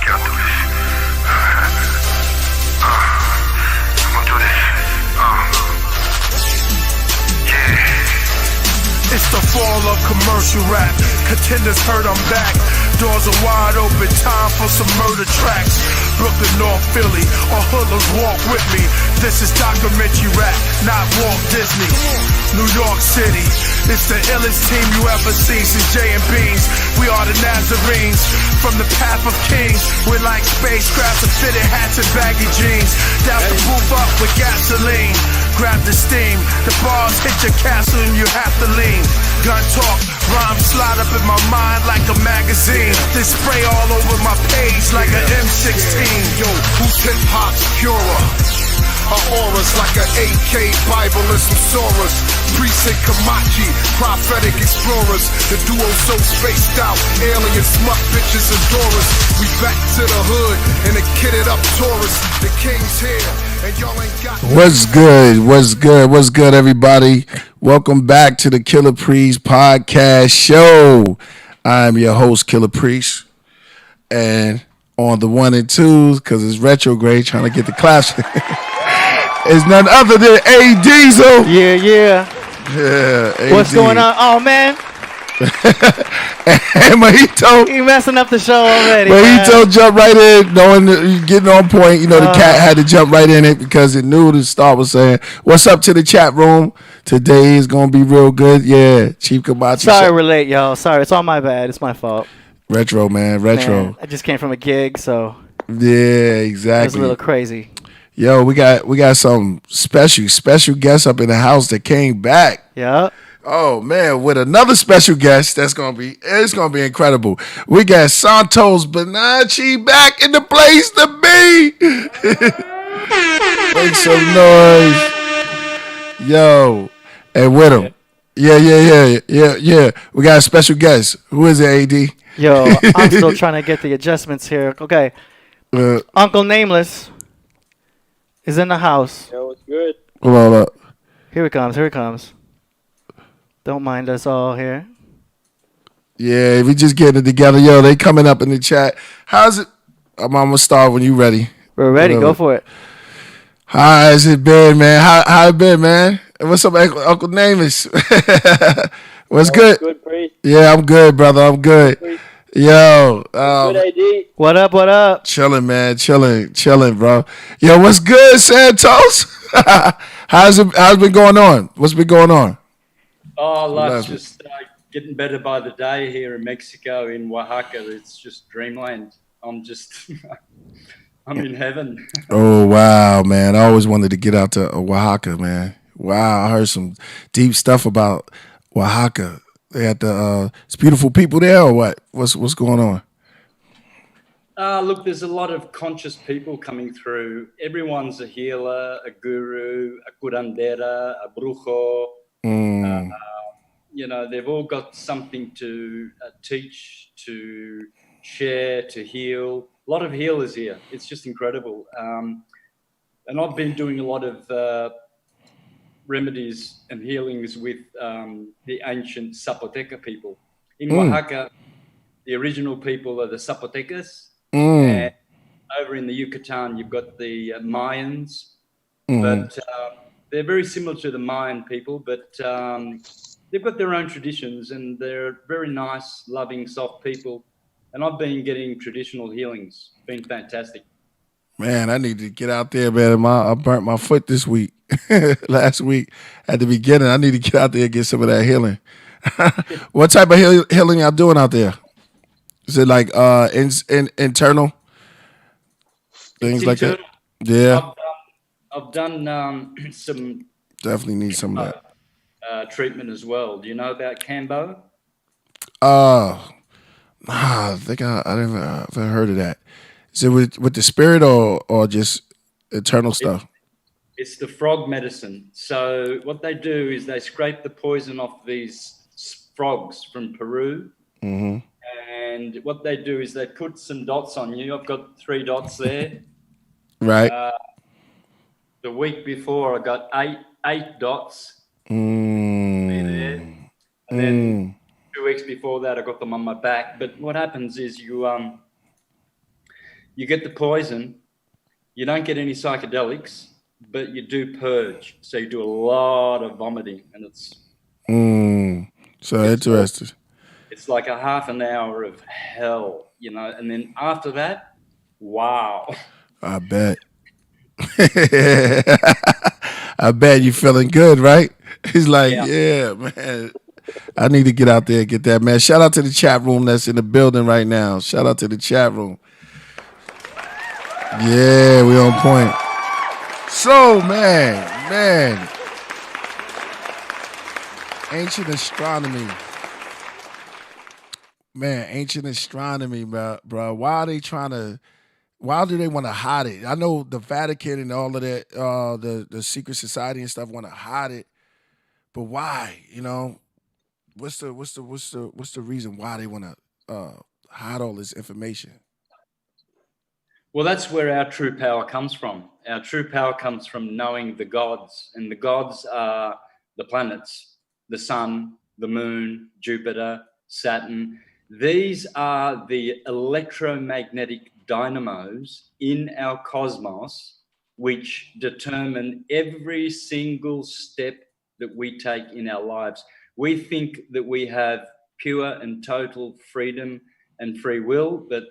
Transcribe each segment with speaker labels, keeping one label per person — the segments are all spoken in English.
Speaker 1: I'll do this. I'm gonna do this. Yeah.
Speaker 2: It's the fall of commercial rap. Contenders heard I'm back. Doors are wide open, time for some murder tracks. Brooklyn, North Philly, all hoodlums walk with me. This is documentary rap, not Walt Disney. New York City, it's the illest team you ever seen since J and Beans. We are the Nazarenes, from the path of kings. We're like spacecrafts with fitted hats and baggy jeans. Douse the roof up with gasoline. Grab the steam, the bars hit your castle and you have to lean. Gun talk, rhymes slide up in my mind like a magazine. They spray all over my page like an M16.
Speaker 3: Yo, who's hip-hop's Cura? Our aura's like an AK Bible and some Soras. Priest and Kamachi, prophetic explorers. The duo so spaced out, alien smut bitches and Doras. We back to the hood and the kitted up tourists. The king's here and y'all ain't got.
Speaker 4: What's good? What's good? What's good, everybody? Welcome back to the Killah Priest podcast show. I'm your host, Killah Priest, and on the 1 and 2s, because it's retrograde, trying to get the claps. It's none other than A Diesel.
Speaker 5: Yeah.
Speaker 4: AD.
Speaker 5: What's going on? Oh, man.
Speaker 4: And Mahito.
Speaker 5: You messing up the show already.
Speaker 4: Mahito jumped right in, knowing that you're getting on point. You know, the cat had to jump right in it because it knew the star was saying, what's up to the chat room? Today is going to be real good. Yeah, Chief Kamachi.
Speaker 5: Sorry we're late, y'all. Sorry, it's all my bad. It's my fault.
Speaker 4: Retro, man. Retro.
Speaker 5: Man, I just came from a gig, so
Speaker 4: yeah, exactly.
Speaker 5: It was a little crazy.
Speaker 4: Yo, we got some special guests up in the house that came back.
Speaker 5: Yeah.
Speaker 4: Oh man, with another special guest, it's gonna be incredible. We got Santos Bonacci back in the place to be. Make some noise, yo, and with him, yeah. We got a special guest. Who is it, AD?
Speaker 5: Yo, I'm still trying to get the adjustments here. Okay, Uncle Nameless is in the house.
Speaker 6: Yo, what's good?
Speaker 4: Hold up.
Speaker 5: Here it comes. Don't mind us all here.
Speaker 4: Yeah, we just getting it together. Yo, they coming up in the chat. How's it? I'm gonna start when you ready.
Speaker 5: We're ready. Go for it.
Speaker 4: How has it been, man? How it been, man? What's up, Uncle Nameless? What's good?
Speaker 6: Good, Priest.
Speaker 4: Yeah, I'm good, brother. I'm good. Yo,
Speaker 6: Good AD.
Speaker 5: What up?
Speaker 4: Chilling, man. Chilling, bro. Yo, what's good, Santos? How's it been going on? What's been going on?
Speaker 6: Oh, life's just getting better by the day here in Mexico, in Oaxaca. It's just dreamland. I'm in heaven.
Speaker 4: Oh, wow, man. I always wanted to get out to Oaxaca, man. Wow, I heard some deep stuff about Oaxaca. They had it's beautiful people there, or what? What's going on?
Speaker 6: Look, there's a lot of conscious people coming through. Everyone's a healer, a guru, a curandera, a brujo. They've all got something to teach, to share, to heal. A lot of healers here. It's just incredible. And I've been doing a lot of remedies and healings with the ancient Zapoteca people. In Oaxaca, the original people are the Zapotecas. And over in the Yucatan, you've got the Mayans. But they're very similar to the Mayan people, but they've got their own traditions and they're very nice, loving, soft people. And I've been getting traditional healings. It's been fantastic.
Speaker 4: Man, I need to get out there, man. I burnt my foot this week, last week at the beginning. I need to get out there and get some of that healing. What type of healing y'all doing out there? Is it like internal things like that? Yeah.
Speaker 6: I've done some.
Speaker 4: Definitely need some of
Speaker 6: that. Treatment as well. Do you know about Cambo?
Speaker 4: I think I never heard of that. Is it with the spirit or just eternal stuff?
Speaker 6: It's the frog medicine. So what they do is they scrape the poison off these frogs from Peru. Mm-hmm. And what they do is they put some dots on you. I've got 3 dots there.
Speaker 4: Right.
Speaker 6: The week before I got eight dots. There. And then 2 weeks before that I got them on my back. But what happens is You get the poison. You don't get any psychedelics, but you do purge. So you do a lot of vomiting, and
Speaker 4: So interesting.
Speaker 6: It's like a half an hour of hell, you know. And then after that, wow.
Speaker 4: I bet. I bet you feeling good, right? He's like, yeah, man. I need to get out there and get that, man. Shout out to the chat room that's in the building right now. Shout out to the chat room. Yeah, we on point. So, man. Ancient astronomy. Man, ancient astronomy, bro. Why do they want to hide it? I know the Vatican and all of that, the secret society and stuff want to hide it, but why? You know, what's the reason why they want to hide all this information?
Speaker 6: Well, that's where our true power comes from. Our true power comes from knowing the gods, and the gods are the planets, the sun, the moon, Jupiter, Saturn. These are the electromagnetic dynamos in our cosmos, which determine every single step that we take in our lives. We think that we have pure and total freedom and free will, but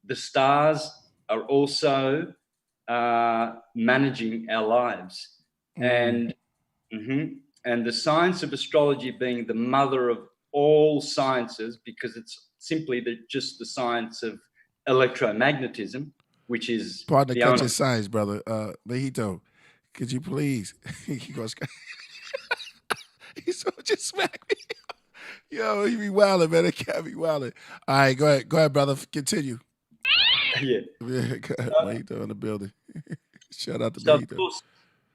Speaker 6: the stars are also managing our lives. And the science of astrology being the mother of all sciences, because it's simply just the science of electromagnetism, which is
Speaker 4: Pardon the catching science, brother. Mejito, could you please? He goes, he's so just smack me. Yo, he be wilding, man. That cat be wilding. All right, go ahead, brother. Continue.
Speaker 6: Yeah.
Speaker 4: Mojito in the building. Shout out to Mojito.
Speaker 6: Of course,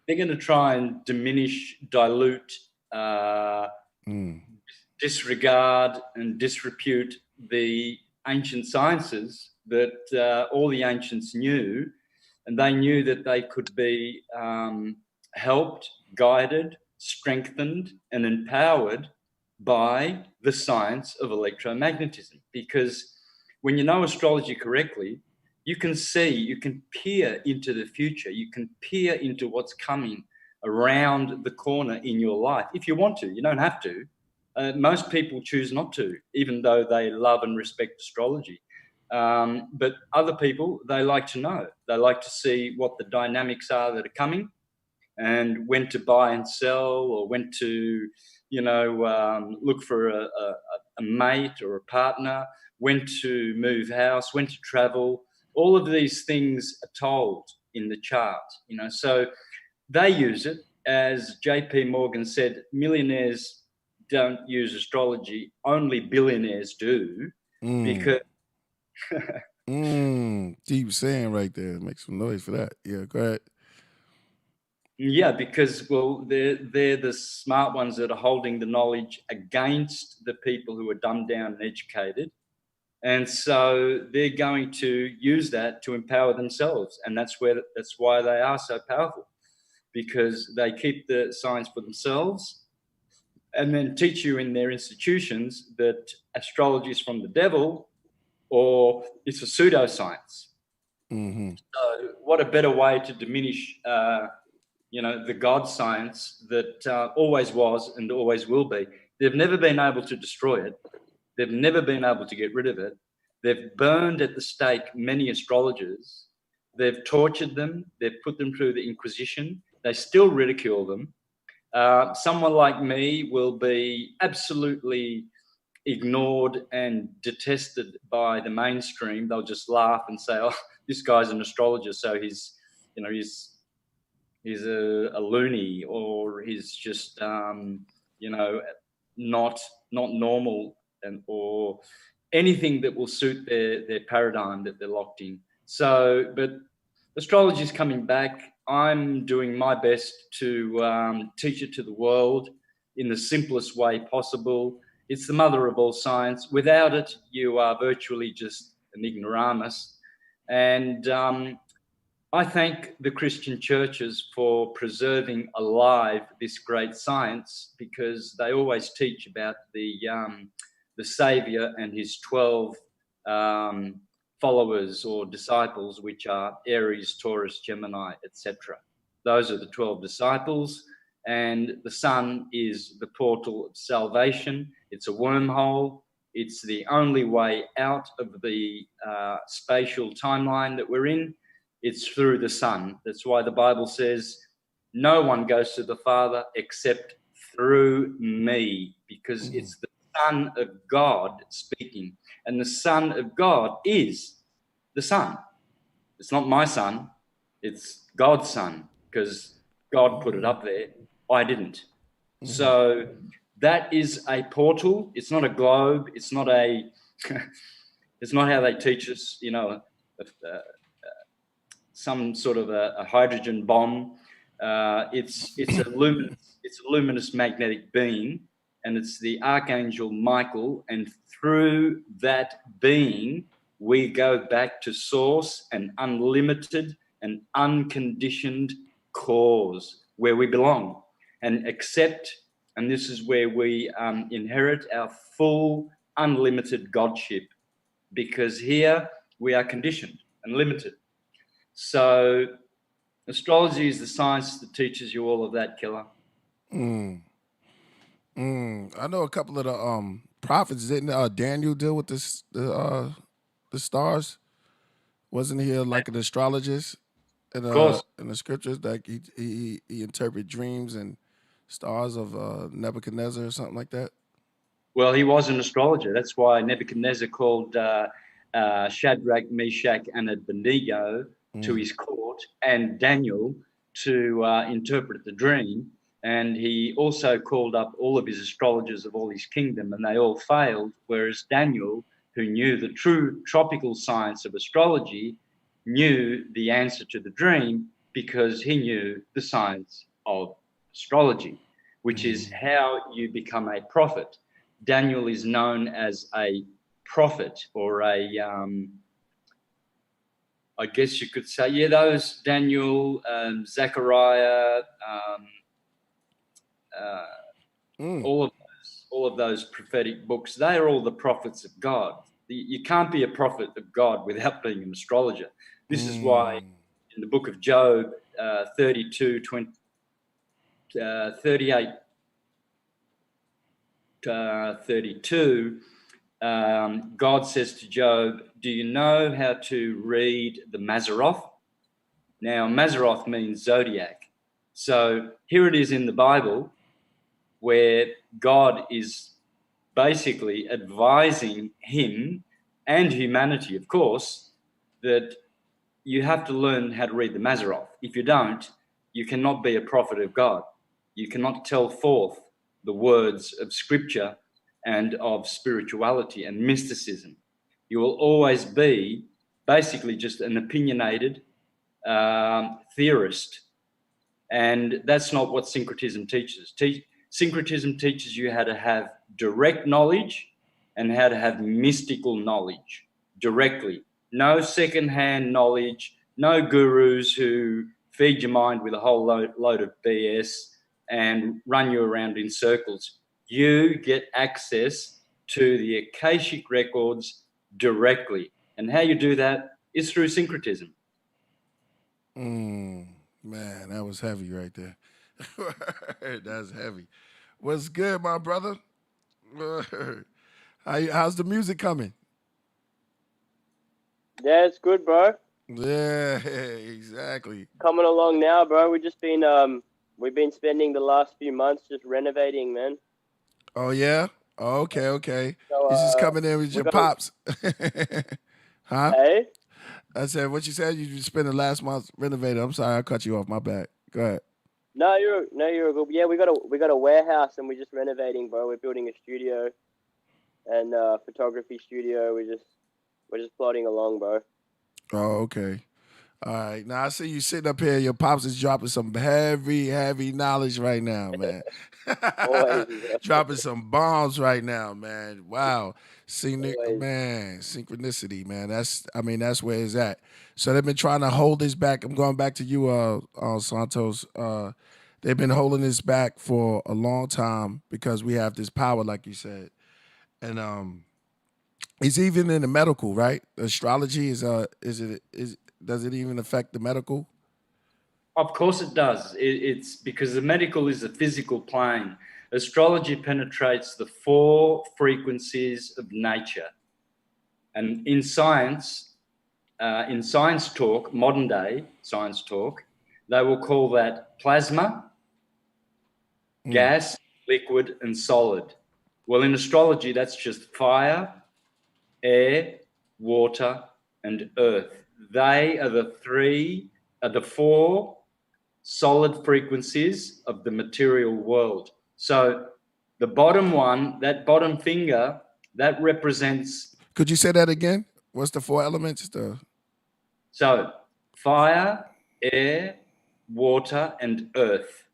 Speaker 6: they're going to try and diminish, dilute, disregard and disrepute the ancient sciences that all the ancients knew, and they knew that they could be helped, guided, strengthened, and empowered by the science of electromagnetism. Because when you know astrology correctly, you can see, you can peer into the future, you can peer into what's coming around the corner in your life. If you want to, you don't have to. Most people choose not to, even though they love and respect astrology. But other people, they like to know. They like to see what the dynamics are that are coming and when to buy and sell, or when to, look for a mate or a partner, when to move house, when to travel. All of these things are told in the chart, so they use it. As JP Morgan said, millionaires don't use astrology, only billionaires do. Because
Speaker 4: deep saying right there. Make some noise for that. Yeah, go ahead.
Speaker 6: Yeah, because, well, they're the smart ones that are holding the knowledge against the people who are dumbed down and educated. And so they're going to use that to empower themselves. And that's why they are so powerful, because they keep the science for themselves and then teach you in their institutions that astrology is from the devil or it's a pseudoscience. So what a better way to diminish, the God science that always was and always will be. They've never been able to destroy it. They've never been able to get rid of it. They've burned at the stake many astrologers. They've tortured them. They've put them through the Inquisition. They still ridicule them. Someone like me will be absolutely ignored and detested by the mainstream. They'll just laugh and say, "Oh, this guy's an astrologer, so he's a loony, or he's just not normal," or anything that will suit their paradigm that they're locked in. So, but astrology is coming back. I'm doing my best to teach it to the world in the simplest way possible. It's the mother of all science. Without it, you are virtually just an ignoramus. And I thank the Christian churches for preserving alive this great science, because they always teach about the Saviour and his 12 followers or disciples, which are Aries, Taurus, Gemini, etc. Those are the 12 disciples. And the sun is the portal of salvation. It's a wormhole. It's the only way out of the spatial timeline that we're in. It's through the sun. That's why the Bible says, no one goes to the Father except through me, because it's the Son of God speaking. And the Son of God is the Son. It's not my son. It's God's son, because God put it up there. I didn't. So that is a portal. It's not a globe. It's not a. It's not how they teach us. You know, some sort of a hydrogen bomb. It's a luminous magnetic being, and it's the Archangel Michael. And through that being, we go back to source and unlimited and unconditioned cause, where we belong and accept. And this is where we inherit our full unlimited godship, because here we are conditioned and limited. So astrology is the science that teaches you all of that, Killah.
Speaker 4: I know a couple of the prophets. Didn't Daniel deal with this the stars? Wasn't he like an astrologist in the scriptures? Like he interpret dreams and stars of Nebuchadnezzar or something like that?
Speaker 6: Well, he was an astrologer. That's why Nebuchadnezzar called Shadrach, Meshach, and Abednego to his court, and Daniel to interpret the dream. And he also called up all of his astrologers of all his kingdom, and they all failed, whereas Daniel, who knew the true tropical science of astrology, knew the answer to the dream, because he knew the science of astrology, which is how you become a prophet. Daniel is known as a prophet, or I guess you could say, those Daniel, Zechariah, all of those prophetic books, they are all the prophets of God. You can't be a prophet of God without being an astrologer. This is why in the book of Job 38, 32, God says to Job, do you know how to read the Mazzaroth? Now, Mazzaroth means zodiac. So here it is in the Bible, where God is basically advising him and humanity, of course, that you have to learn how to read the Mazzaroth. If you don't, you cannot be a prophet of God. You cannot tell forth the words of scripture and of spirituality and mysticism. You will always be basically just an opinionated theorist. And that's not what syncretism teaches. Syncretism teaches you how to have direct knowledge and how to have mystical knowledge directly. No secondhand knowledge, no gurus who feed your mind with a whole load of BS and run you around in circles. You get access to the Akashic records directly. And how you do that is through syncretism.
Speaker 4: Man, that was heavy right there. That's heavy. What's good, my brother? How's the music coming?
Speaker 7: Yeah, it's good, bro.
Speaker 4: Yeah, exactly.
Speaker 7: Coming along now, bro. We've been spending the last few months just renovating, man.
Speaker 4: Oh yeah. Oh, okay.
Speaker 7: So,
Speaker 4: He's just coming in with your pops. Huh?
Speaker 7: Hey?
Speaker 4: I said, what you said? You spent the last month renovating. I'm sorry, I cut you off. My bad. Go ahead.
Speaker 7: No, you're good. Yeah, we got a warehouse and we're just renovating, bro. We're building a studio and photography studio. We're just plodding along, bro.
Speaker 4: Oh, okay. All right. Now I see you sitting up here. Your pops is dropping some heavy knowledge right now, man.
Speaker 7: Always,
Speaker 4: dropping some bombs right now, man. Wow. Synchronicity, man. That's where it's at. So they've been trying to hold this back. I'm going back to you, Santos. They've been holding this back for a long time because we have this power, like you said. And It's even in the medical, right? Astrology does it even affect the medical?
Speaker 6: Of course it does. It's because the medical is a physical plane. Astrology penetrates the 4 frequencies of nature. And in science talk, modern day science talk, they will call that plasma, gas, liquid, and solid. Well, in astrology, that's just fire, air, water, and earth. They are the 4 solid frequencies of the material world. So the bottom one, that bottom finger, that represents.
Speaker 4: Could you say that again? What's the 4 elements?
Speaker 6: So fire, air, water, and earth.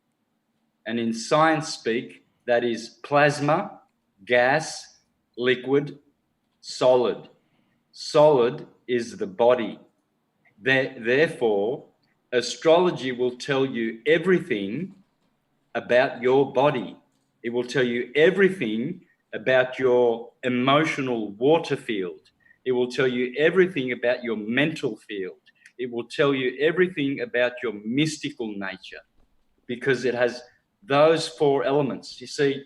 Speaker 6: And in science speak, that is plasma, gas, liquid, solid. Solid is the body. Therefore, astrology will tell you everything about your body. It will tell you everything about your emotional water field. It will tell you everything about your mental field. It will tell you everything about your mystical nature, because it has those 4 elements. You see,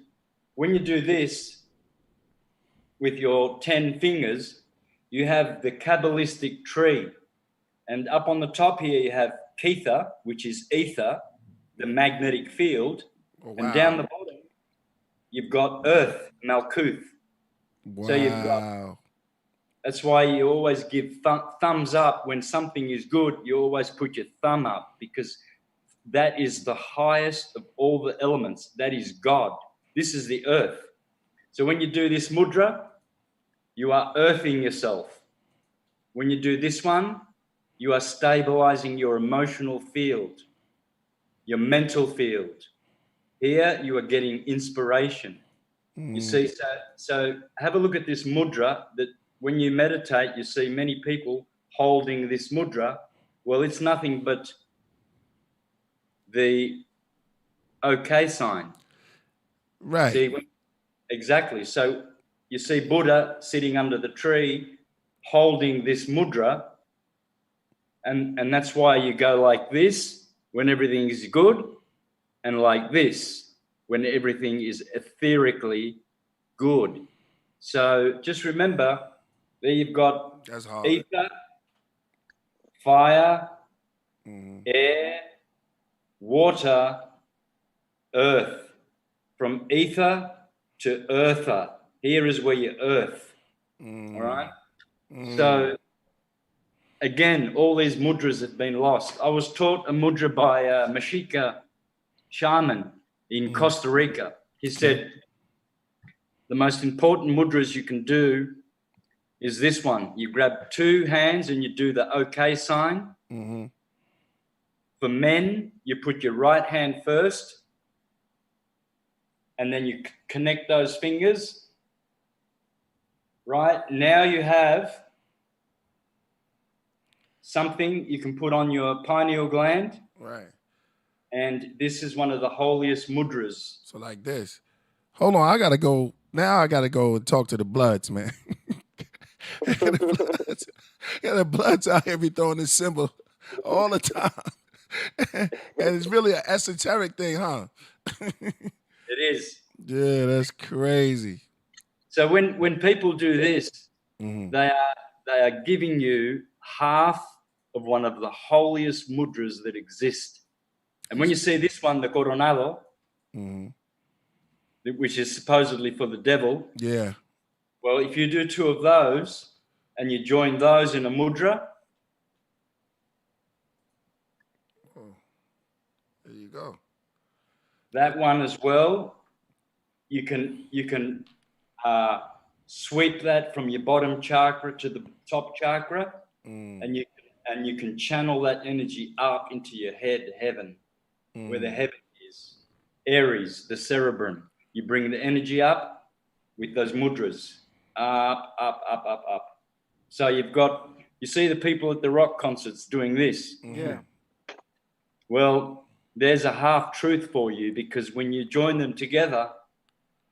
Speaker 6: when you do this with your 10 fingers, you have the Kabbalistic tree. And up on the top here, you have Ketha, which is ether, the magnetic field.
Speaker 4: Oh, wow.
Speaker 6: And down the bottom, you've got earth, Malkuth.
Speaker 4: Wow.
Speaker 6: So you've got, that's why you always give thumbs up when something is good. You always put your thumb up, because that is the highest of all the elements. That is God. This is the earth. So when you do this mudra, you are earthing yourself. When you do this one, you are stabilizing your emotional field, your mental field. Here, you are getting inspiration. You see, so have a look at this mudra, that when you meditate, you see many people holding this mudra. Well, it's nothing but the okay sign.
Speaker 4: Right.
Speaker 6: See, exactly. So you see Buddha sitting under the tree holding this mudra, and that's why you go like this when everything is good, and like this when everything is etherically good. So just remember, there you've got ether, fire, air, water, earth. From ether to earther. Here is where you earth. All right? So, again, all these mudras have been lost. I was taught a mudra by a Mexica shaman in Costa Rica. He said, the most important mudras you can do is this one. You grab 2 hands and you do the okay sign. For men, you put your right hand first, and then you connect those fingers. Right? Now you have something you can put on your pineal gland.
Speaker 4: Right.
Speaker 6: And this is one of the holiest mudras.
Speaker 4: So like this. Hold on, I gotta go and talk to the Bloods, man. The Bloods out here be throwing this symbol all the time. And it's really an esoteric thing, huh?
Speaker 6: It is.
Speaker 4: Yeah, that's crazy.
Speaker 6: So when people do this, they are giving you half of one of the holiest mudras that exist. And when you see this one, the coronado, which is supposedly for the devil.
Speaker 4: Yeah.
Speaker 6: Well, if you do 2 of those and you join those in a mudra.
Speaker 4: Oh, there you go.
Speaker 6: That one as well. You can sweep that from your bottom chakra to the top chakra, and you can channel that energy up into your head, heaven, where the heaven is. Aries, the cerebrum. You bring the energy up with those mudras, up, up, up, up, up. So you see the people at the rock concerts doing this.
Speaker 5: Yeah.
Speaker 6: Well, there's a half truth for you, because when you join them together,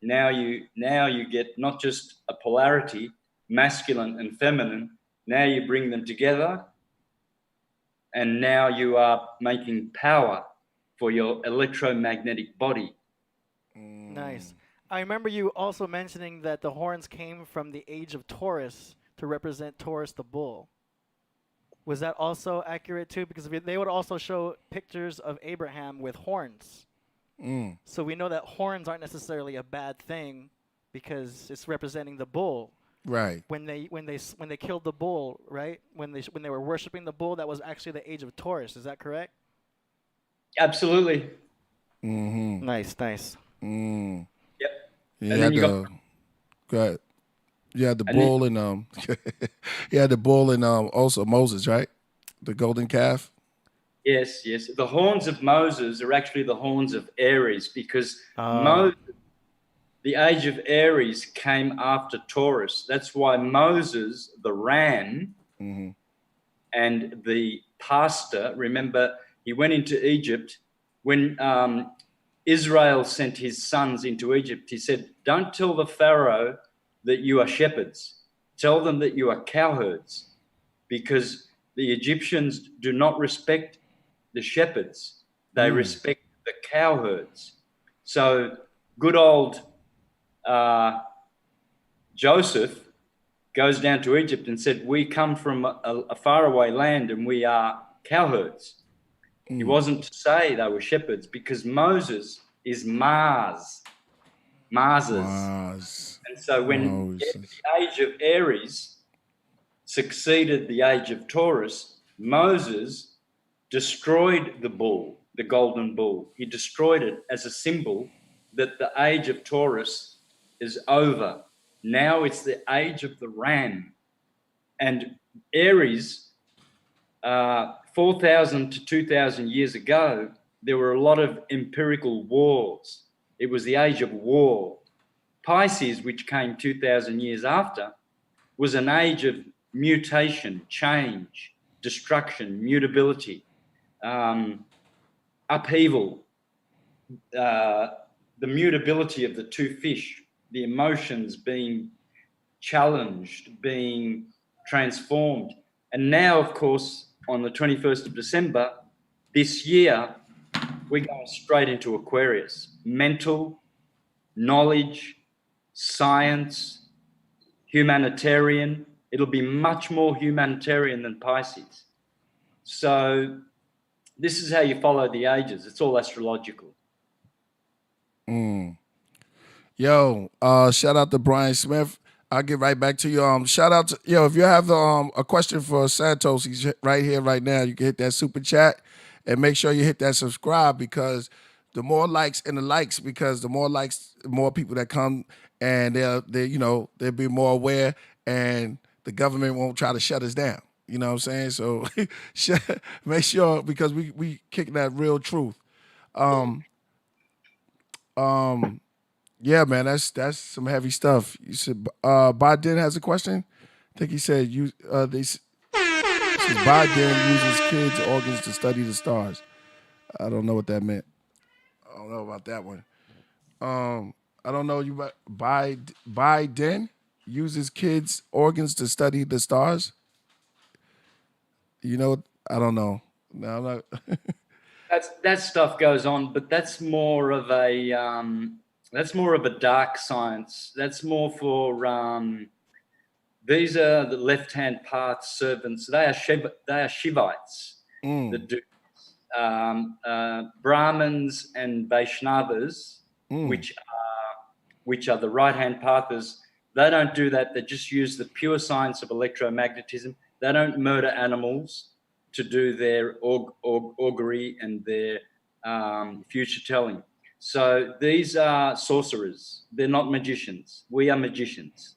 Speaker 6: now you get not just a polarity, masculine and feminine. Now you bring them together, and now you are making power for your electromagnetic body.
Speaker 5: Nice. I remember you also mentioning that the horns came from the age of Taurus to represent Taurus the bull. Was that also accurate too? Because they would also show pictures of Abraham with horns. So we know that horns aren't necessarily a bad thing because it's representing the bull.
Speaker 4: Right.
Speaker 5: When they killed the bull, right? When they were worshiping the bull, that was actually the age of Taurus. Is that correct?
Speaker 6: Absolutely.
Speaker 5: Nice.
Speaker 6: Yep.
Speaker 4: Yeah,
Speaker 6: And then you
Speaker 4: go ahead. You had the bull and you had the bull and also Moses, right? The golden calf.
Speaker 6: Yes. The horns of Moses are actually the horns of Aries, because Moses, the age of Aries, came after Taurus. That's why Moses, the ram, and the pastor, remember, he went into Egypt. When Israel sent his sons into Egypt, he said, don't tell the Pharaoh that you are shepherds. Tell them that you are cowherds, because the Egyptians do not respect the shepherds. They respect the cowherds. So good old Joseph goes down to Egypt and said, we come from a faraway land and we are cowherds. He wasn't to say they were shepherds, because Moses is Mars. And so when the age of Aries succeeded the age of Taurus, Moses destroyed the bull, the golden bull. He destroyed it as a symbol that the age of Taurus is over. Now it's the age of the ram. And Aries, 4,000 to 2,000 years ago, there were a lot of empirical wars. It was the age of war. Pisces, which came 2,000 years after, was an age of mutation, change, destruction, mutability, upheaval, the mutability of the two fish, the emotions being challenged, being transformed. And now, of course, on the 21st of December this year, we're going straight into Aquarius. Mental, knowledge, science, humanitarian. It'll be much more humanitarian than Pisces. So this is how you follow the ages. It's all astrological.
Speaker 4: Yo, shout out to Brian Smith. I'll get right back to you. Shout out to if you have a question for Santos, he's right here right now. You can hit that super chat and make sure you hit that subscribe, because the more likes and the likes, because the more likes, the more people that come, and they'll be more aware, and the government won't try to shut us down. You know what I'm saying? So make sure, because we kicking that real truth. Yeah, man, that's some heavy stuff. You said Biden has a question. I think he said Biden uses kids' organs to study the stars. I don't know what that meant. I don't know about that one. I don't know Biden uses kids' organs to study the stars. You know, I don't know. No, I'm not.
Speaker 6: That stuff goes on, but that's more of a dark science. That's more for these are the left-hand path servants. They are Shivites that do Brahmins and Vaishnavas, which are the right-hand pathers. They don't do that. They just use the pure science of electromagnetism. They don't murder animals to do their augury and their future telling. So these are sorcerers. They're not magicians. We are magicians.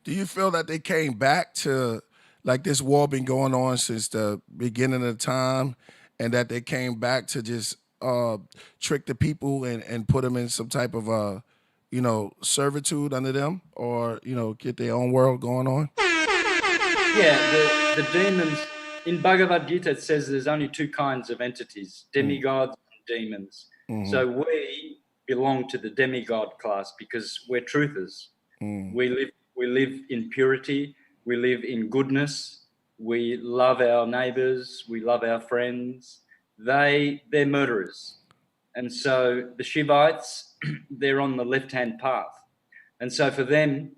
Speaker 4: Do you feel that they came back to, like, this war been going on since the beginning of time, and that they came back to just trick the people and put them in some type of servitude under them, or get their own world going on?
Speaker 6: Yeah, the demons in Bhagavad Gita, it says there's only two kinds of entities: demigods and demons. So we belong to the demigod class because we're truthers. We We live in purity. We live in goodness. We love our neighbors. We love our friends. They're murderers. And so the Shivites, they're on the left-hand path. And so for them,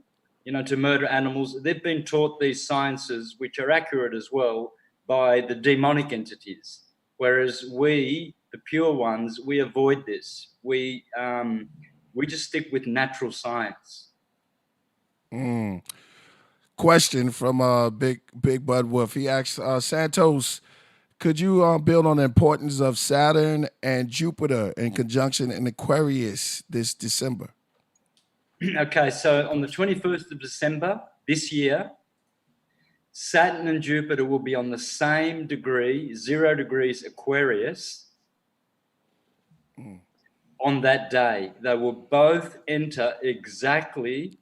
Speaker 6: to murder animals, they've been taught these sciences, which are accurate as well, by the demonic entities. Whereas we, the pure ones, we avoid this. We just stick with natural science.
Speaker 4: Question from Big Bud Wolf. He asks, Santos, could you build on the importance of Saturn and Jupiter in conjunction in Aquarius this December?
Speaker 6: Okay, so on the 21st of December this year, Saturn and Jupiter will be on the same degree, 0 degrees Aquarius, on that day. They will both enter exactly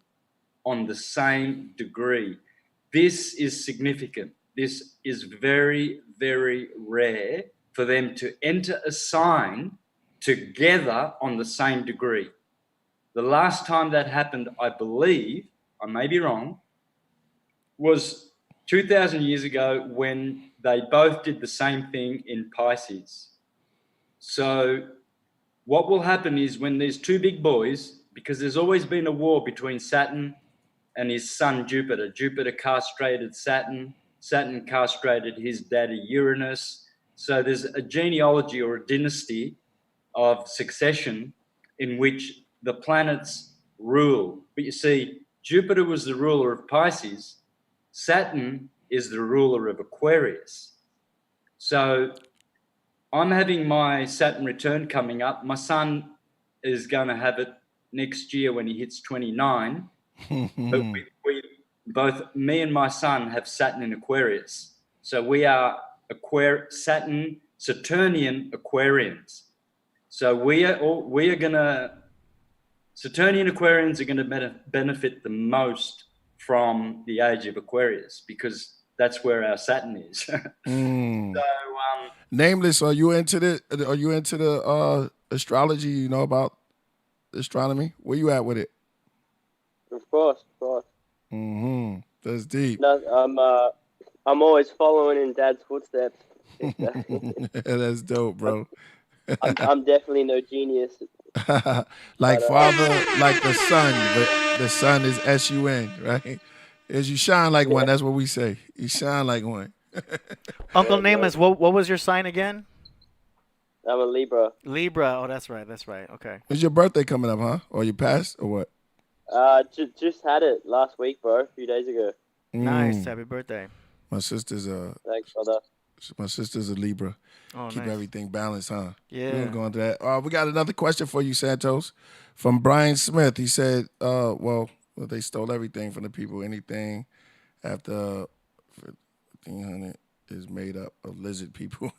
Speaker 6: on the same degree. This is significant. This is very, very rare for them to enter a sign together on the same degree. The last time that happened, I believe, I may be wrong, was 2,000 years ago when they both did the same thing in Pisces. So what will happen is when there's two big boys, because there's always been a war between Saturn and his son Jupiter. Jupiter castrated Saturn. Saturn castrated his daddy Uranus. So there's a genealogy or a dynasty of succession in which the planets rule. But you see, Jupiter was the ruler of Pisces. Saturn is the ruler of Aquarius. So I'm having my Saturn return coming up. My son is going to have it next year when he hits 29. But we both, me and my son, have Saturn in Aquarius. So we are Saturn, Saturnian Aquarians. So Saturnian Aquarians are going to benefit the most from the age of Aquarius because that's where our Saturn is. So,
Speaker 4: Nameless, are you into the astrology? You know about astronomy? Where you at with it?
Speaker 7: Of course.
Speaker 4: That's deep.
Speaker 7: No, I'm always following in Dad's footsteps.
Speaker 4: That's dope, bro.
Speaker 7: I'm definitely no genius.
Speaker 4: Like father, like the sun, but the sun is S-U-N, right? As you shine like one, that's what we say. You shine like one.
Speaker 5: Uncle Nameless, what was your sign again?
Speaker 7: I'm a Libra.
Speaker 5: Libra. Oh, that's right. Okay.
Speaker 4: Is your birthday coming up, huh? Or you passed, or what?
Speaker 7: Just had it last week, bro. A few days ago.
Speaker 5: Nice. Happy birthday.
Speaker 4: My sister's
Speaker 7: Thanks, brother.
Speaker 4: My sister's a Libra.
Speaker 5: Oh,
Speaker 4: Keep
Speaker 5: nice.
Speaker 4: everything balanced, huh?
Speaker 5: Yeah.
Speaker 4: We won't go into that. We got another question for you, Santos, from Brian Smith. He said, well, they stole everything from the people. Anything after 1,500 is made up of lizard people.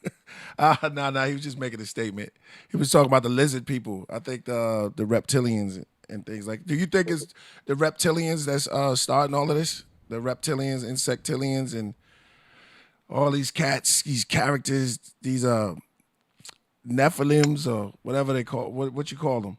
Speaker 4: No, he was just making a statement. He was talking about the lizard people. I think the reptilians and things like. Do you think it's the reptilians that's starting all of this? The reptilians, insectilians, and all these cats, these characters, these Nephilims or whatever they call. What you call them?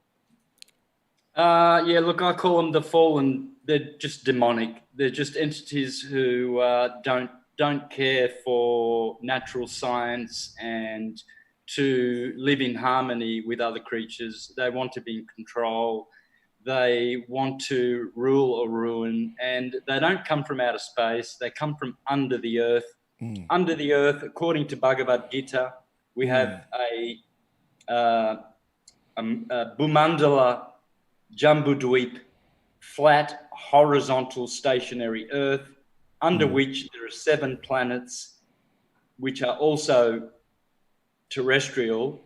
Speaker 6: Yeah, look, I call them the fallen. They're just demonic. They're just entities who don't care for natural science and to live in harmony with other creatures. They want to be in control. They want to rule or ruin, and they don't come from outer space. They come from under the earth. Under the earth, according to Bhagavad Gita, we have a Bhumandala Jambudweep, flat, horizontal, stationary earth, under which there are 7 planets, which are also terrestrial,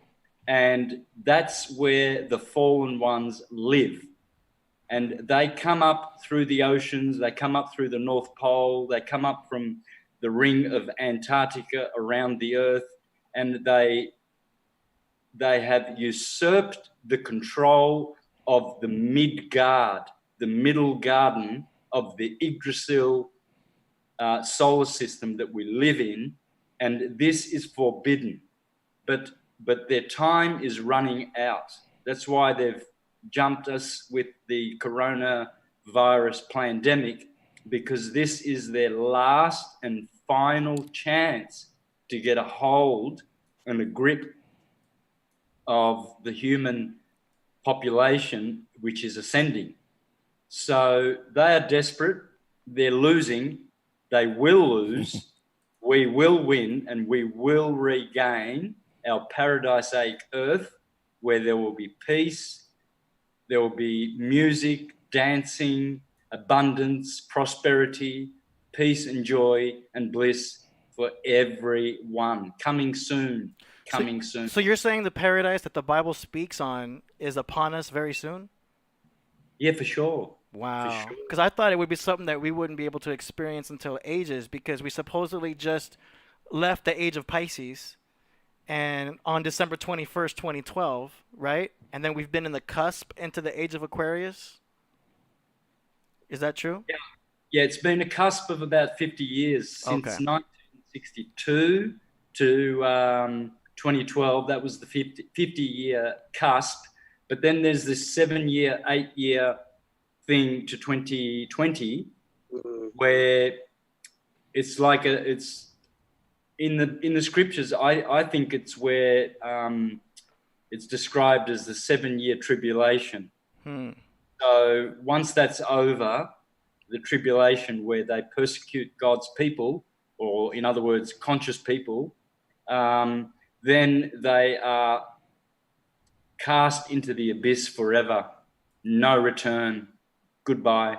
Speaker 6: and that's where the fallen ones live. And they come up through the oceans, they come up through the North Pole, they come up from the ring of Antarctica around the earth, and they have usurped the control of the Midgard, the middle garden of the Yggdrasil solar system that we live in, and this is forbidden. But their time is running out. That's why they've jumped us with the coronavirus pandemic, because this is their last and final chance to get a hold and a grip of the human population, which is ascending. So they are desperate. They're losing. They will lose. We will win, and we will regain our paradisaic earth, where there will be peace, there will be music, dancing, abundance, prosperity, peace and joy and bliss for everyone. Coming soon. Coming soon.
Speaker 5: So you're saying the paradise that the Bible speaks on is upon us very soon?
Speaker 6: Yeah, for sure.
Speaker 5: Wow.
Speaker 6: For sure.
Speaker 5: Because I thought it would be something that we wouldn't be able to experience until ages, because we supposedly just left the age of Pisces and on December 21st, 2012, right? And then we've been in the cusp into the age of Aquarius. Is that true?
Speaker 6: Yeah, it's been a cusp of about 50 years since
Speaker 5: Okay.
Speaker 6: 1962 to 2012. That was the 50-year cusp. But then there's this 7-year, 8-year thing to 2020, where it's like it's in the scriptures. I think it's where it's described as the 7-year tribulation. So once that's over, the tribulation where they persecute God's people, or in other words, conscious people, then they are cast into the abyss forever. No return. Goodbye.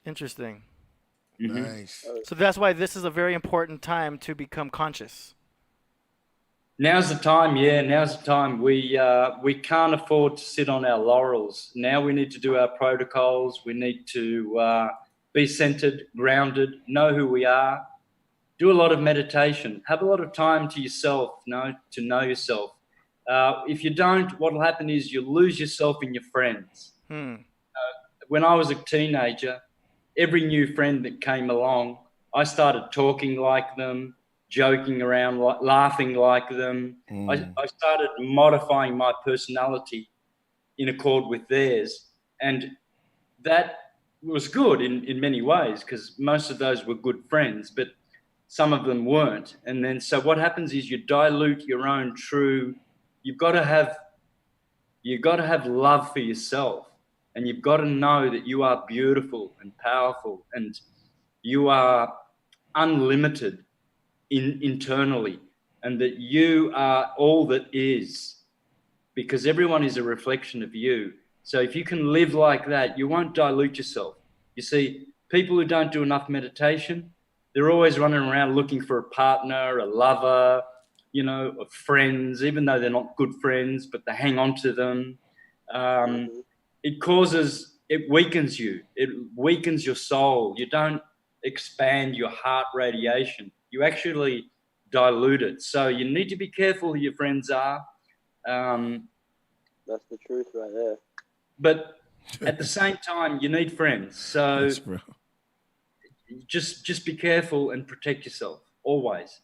Speaker 5: Interesting.
Speaker 4: Nice.
Speaker 5: So that's why this is a very important time to become conscious.
Speaker 6: Now's the time, now's the time. We can't afford to sit on our laurels. Now we need to do our protocols. We need to be centered, grounded, know who we are, do a lot of meditation, have a lot of time to yourself, to know yourself. If you don't, what will happen is you'll lose yourself in your friends. When I was a teenager, every new friend that came along, I started talking like them, joking around, laughing like them. I started modifying my personality in accord with theirs. And that was good in many ways, because most of those were good friends, but some of them weren't. And then so what happens is you dilute your own true. You've got to have love for yourself, and you've got to know that you are beautiful and powerful, and you are unlimited internally, and that you are all that is, because everyone is a reflection of you. So if you can live like that, you won't dilute yourself. You see, people who don't do enough meditation, they're always running around looking for a partner, a lover, of friends, even though they're not good friends, but they hang on to them. It weakens you. It weakens your soul. You don't expand your heart radiation. You actually dilute it. So you need to be careful who your friends are.
Speaker 7: That's the truth right there.
Speaker 6: But at the same time, you need friends. So
Speaker 4: Yes, bro.
Speaker 6: just be careful and protect yourself always.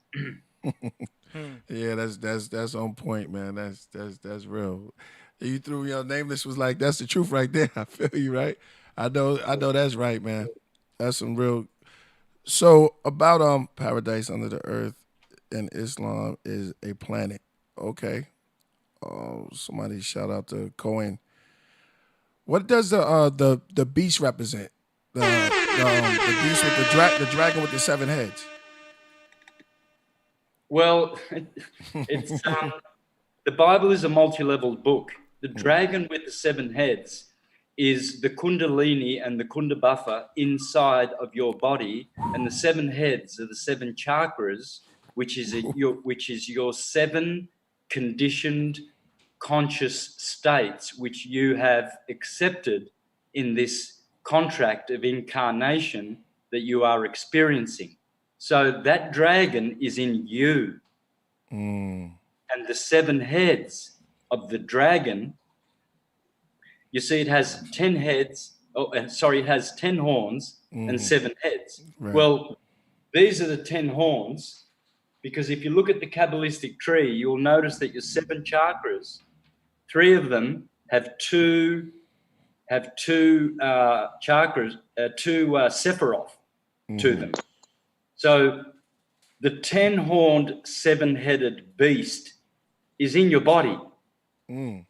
Speaker 4: Yeah, that's on point, man. That's real. You threw your nameless was like, that's the truth right there. I feel you, right? I know that's right, man. That's some real. So about paradise under the earth in Islam is a planet. Okay. Somebody shout out to Cohen. What does the beast represent? The beast with the dragon with the 7 heads.
Speaker 6: Well, it's the Bible is a multi-level book. The dragon with the 7 heads is the Kundalini and the Kundabuffa inside of your body, and the 7 heads are the 7 chakras, which is your 7 conditioned conscious states, which you have accepted in this contract of incarnation that you are experiencing. So that dragon is in you. And the 7 heads of the dragon, you see it has 10 heads. It has 10 horns and 7 heads.
Speaker 4: Right.
Speaker 6: Well, these are the 10 horns, because if you look at the Kabbalistic tree, you'll notice that your 7 chakras, 3 of them have 2 have two chakras, two Sephiroth to them. So the 10-horned, 7-headed beast is in your body. And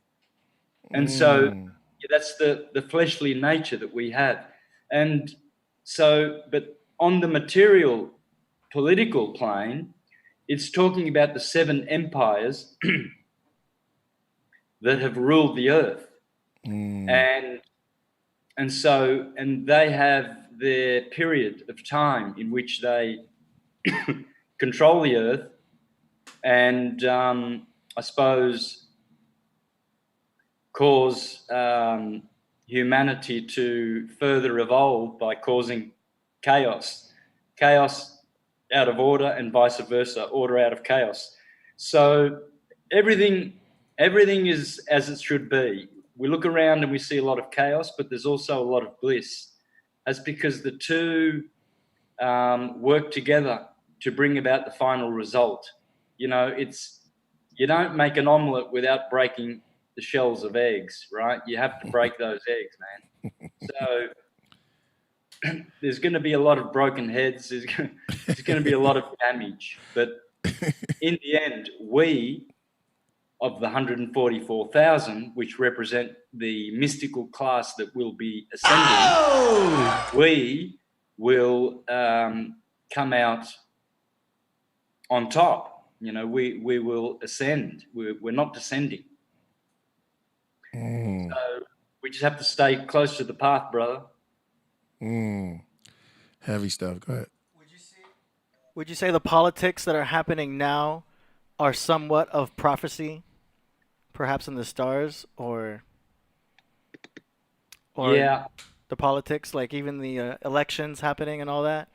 Speaker 6: so that's the fleshly nature that we have. And so, but on the material political plane, it's talking about the 7 empires that have ruled the earth. And so they have their period of time in which they control the earth and I suppose cause humanity to further evolve by causing chaos out of order and vice versa, order out of chaos. So everything is as it should be. We look around and we see a lot of chaos, but there's also a lot of bliss. That's because the two work together to bring about the final result. You know, you don't make an omelette without breaking the shells of eggs, right? You have to break those eggs, man. So there's going to be a lot of broken heads. There's going to be a lot of damage. But in the end, we, of the 144,000, which represent the mystical class that will be ascending, we will come out on top. You know, we will ascend. We're not descending. So we just have to stay close to the path, brother.
Speaker 4: Heavy stuff. Go ahead.
Speaker 5: Would you say the politics that are happening now are somewhat of prophecy, perhaps in the stars, or
Speaker 6: Yeah.
Speaker 5: the politics, like even the elections happening and all that?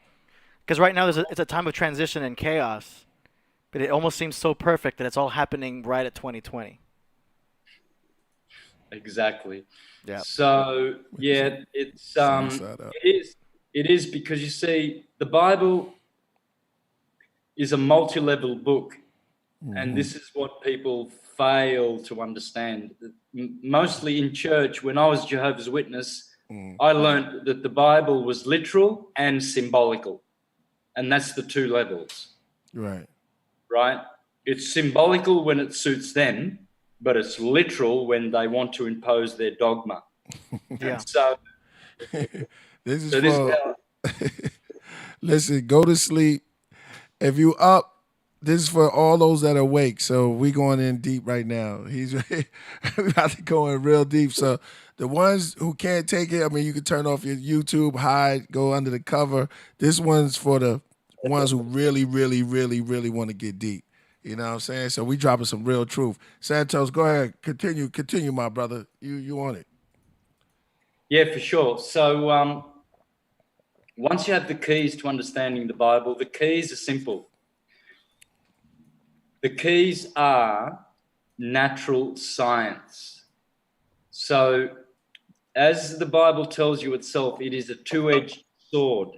Speaker 5: Because right now it's a time of transition and chaos, but it almost seems so perfect that it's all happening right at 2020.
Speaker 6: Exactly.
Speaker 5: Yeah.
Speaker 6: So yeah, it is because you see the Bible is a multi-level book, and this is what people fail to understand. Mostly in church, when I was Jehovah's Witness, I learned that the Bible was literal and symbolical, and that's the two levels. Right? It's symbolical when it suits them, but it's literal when they want to impose their dogma.
Speaker 5: Yeah.
Speaker 6: So
Speaker 4: this is for listen, go to sleep. If you up, this is for all those that are awake. So we going in deep right now. He's about to go in real deep. So the ones who can't take it, I mean, you can turn off your YouTube, hide, go under the cover. This one's for the ones who really, really, really, really want to get deep. You know what I'm saying? So we dropping some real truth. Santos, go ahead. Continue, my brother. You on it.
Speaker 6: yeah, for sure. So once you have the keys to understanding the Bible, the keys are simple. The keys are natural science. So as the Bible tells you itself, it is a two-edged sword.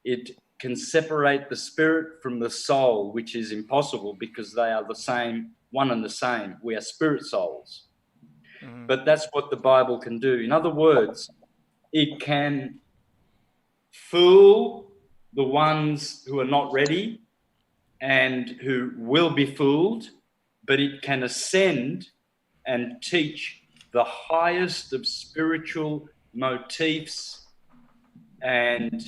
Speaker 6: It can separate the spirit from the soul, which is impossible because they are the same, one and the same. We are spirit souls. But that's what the Bible can do. In other words, it can fool the ones who are not ready and who will be fooled, but it can ascend and teach the highest of spiritual motifs and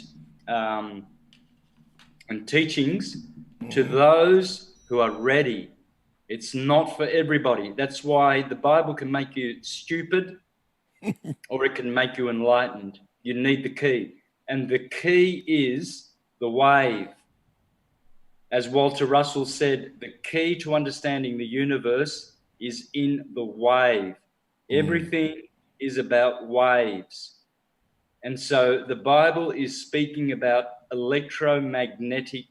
Speaker 6: teachings to those who are ready. It's not for everybody. That's why the Bible can make you stupid or it can make you enlightened. You need the key. And the key is the wave. As Walter Russell said, the key to understanding the universe is in the wave. Everything is about waves. And so the Bible is speaking about electromagnetic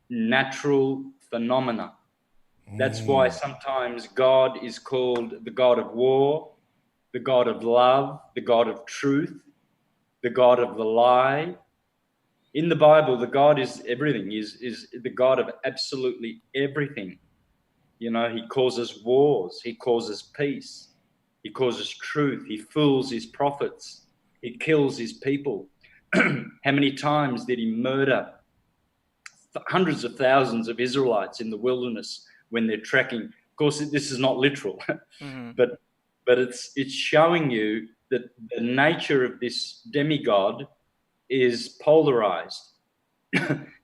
Speaker 6: natural phenomena. That's why sometimes God is called the God of war, the God of love, the God of truth, the God of the lie. In the Bible, the God is everything, is the God of absolutely everything. You know, he causes wars, he causes peace. He causes truth. He fools his prophets. He kills his people. How many times did he murder hundreds of thousands of Israelites in the wilderness when they're trekking? Of course, this is not literal, but it's showing you that the nature of this demigod is polarized.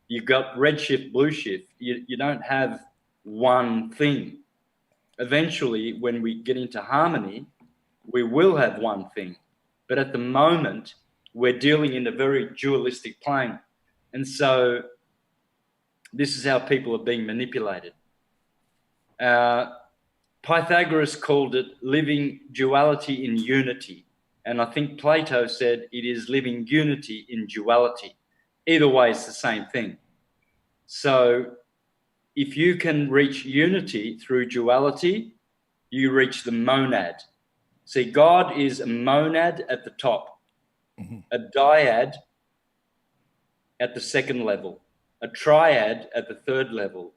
Speaker 6: You've got red shift, blue shift. You don't have one thing. Eventually, when we get into harmony, we will have one thing. But at the moment, we're dealing in a very dualistic plane. And so this is how people are being manipulated. Pythagoras called it living duality in unity. And I think Plato said it is living unity in duality. Either way, it's the same thing. So if you can reach unity through duality, you reach the monad. See, God is a monad at the top, a dyad at the second level, a triad at the third level,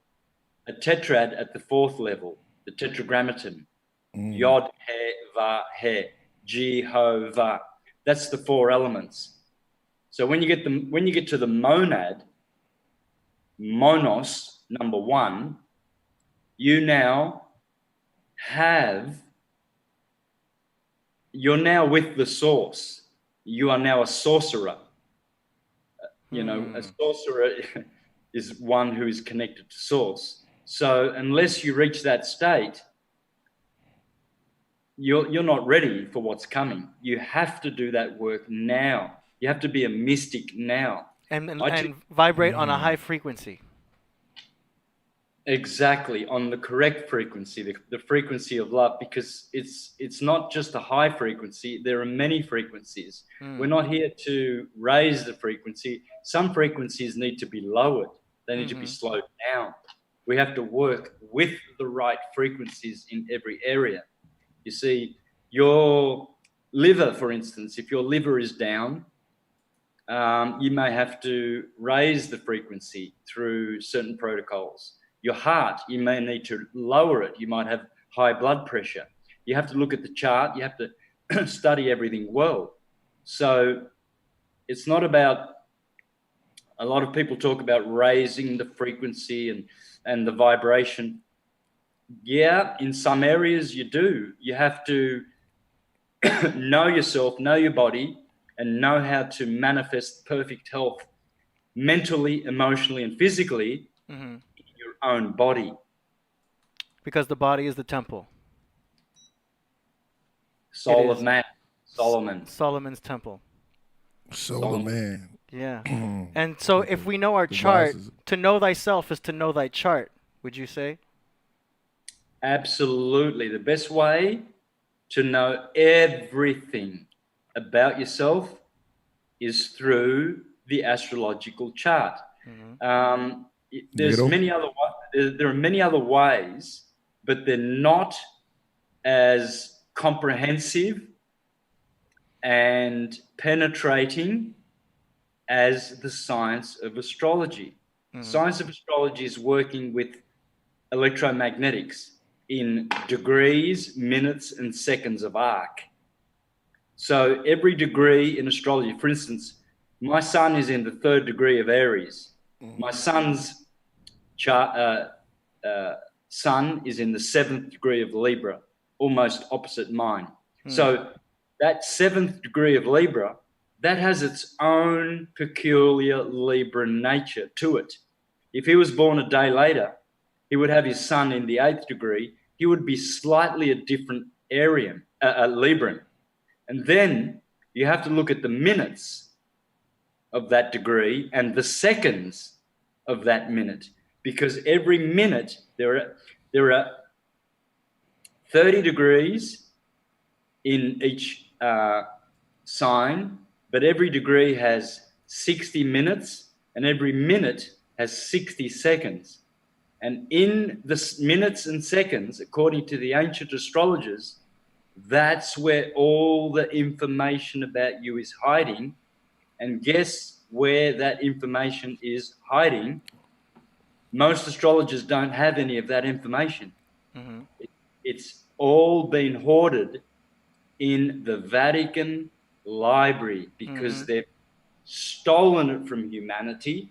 Speaker 6: a tetrad at the fourth level, the tetragrammaton, Yod, He, Va, He, Jehovah. That's the four elements. So when you get to the monad, monos, number one, you're now with the source. You are now a sorcerer. A sorcerer is one who is connected to source. So unless you reach that state, you're not ready for what's coming. You have to do that work now. You have to be a mystic now.
Speaker 5: And vibrate on a high frequency.
Speaker 6: Exactly, on the correct frequency, the frequency of love, because it's not just a high frequency. There are many frequencies. We're not here to raise the frequency. Some frequencies need to be lowered. They need to be slowed down. We have to work with the right frequencies in every area. You see, your liver, for instance, if your liver is down, you may have to raise the frequency through certain protocols. Your heart, you may need to lower it. You might have high blood pressure. You have to look at the chart. You have to study everything well. So it's not about, a lot of people talk about raising the frequency and the vibration. Yeah, in some areas you do. You have to know yourself, know your body, and know how to manifest perfect health mentally, emotionally, and physically in your own body.
Speaker 5: Because the body is the temple.
Speaker 6: Soul of man, Solomon.
Speaker 5: Solomon's temple.
Speaker 4: Soul of man.
Speaker 5: Yeah. And so if we know our chart, to know thyself is to know thy chart, would you say?
Speaker 6: Absolutely. The best way to know everything about yourself is through the astrological chart. There are many other ways, but they're not as comprehensive and penetrating as the science of astrology. Science of astrology is working with electromagnetics in degrees, minutes, and seconds of arc. So every degree in astrology, for instance, my sun is in the 3rd degree of Aries. My son's sun is in the 7th degree of Libra, almost opposite mine. So that 7th degree of Libra, that has its own peculiar Libra nature to it. If he was born a day later, he would have his sun in the 8th degree. He would be slightly a different Libran. And then you have to look at the minutes of that degree and the seconds of that minute, because every minute there are 30 degrees in each sign, but every degree has 60 minutes and every minute has 60 seconds. And in the minutes and seconds, according to the ancient astrologers, that's where all the information about you is hiding. And guess where that information is hiding? Most astrologers don't have any of that information. It's all been hoarded in the Vatican Library because they've stolen it from humanity,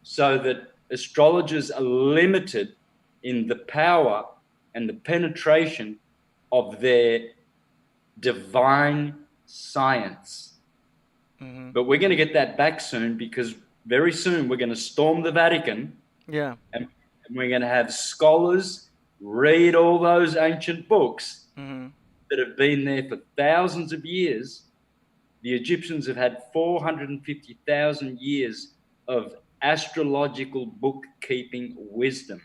Speaker 6: so that astrologers are limited in the power and the penetration of their divine science. But we're going to get that back soon, because very soon we're going to storm the Vatican.
Speaker 5: Yeah.
Speaker 6: And we're going to have scholars read all those ancient books that have been there for thousands of years. The Egyptians have had 450,000 years of astrological bookkeeping wisdom.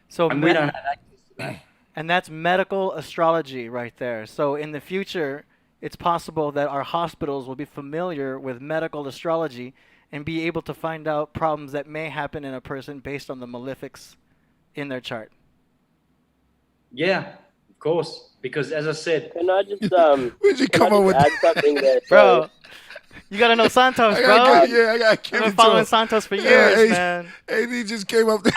Speaker 5: So
Speaker 6: And we don't have access to that.
Speaker 5: And that's medical astrology right there. So in the future, it's possible that our hospitals will be familiar with medical astrology and be able to find out problems that may happen in a person based on the malefics in their chart.
Speaker 6: Yeah, of course. Because as I said,
Speaker 7: Can I just
Speaker 4: Where'd you come up with
Speaker 7: add something there?
Speaker 5: Bro, you got to know Santos, bro.
Speaker 4: I got
Speaker 5: I've been following Santos for years, man.
Speaker 4: AD just came up there.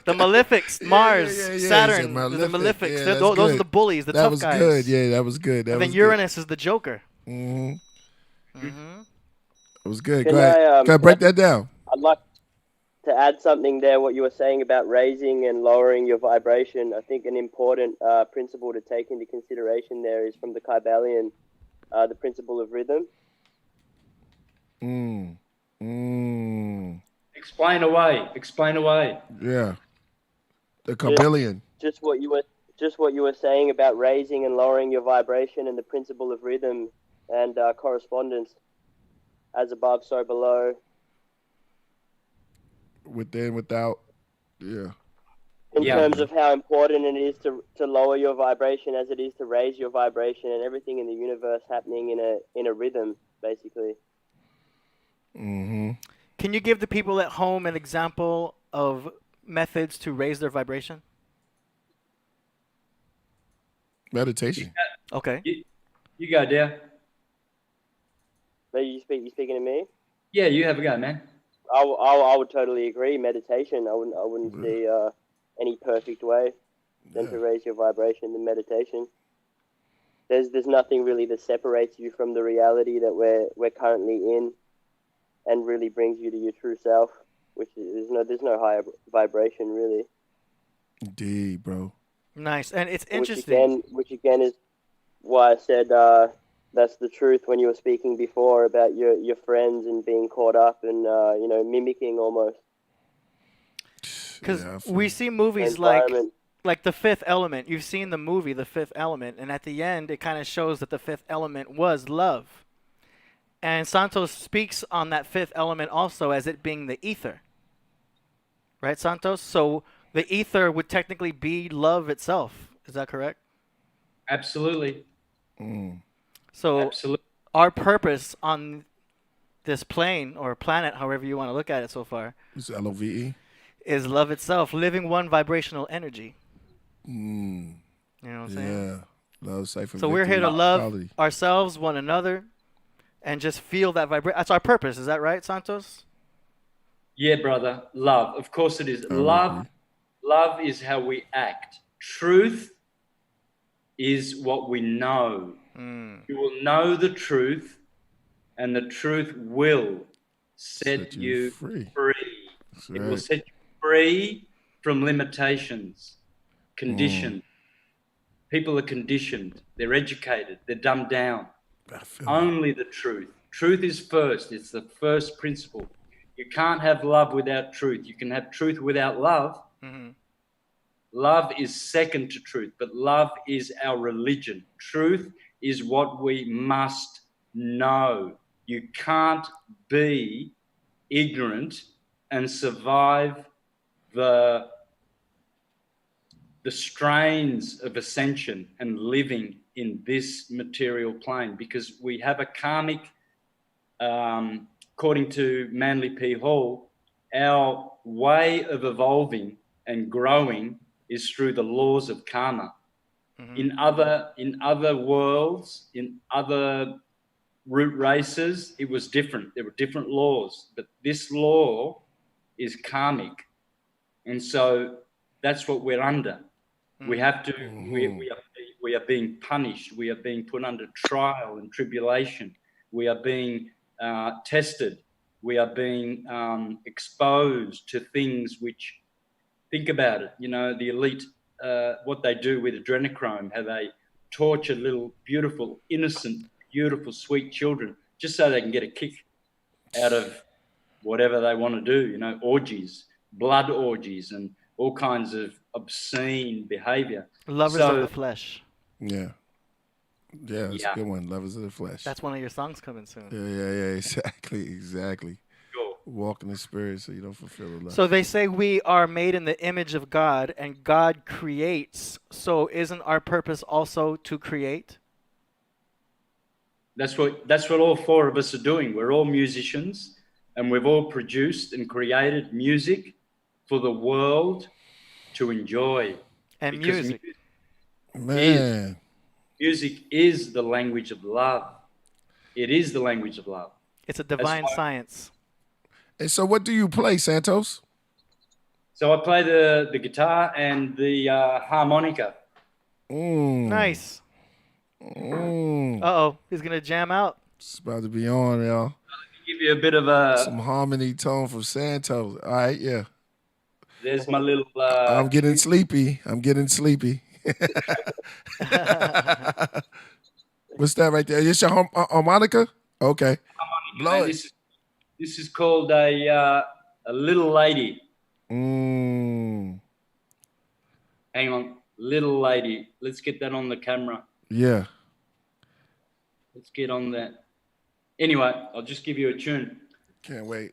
Speaker 5: The malefics, Mars,
Speaker 4: yeah.
Speaker 5: Saturn,
Speaker 4: Malefic.
Speaker 5: the malefics.
Speaker 4: Yeah,
Speaker 5: Those
Speaker 4: that's
Speaker 5: are
Speaker 4: good.
Speaker 5: the bullies, the
Speaker 4: that
Speaker 5: tough
Speaker 4: was
Speaker 5: guys.
Speaker 4: good. Yeah, that was good. That
Speaker 5: And
Speaker 4: was
Speaker 5: then Uranus is the Joker.
Speaker 4: It was good.
Speaker 7: Can
Speaker 4: Go ahead.
Speaker 7: I,
Speaker 4: Go ahead, break that down.
Speaker 7: I'd like to add something there, what you were saying about raising and lowering your vibration. I think an important principle to take into consideration there is from the Kybalion, the principle of rhythm.
Speaker 6: explain away.
Speaker 4: Yeah. The Kabylion.
Speaker 7: Just what you were saying about raising and lowering your vibration and the principle of rhythm and correspondence, as above, so below.
Speaker 4: Within, without. Yeah.
Speaker 7: In terms of how important it is to lower your vibration as it is to raise your vibration, and everything in the universe happening in a rhythm, basically.
Speaker 5: Can you give the people at home an example of methods to raise their vibration?
Speaker 4: Meditation.
Speaker 5: Okay.
Speaker 6: You go, dear.
Speaker 7: But you speaking to me?
Speaker 6: Yeah, you have a go, man.
Speaker 7: I would totally agree. Meditation. I wouldn't see any perfect way than to raise your vibration than meditation. There's nothing really that separates you from the reality that we're currently in, and really brings you to your true self, which is there's no higher vibration really.
Speaker 4: Indeed, bro.
Speaker 5: Nice. And it's interesting.
Speaker 7: Which again is why I said that's the truth when you were speaking before about your friends and being caught up and mimicking almost.
Speaker 5: Because we see movies like The Fifth Element. You've seen the movie The Fifth Element, and at the end it kind of shows that the fifth element was love. And Santos speaks on that fifth element also as it being the ether. Right, Santos? So the ether would technically be love itself. Is that correct?
Speaker 6: Absolutely.
Speaker 5: So
Speaker 6: Absolutely.
Speaker 5: our purpose on this plane or planet, however you want to look at it so far,
Speaker 4: It's LOVE.
Speaker 5: is love itself, living one vibrational energy. You know what I'm saying?
Speaker 4: Yeah. Love, safe, and
Speaker 5: So we're here to
Speaker 4: victory,
Speaker 5: love
Speaker 4: quality.
Speaker 5: ourselves, one another, and just feel that vibration. That's our purpose. Is that right, Santos?
Speaker 6: Yeah, brother. Love. Of course it is.
Speaker 4: I
Speaker 6: Love is how we act. Truth is what we know. You will know the truth, and the truth will set you free.
Speaker 4: That's
Speaker 6: It will
Speaker 4: right.
Speaker 6: set you free from limitations, conditioned. People are conditioned. They're educated. They're dumbed down.
Speaker 4: I feel
Speaker 6: Only the truth. Truth is first. It's the first principle. You can't have love without truth. You can have truth without love. Love is second to truth, but love is our religion. Truth is what we must know. You can't be ignorant and survive the strains of ascension and living in this material plane, because we have a karmic, according to Manly P. Hall, our way of evolving and growing is through the laws of karma. In other worlds, in other root races, it was different. There were different laws, but this law is karmic. And so that's what we're under. We have to, we are we are being punished. We are being put under trial and tribulation. We are being tested. We are being exposed to things which, think about it, you know, the elite, what they do with adrenochrome, how they torture little, beautiful, innocent, beautiful, sweet children just so they can get a kick out of whatever they want to do, you know, orgies, blood orgies, and all kinds of obscene behavior.
Speaker 5: Lovers of the flesh.
Speaker 4: Yeah. Yeah, that's a good one. Lovers of the flesh.
Speaker 5: That's one of your songs coming soon.
Speaker 4: Yeah. Exactly.
Speaker 6: Sure.
Speaker 4: Walk in the spirit so you don't fulfill the lust.
Speaker 5: So they say we are made in the image of God and God creates. So isn't our purpose also to create?
Speaker 6: That's what all four of us are doing. We're all musicians, and we've all produced and created music for the world to enjoy.
Speaker 5: And
Speaker 6: Because
Speaker 5: music.
Speaker 6: Music is the language of love. It is the language of love.
Speaker 5: It's a divine science.
Speaker 4: And so what do you play, Santos?
Speaker 6: So I play the guitar and the harmonica.
Speaker 5: Nice. Uh-oh, he's going to jam out.
Speaker 4: It's about to be on, y'all.
Speaker 6: Give you a bit of
Speaker 4: some harmony tone from Santos. All right, yeah.
Speaker 6: There's my little...
Speaker 4: I'm getting sleepy. What's that right there? Is your harmonica? Okay. Blow it.
Speaker 6: This is called a little lady.
Speaker 4: Mm.
Speaker 6: Hang on. Little lady. Let's get that on the camera.
Speaker 4: Yeah.
Speaker 6: Let's get on that. Anyway, I'll just give you a tune.
Speaker 4: Can't wait.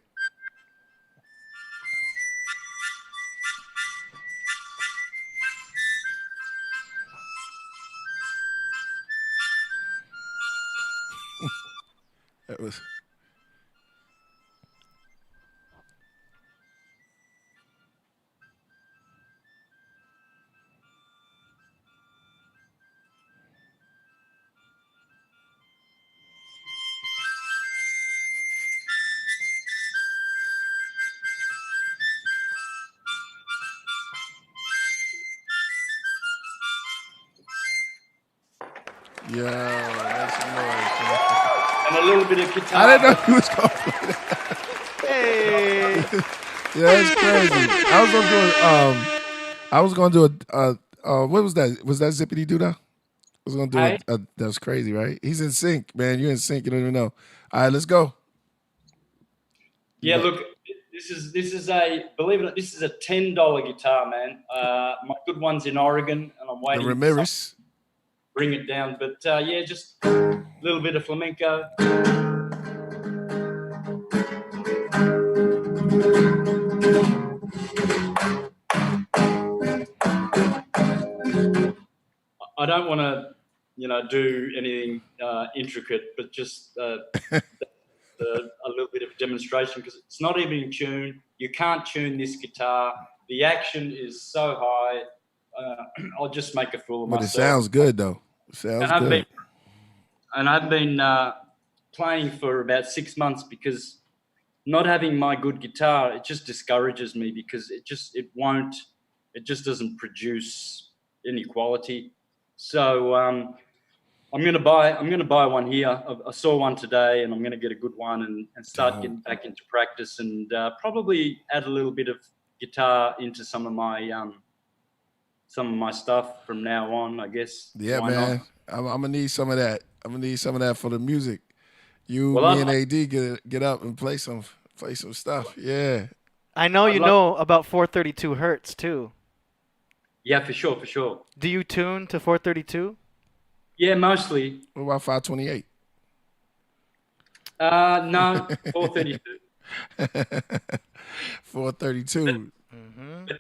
Speaker 4: That was... Yeah, that's some noise.
Speaker 6: And a little bit of guitar.
Speaker 4: I didn't know he was going to play that.
Speaker 5: Hey.
Speaker 4: Yeah, that's crazy. I was going to do a what was that? Was that Zippity Doo Dah? I was going to do that was crazy, right? He's in sync, man. You're in sync. You don't even know. All right, let's go.
Speaker 6: Yeah, look, this is a, believe it or not, this is a $10 guitar, man. My good one's in Oregon, and I'm waiting.
Speaker 4: The Ramirez.
Speaker 6: Bring it down, but yeah, just a little bit of flamenco. I don't want to, do anything intricate, but just a little bit of a demonstration, because it's not even in tune. You can't tune this guitar. The action is so high. I'll just make a fool of myself.
Speaker 4: But it sounds good, though. It sounds good.
Speaker 6: I've been playing for about 6 months, because not having my good guitar, it just discourages me, because it just doesn't produce any quality. So I'm going to buy one here. I saw one today, and I'm going to get a good one and start getting back into practice, and probably add a little bit of guitar into some of my stuff from now on, I guess.
Speaker 4: Yeah,
Speaker 6: why
Speaker 4: man.
Speaker 6: not?
Speaker 4: I'm gonna need some of that. I'm gonna need some of that for the music. Me and AD get up and play some stuff. Yeah.
Speaker 5: I know you know about 432 hertz too.
Speaker 6: Yeah, for sure.
Speaker 5: Do you tune to 432?
Speaker 6: Yeah, mostly.
Speaker 4: What about 528?
Speaker 6: No, 432.
Speaker 4: 432.
Speaker 6: But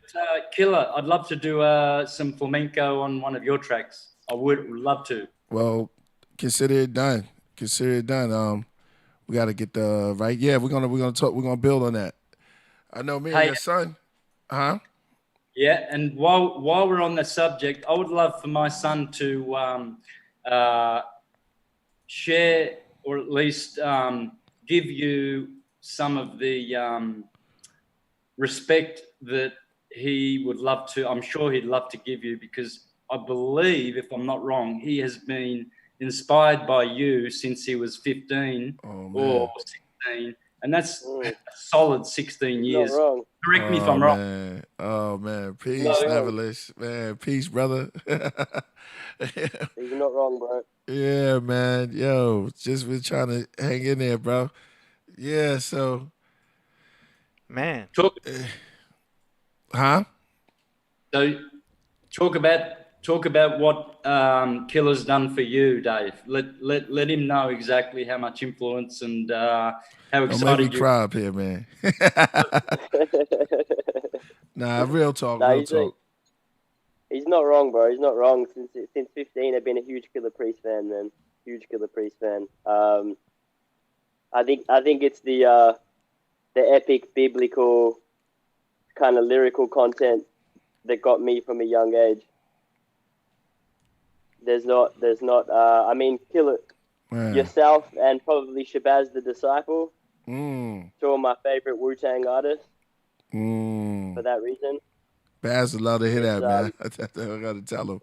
Speaker 6: Killah, I'd love to do some flamenco on one of your tracks. I would love to.
Speaker 4: Well, consider it done. We got to get the right. Yeah, we're gonna build on that. I know me and your son. Huh?
Speaker 6: Yeah, and while we're on the subject, I would love for my son to share, or at least give you some of the respect that he would love to. I'm sure he'd love to give you, because I believe, if I'm not wrong, he has been inspired by you since he was 15 or 16, and that's a solid 16
Speaker 7: You're not
Speaker 6: years.
Speaker 7: wrong.
Speaker 6: Correct me if I'm wrong.
Speaker 4: Man. Oh man, peace,
Speaker 7: No.
Speaker 4: Neverless. Man, peace, brother.
Speaker 7: You're not wrong, bro.
Speaker 4: Yeah, man. Yo, just been trying to hang in there, bro. Yeah, so
Speaker 5: Man.
Speaker 6: Talk,
Speaker 4: huh?
Speaker 6: so talk about what Killah's done for you, Dave. Let him know exactly how much influence and how
Speaker 4: Don't make me
Speaker 6: excited you.
Speaker 4: cry up here, man. Nah, real talk,
Speaker 7: Nah,
Speaker 4: real talk.
Speaker 7: He's not wrong, bro. He's not wrong. Since 15, I've been a huge Killah Priest fan, man. Huge Killah Priest fan. I think it's the epic biblical kind of lyrical content that got me from a young age. There's not. I mean, Killah,
Speaker 4: Man.
Speaker 7: yourself, and probably Shabazz the Disciple.
Speaker 4: Mm.
Speaker 7: Two of my favorite Wu-Tang artists
Speaker 4: Mm.
Speaker 7: for that reason.
Speaker 4: Baz allowed to hear that,
Speaker 7: It's,
Speaker 4: man. I gotta tell him.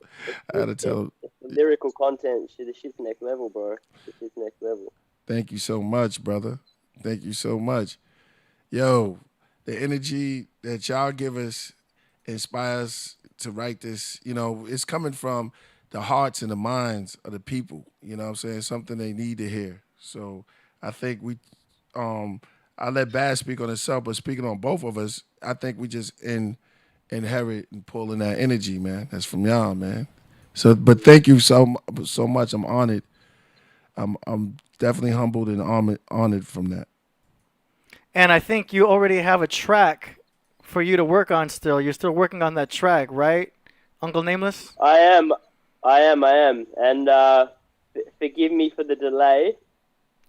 Speaker 4: I gotta tell him.
Speaker 7: It's the lyrical content. The shit's next level, bro. The shit's next level.
Speaker 4: Thank you so much, brother. Thank you so much. Yo, the energy that y'all give us inspires to write this. You know, it's coming from the hearts and the minds of the people. You know what I'm saying? Something they need to hear. So I think I let Baz speak on himself, but speaking on both of us, I think we just inherit and pull in that energy, man. That's from y'all, man. So, but thank you so much. I'm honored. I'm definitely humbled and honored from that.
Speaker 5: And I think you already have a track for you to work on still. You're still working on that track, right, Uncle Nameless?
Speaker 7: I am. And forgive me for the delay.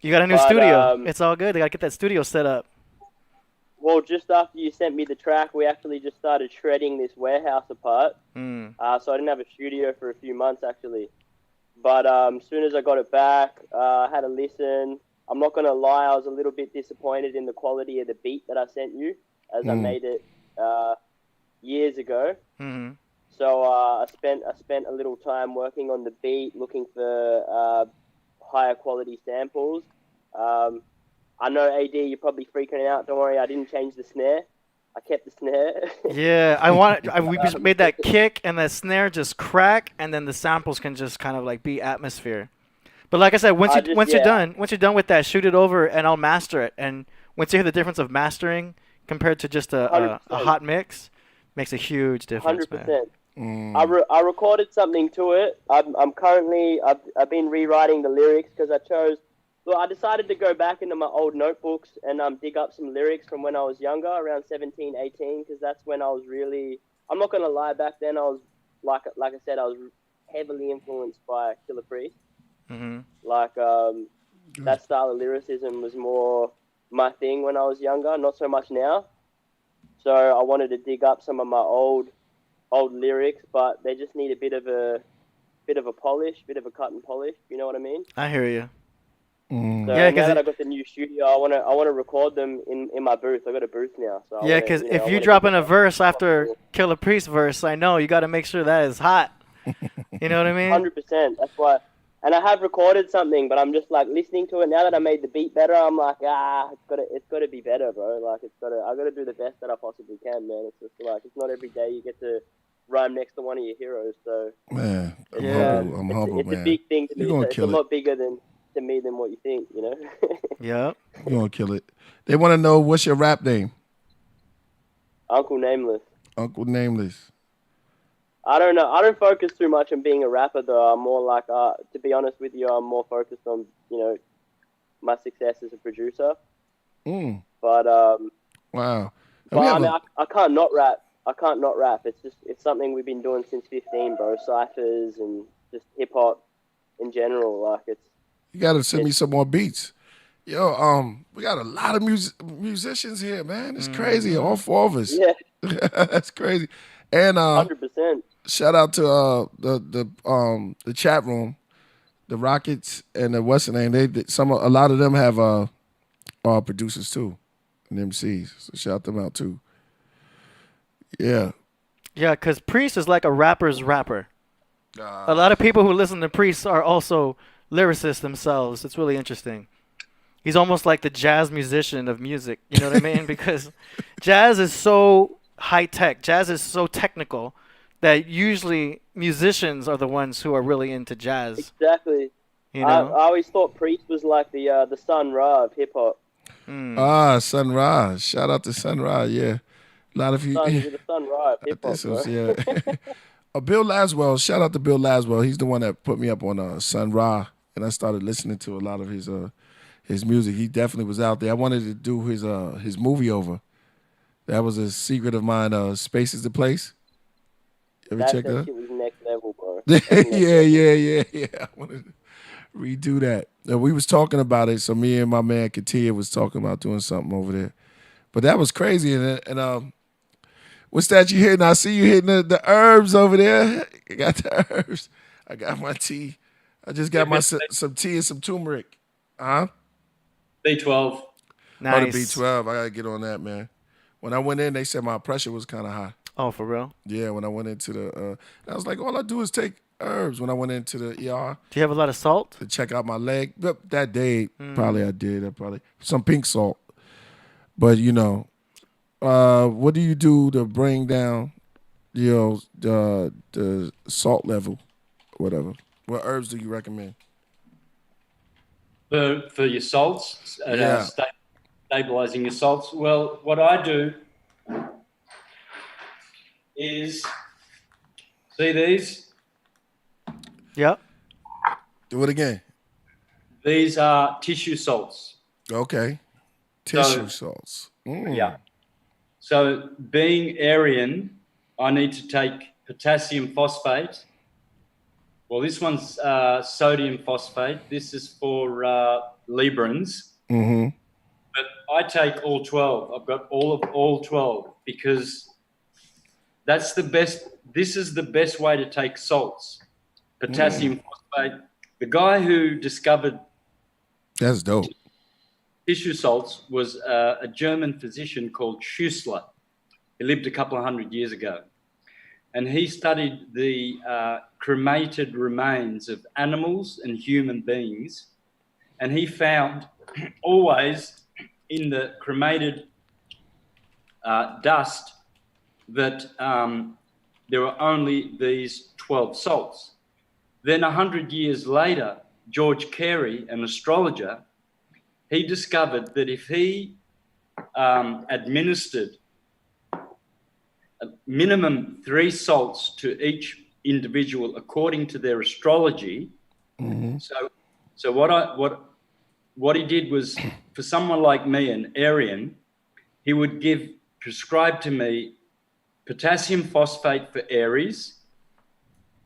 Speaker 5: You got a new
Speaker 7: But,
Speaker 5: studio. It's all good. They got to get that studio set up.
Speaker 7: Well, just after you sent me the track, we actually just started shredding this warehouse apart.
Speaker 5: Mm.
Speaker 7: So I didn't have a studio for a few months, actually. But as soon as I got it back, I had a listen. I'm not going to lie, I was a little bit disappointed in the quality of the beat that I sent you, as I made it years ago.
Speaker 5: Mm-hmm.
Speaker 7: So I spent a little time working on the beat, looking for higher quality samples. I know, AD, you're probably freaking out. Don't worry, I didn't change the snare. I kept the snare.
Speaker 5: Yeah, we just made that kick and that snare just crack, and then the samples can just kind of like be atmosphere. But like I said, once you're done with that, shoot it over, and I'll master it. And once you hear the difference of mastering compared to just a hot mix, makes a huge difference,
Speaker 7: 100%.
Speaker 5: man.
Speaker 7: I recorded something to it. I've been rewriting the lyrics because I decided to go back into my old notebooks and dig up some lyrics from when I was younger, around 17, 18, because that's when I was really, I'm not going to lie, back then I was, like I said, I was heavily influenced by Killah Priest.
Speaker 5: Mm-hmm.
Speaker 7: Like, that style of lyricism was more my thing when I was younger, not so much now. So I wanted to dig up some of my old lyrics, but they just need a bit of a polish, bit of a cut and polish. You know what I mean?
Speaker 5: I hear you.
Speaker 7: So
Speaker 5: Yeah,
Speaker 7: now that I got the new studio, I want to record them in my booth. I got a booth now. So
Speaker 5: because if you drop in a verse after Killah Priest verse, I know you got to make sure that is hot. You know what I mean?
Speaker 7: 100%. That's why. And I have recorded something, but I'm just like listening to it now that I made the beat better. I'm like, it's got to be better, bro. Like I got to do the best that I possibly can, man. It's just like it's not every day you get to rhyme next to one of your heroes. So
Speaker 4: man, I'm humble,
Speaker 7: it's
Speaker 4: man.
Speaker 7: a big thing to me.
Speaker 4: You're gonna
Speaker 7: It's
Speaker 4: kill
Speaker 7: a lot bigger to me than what you think, you know.
Speaker 5: Yep.
Speaker 4: You're gonna kill it. They want to know what's your rap name?
Speaker 7: Uncle Nameless.
Speaker 4: Uncle Nameless.
Speaker 7: I don't know. I don't focus too much on being a rapper, though. I'm more like, to be honest with you, I'm more focused on, my success as a producer. But
Speaker 4: wow.
Speaker 7: I can't not rap. It's something we've been doing since 15, bro. Ciphers and just hip hop in general. Like
Speaker 4: you gotta send me some more beats. Yo, we got a lot of musicians here, man. It's crazy. All four of us.
Speaker 7: Yeah.
Speaker 4: That's crazy. And
Speaker 7: 100%.
Speaker 4: shout out to the chat room, the Rockets and the what's the name? A lot of them have producers too, and MCs. So shout them out too. Yeah.
Speaker 5: Yeah, because Priest is like a rapper's rapper. A lot of people who listen to Priest are also lyricists themselves. It's really interesting. He's almost like the jazz musician of music. You know what I mean? Because jazz is so high tech. Jazz is so technical that usually musicians are the ones who are really into jazz.
Speaker 7: Exactly.
Speaker 5: You
Speaker 7: I
Speaker 5: know?
Speaker 7: always thought Priest was like the Sun Ra of hip hop.
Speaker 4: Sun Ra. Shout out to Sun Ra. Yeah, a lot of you.
Speaker 7: You're the Sun Ra of hip hop,
Speaker 4: This
Speaker 7: bro.
Speaker 4: was yeah. Bill Laswell. Shout out to Bill Laswell. He's the one that put me up on Sun Ra, and I started listening to a lot of his music. He definitely was out there. I wanted to do his movie over. That was a secret of mine. Space is the Place. You ever check that?
Speaker 7: That shit was next level, bro.
Speaker 4: Yeah. I wanted to redo that. We was talking about it. So me and my man Katia was talking about doing something over there. But that was crazy. And what's that you hitting? I see you hitting the herbs over there. I got the herbs. I got my tea. I just got some tea and some turmeric. Huh?
Speaker 6: B12.
Speaker 5: Nice.
Speaker 4: Oh, the B12. I got to get on that, man. When I went in, they said my pressure was kind of high.
Speaker 5: Oh, for real?
Speaker 4: Yeah, when I went into I was like, all I do is take herbs when I went into the ER.
Speaker 5: Do you have a lot of salt?
Speaker 4: To check out my leg. But that day, probably I did. Some pink salt. But, what do you do to bring down, the salt level, whatever? What herbs do you recommend?
Speaker 6: For your salts,
Speaker 4: Yeah.
Speaker 6: Stabilizing your salts. Well, what I do is, see these?
Speaker 5: Yep.
Speaker 4: Do it again.
Speaker 6: These are tissue salts.
Speaker 4: Okay. Tissue salts.
Speaker 6: Yeah. So being Aryan, I need to take potassium phosphate. Well, this one's sodium phosphate. This is for Librans.
Speaker 4: Mm-hmm.
Speaker 6: But I take all 12. I've got all 12 because that's the best. This is the best way to take salts. Potassium phosphate. The guy who discovered
Speaker 4: That's dope.
Speaker 6: tissue salts was a German physician called Schussler. He lived a couple of 100 years ago. And he studied the cremated remains of animals and human beings. And he found always in the cremated dust that there were only these 12 salts. Then 100 years later, George Carey, an astrologer, he discovered that if he administered a minimum 3 salts to each individual according to their astrology.
Speaker 4: Mm-hmm.
Speaker 6: So what he did was, for someone like me, an Aryan, he would prescribe to me potassium phosphate for Aries.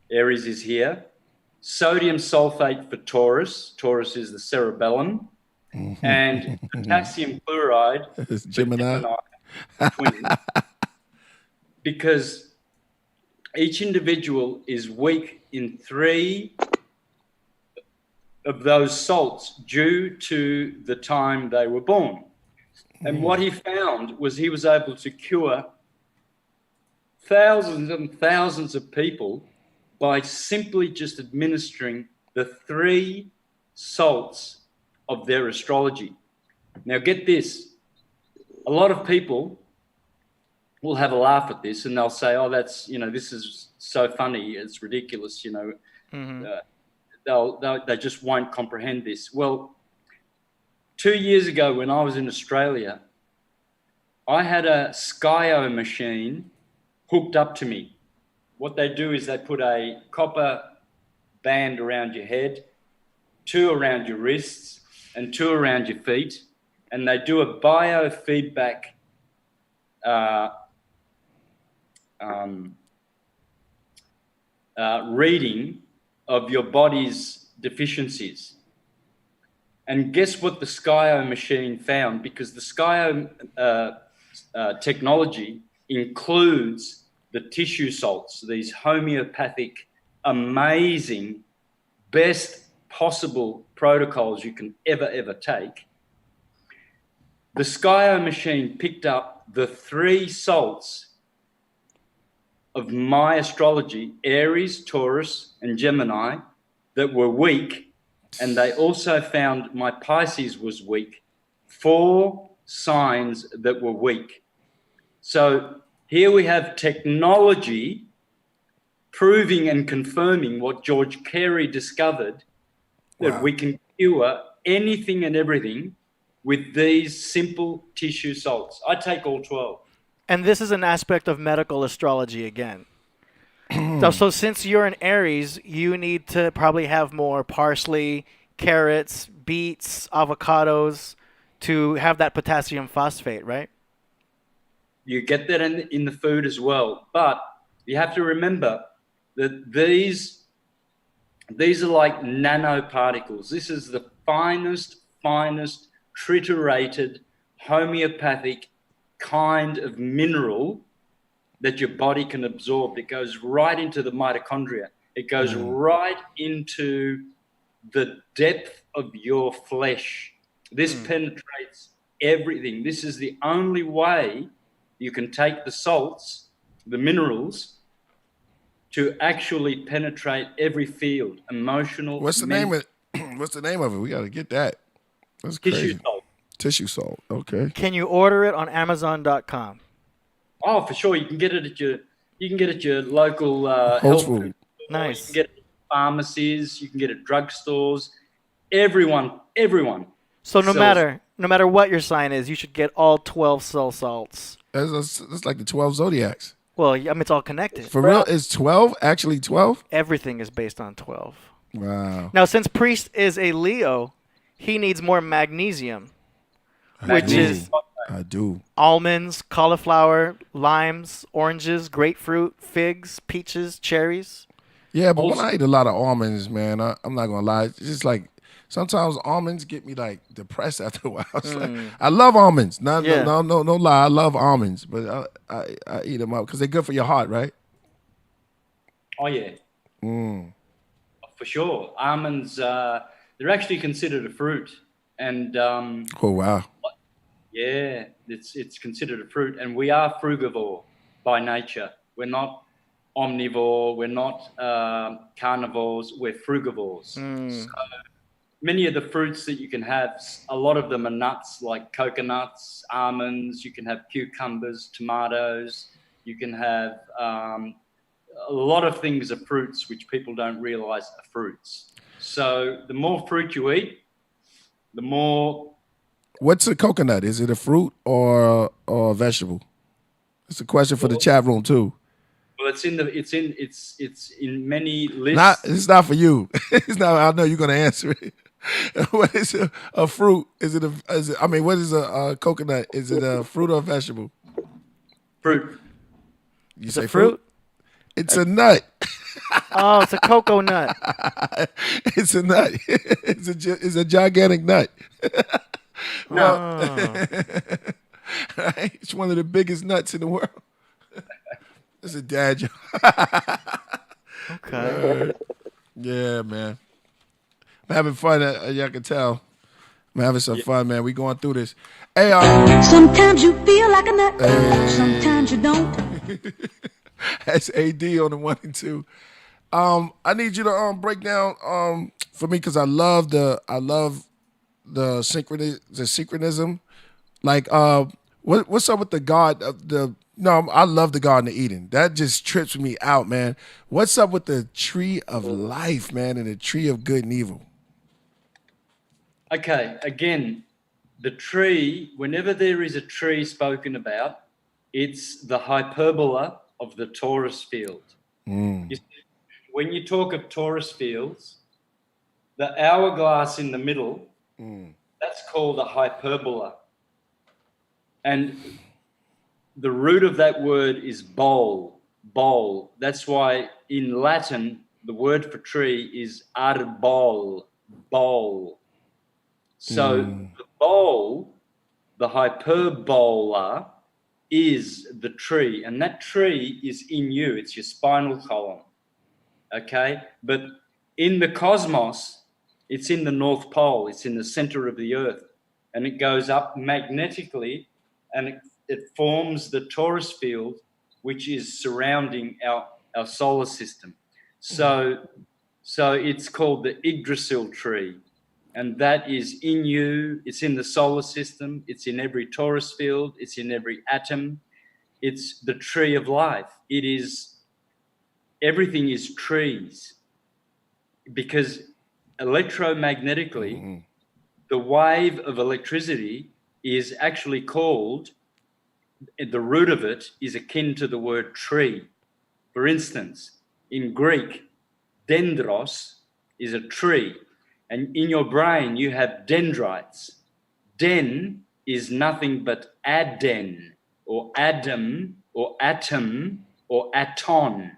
Speaker 6: Aries is here. Sodium sulfate for Taurus. Taurus is the cerebellum.
Speaker 4: Mm-hmm.
Speaker 6: And potassium chloride for
Speaker 4: Gemini.
Speaker 6: Twins. Because each individual is weak in 3 of those salts due to the time they were born. And what he found was he was able to cure thousands and thousands of people by simply just administering the 3 salts of their astrology. Now get this, a lot of people will have a laugh at this and they'll say, oh, that's, this is so funny, it's ridiculous, they just won't comprehend this. Well, 2 years ago when I was in Australia, I had a Skyo machine hooked up to me. What they do is they put a copper band around your head, 2 around your wrists and 2 around your feet, and they do a biofeedback reading of your body's deficiencies. And guess what the Skyo machine found? Because the Skyo technology includes the tissue salts, these homeopathic, amazing, best possible protocols you can ever take. The Skyo machine picked up the 3 salts of my astrology, Aries, Taurus, and Gemini, that were weak, and they also found my Pisces was weak. 4 signs that were weak. So here we have technology proving and confirming what George Carey discovered, that we can cure anything and everything with these simple tissue salts. I take all 12.
Speaker 5: And this is an aspect of medical astrology again. So since you're an Aries, you need to probably have more parsley, carrots, beets, avocados to have that potassium phosphate, right?
Speaker 6: You get that in the food as well. But you have to remember that these are like nanoparticles. This is the finest triturated homeopathic kind of mineral that your body can absorb. It goes right into the mitochondria. It goes right into the depth of your flesh. This penetrates everything. This is the only way you can take the salts, the minerals, to actually penetrate every field, emotional.
Speaker 4: What's the name of it? We got to get that. That's crazy.
Speaker 6: Tissue salt.
Speaker 4: Tissue salt. Okay.
Speaker 5: Can you order it on Amazon.com?
Speaker 6: Oh, for sure. You can get it at your local health
Speaker 4: food.
Speaker 6: food.
Speaker 5: Nice.
Speaker 6: You can get it at pharmacies. You can get it at drugstores. Everyone.
Speaker 5: So no matter what your sign is, you should get all 12 cell salts.
Speaker 4: That's like the 12 zodiacs.
Speaker 5: Well, I mean, it's all connected.
Speaker 4: For real? Is 12 actually 12?
Speaker 5: Everything is based on 12.
Speaker 4: Wow.
Speaker 5: Now, since Priest is a Leo, he needs more magnesium, which is
Speaker 4: I do.
Speaker 5: almonds, cauliflower, limes, oranges, grapefruit, figs, peaches, cherries.
Speaker 4: Yeah, but when I eat a lot of almonds, man, I'm not gonna lie. It's just like sometimes almonds get me like depressed after a while. It's like, I love almonds. No lie. I love almonds, but I eat them up because they're good for your heart, right?
Speaker 6: Oh yeah. For sure. Almonds, they're actually considered a fruit, and
Speaker 4: oh wow.
Speaker 6: Yeah, it's considered a fruit, and we are frugivore by nature. We're not omnivore. We're not carnivores. We're frugivores. So many of the fruits that you can have, a lot of them are nuts, like coconuts, almonds. You can have cucumbers, tomatoes. You can have a lot of things are fruits, which people don't realize are fruits. So the more fruit you eat, the more.
Speaker 4: What's a coconut? Is it a fruit or a vegetable? It's a question for the chat room too.
Speaker 6: Well, it's in many lists.
Speaker 4: It's not for you. It's not. I know you're gonna answer it. What is a fruit? What is a coconut? Is it a fruit or a vegetable?
Speaker 6: Fruit.
Speaker 4: You say fruit? It's a nut.
Speaker 5: Oh, it's a cocoa nut.
Speaker 4: It's a nut. It's a gigantic nut.
Speaker 6: No.
Speaker 4: Right? It's one of the biggest nuts in the world. It's a dad joke.
Speaker 5: Okay.
Speaker 4: Yeah, man. I'm having fun. Y'all can tell. I'm having some fun, man. We going through this. Hey,
Speaker 8: sometimes you feel like a nut. Sometimes you don't.
Speaker 4: That's AD on the 1 and 2. I need you to break down for me because I love the synchronism. Like what's up with the God of the? No, I love the Garden of Eden. That just trips me out, man. What's up with the tree of life, man, and the tree of good and evil?
Speaker 6: Okay, again, the tree, whenever there is a tree spoken about, it's the hyperbola of the torus field. You see, when you talk of torus fields, the hourglass in the middle, that's called a hyperbola. And the root of that word is bowl. That's why in Latin, the word for tree is arbol, bowl. So the bowl, the hyperbola, is the tree. And that tree is in you. It's your spinal column. Okay? But in the cosmos, it's in the North Pole. It's in the center of the earth. And it goes up magnetically and it forms the torus field, which is surrounding our solar system. So it's called the Yggdrasil tree, and that is in you. It's in the solar system. It's in every torus field. It's in every atom. It's the tree of life. Everything is trees, because electromagnetically, the wave of electricity is actually called, the root of it is akin to the word tree. For instance, in Greek, dendros is a tree, and in your brain you have dendrites. Den is nothing but aden, or adam, or atom, or aton.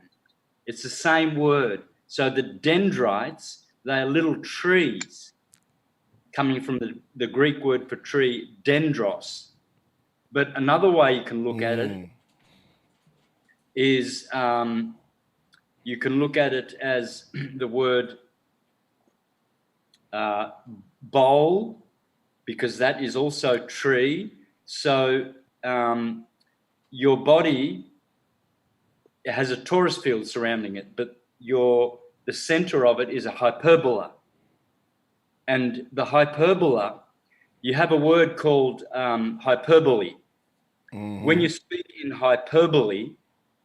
Speaker 6: It's the same word. So the dendrites, they are little trees, coming from the Greek word for tree, dendros. But another way you can look at it is you can look at it as the word bowl, because that is also tree. So your body has a torus field surrounding it, but the center of it is a hyperbola. And the hyperbola, you have a word called hyperbole. When you speak in hyperbole,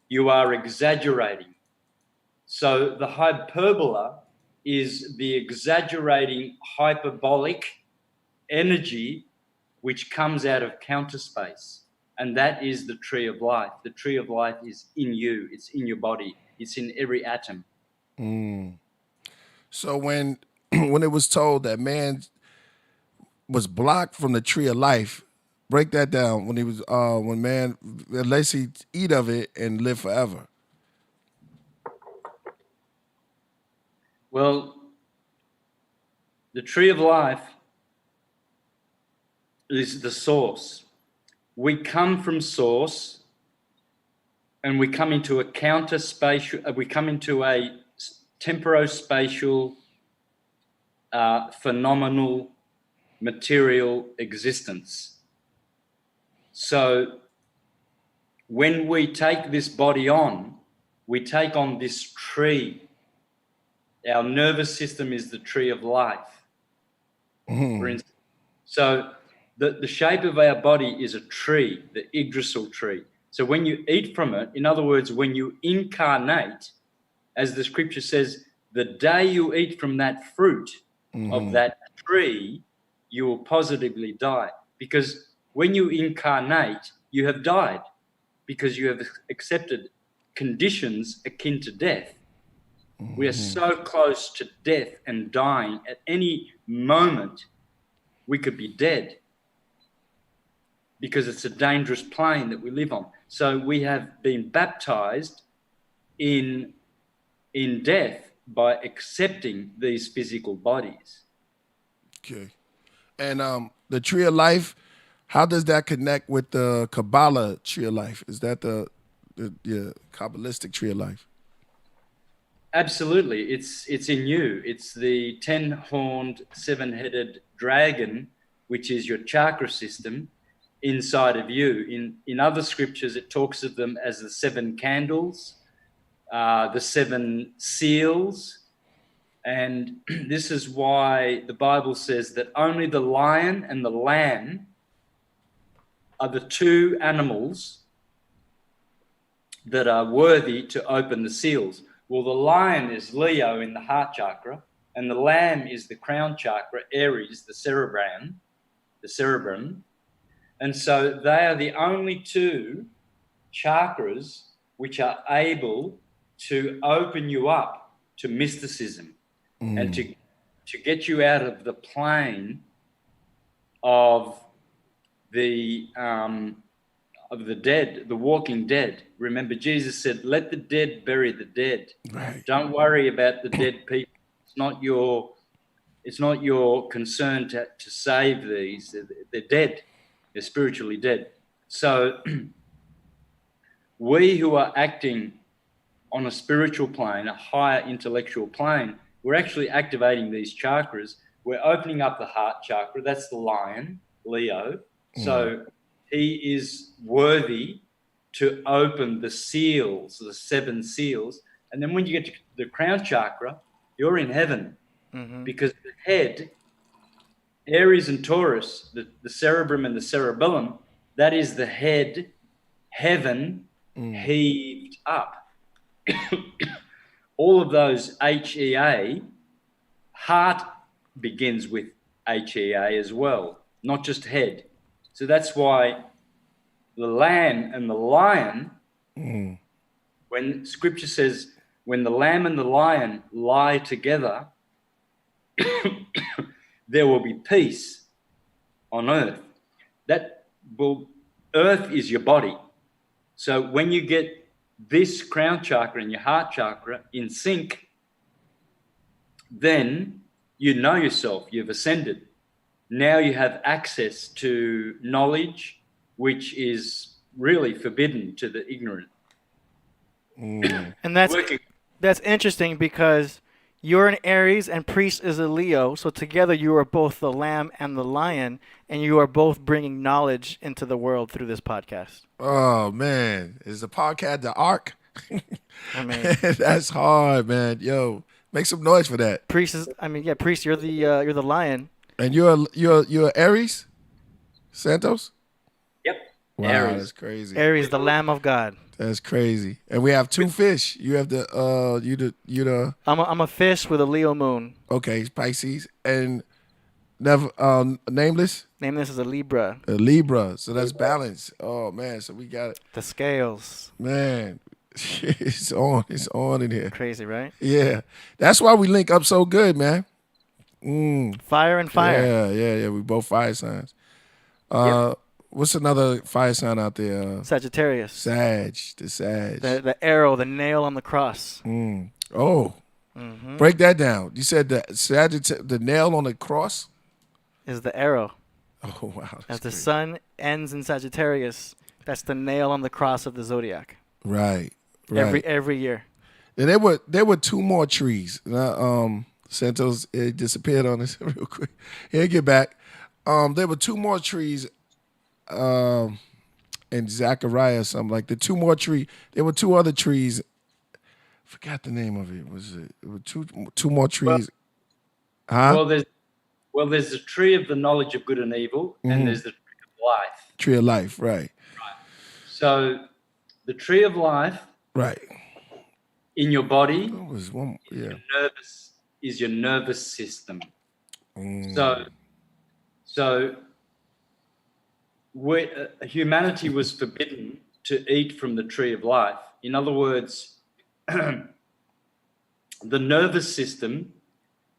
Speaker 6: you are exaggerating. So the hyperbola is the exaggerating hyperbolic energy which comes out of counter space. And that is the tree of life. The tree of life is in you. It's in your body. It's in every atom.
Speaker 4: So when it was told that man was blocked from the tree of life, break that down. When man, unless he eat of it and live forever.
Speaker 6: Well, the tree of life is the source. We come from source, and we come into a we come into a temporospatial, phenomenal, material existence. So when we take this body on, we take on this tree. Our nervous system is the tree of life, for instance. So the shape of our body is a tree, the Yggdrasil tree. So when you eat from it, in other words, when you incarnate, as the scripture says, the day you eat from that fruit of that tree, you will positively die. Because when you incarnate, you have died, because you have accepted conditions akin to death. We are so close to death and dying. At any moment, we could be dead, because it's a dangerous plane that we live on. So we have been baptized in death by accepting these physical bodies.
Speaker 4: Okay. And the tree of life, how does that connect with the Kabbalah tree of life? Is that the Kabbalistic tree of life?
Speaker 6: Absolutely. It's in you. It's the 10-horned, 7-headed dragon, which is your chakra system inside of you. In other scriptures, it talks of them as the 7 candles, the 7 seals. And this is why the Bible says that only the lion and the lamb are the 2 animals that are worthy to open the seals. Well, the lion is Leo in the heart chakra, and the lamb is the crown chakra, Aries, the cerebrum. And so they are the only 2 chakras which are able to open you up to mysticism and to get you out of the plane of the dead, the walking dead. Remember, Jesus said, let the dead bury the dead.
Speaker 4: Right.
Speaker 6: Don't worry about the dead people. It's not your concern to save these. They're dead. They're spiritually dead. So we who are acting on a spiritual plane, a higher intellectual plane, we're actually activating these chakras. We're opening up the heart chakra. That's the lion, Leo. So he is worthy to open the seals, the 7 seals. And then when you get to the crown chakra, you're in heaven, because the head, Aries and Taurus, the cerebrum and the cerebellum, that is the head, heaven heaved up. All of those HEA, heart begins with HEA as well, not just head. So that's why the lamb and the lion, when scripture says, when the lamb and the lion lie together, there will be peace on earth. Earth is your body. So when you get this crown chakra and your heart chakra in sync, then you know yourself, you've ascended. Now you have access to knowledge, which is really forbidden to the ignorant.
Speaker 5: And that's interesting because you're an Aries and Priest is a Leo. So together you are both the lamb and the lion, and you are both bringing knowledge into the world through this podcast.
Speaker 4: Oh, man. Is the podcast the Ark?
Speaker 5: I mean,
Speaker 4: that's hard, man. Yo, make some noise for that.
Speaker 5: Priest, you're the lion.
Speaker 4: And you're Aries? Santos?
Speaker 6: Yep.
Speaker 4: Wow,
Speaker 6: Aries.
Speaker 4: that's crazy.
Speaker 5: Aries, the Lamb of God.
Speaker 4: That's crazy. And we have 2 fish. You have the
Speaker 5: I'm a fish with a Leo moon.
Speaker 4: okay, Pisces, and never nameless.
Speaker 5: Nameless is a Libra.
Speaker 4: A Libra. So that's balance. Oh man, so we got it.
Speaker 5: The scales.
Speaker 4: Man, it's on in here.
Speaker 5: Crazy, right?
Speaker 4: Yeah, that's why we link up so good, man.
Speaker 5: Fire and fire.
Speaker 4: Yeah. We both fire signs. What's another fire sign out there?
Speaker 5: Sagittarius.
Speaker 4: The Sag.
Speaker 5: The arrow, the nail on the cross.
Speaker 4: Oh, break that down. You said the nail on the cross
Speaker 5: is the arrow.
Speaker 4: Oh wow!
Speaker 5: As the sun ends in Sagittarius, that's the nail on the cross of the zodiac.
Speaker 4: Right.
Speaker 5: Every year.
Speaker 4: And there were 2 more trees. Santos disappeared on us real quick. He'll get back. There were 2 more trees. And Zachariah or something like the 2 more tree. There were 2 other trees. Forgot the name of it. It were two more trees?
Speaker 6: Well, there's the tree of the knowledge of good and evil, and there's the tree of life.
Speaker 4: Tree of life, right?
Speaker 6: So, the tree of life,
Speaker 4: right,
Speaker 6: in your body, is your nervous system. So. Humanity was forbidden to eat from the tree of life. In other words, the nervous system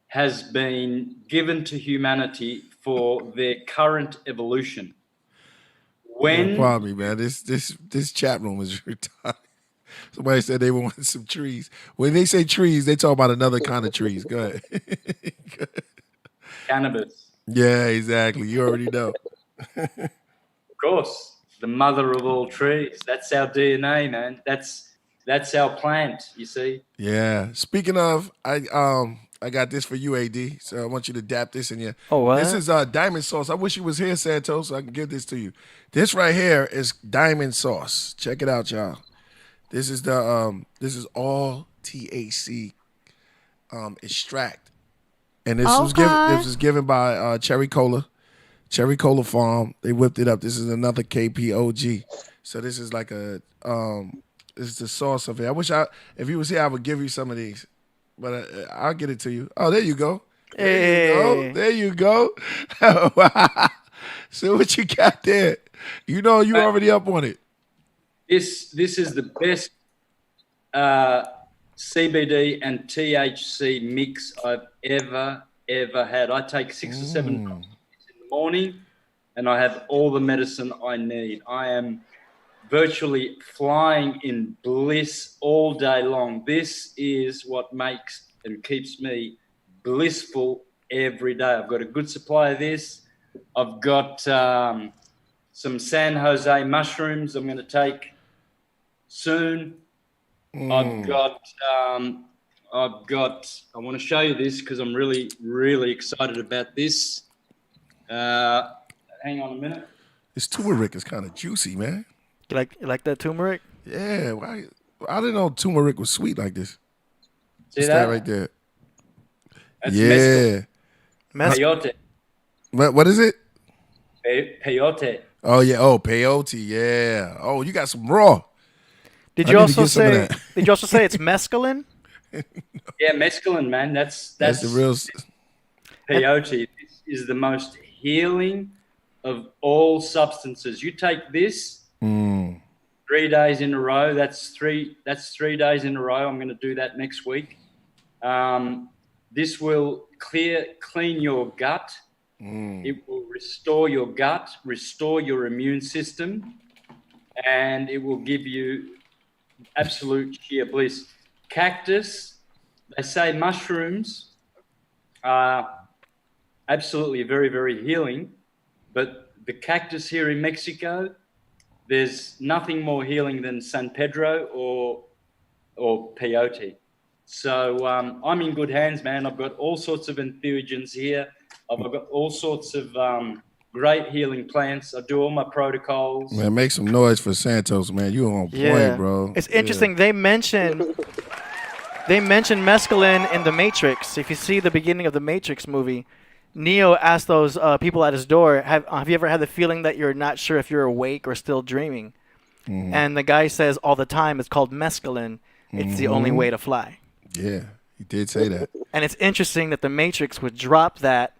Speaker 6: has been given to humanity for their current evolution.
Speaker 4: Pardon me, man. This chat room is retarded. Somebody said they want some trees. When they say trees, they talk about another kind of trees. Go ahead.
Speaker 6: Cannabis.
Speaker 4: Yeah, exactly. You already know.
Speaker 6: Of course, the mother of all trees. That's our DNA, man. That's our plant, you see.
Speaker 4: Yeah. Speaking of, I got this for you, AD. So I want you to dap this in here.
Speaker 5: Oh, what?
Speaker 4: This is diamond sauce. I wish you was here, Santos, so I can give this to you. This right here is diamond sauce. Check it out, y'all. This is all THC extract, and this was given by Cherry Cola Farm. They whipped it up. This is another KPOG. So this is like this is the sauce of it. I wish if you was here, I would give you some of these, but I'll get it to you. Oh, there you go. There you go. So what you got there? You know you already up on it.
Speaker 6: This is the best CBD and THC mix I've ever had. I take 6 or 7 drops in the morning, and I have all the medicine I need. I am virtually flying in bliss all day long. This is what makes and keeps me blissful every day. I've got a good supply of this. I've got some San Jose mushrooms I'm going to take soon. I want to show you this because I'm really, really excited about this. Hang on a minute.
Speaker 4: This turmeric is kind of juicy, man.
Speaker 5: You like that turmeric?
Speaker 4: Yeah, why? I didn't know turmeric was sweet like this.
Speaker 6: See
Speaker 4: What's
Speaker 6: that?
Speaker 4: that right there?
Speaker 6: That's mescal.
Speaker 4: Yeah.
Speaker 5: Mes-
Speaker 6: Peyote.
Speaker 4: What is it?
Speaker 6: Peyote.
Speaker 4: Oh yeah. Oh, peyote. Yeah. Oh, you got some raw.
Speaker 5: did
Speaker 4: I
Speaker 5: you
Speaker 4: need to
Speaker 5: also
Speaker 4: get some of
Speaker 5: say?
Speaker 4: that.
Speaker 5: Did you also say it's mescaline?
Speaker 6: Yeah, mescaline, man. That's
Speaker 4: That's the real.
Speaker 6: peyote. This is the most healing of all substances. You take this 3 days in a row. That's 3 days in a row. I'm going to do that next week. This will clean your gut. It will restore your gut, restore your immune system, and it will give you absolute sheer bliss. Cactus, they say mushrooms are absolutely very, very healing, but the cactus here in Mexico, there's nothing more healing than San Pedro or peyote. So I'm in good hands, man. I've got all sorts of entheogens here. I've got all sorts of great healing plants. I do all my protocols.
Speaker 4: Man, make some noise for Santos, man. You on point, bro.
Speaker 5: It's interesting. They mention mescaline in The Matrix. If you see the beginning of the Matrix movie, Neo asked those people at his door, have you ever had the feeling that you're not sure if you're awake or still dreaming? And the guy says all the time, it's called mescaline. It's the only way to fly.
Speaker 4: Yeah, he did say that.
Speaker 5: And it's interesting that the Matrix would drop that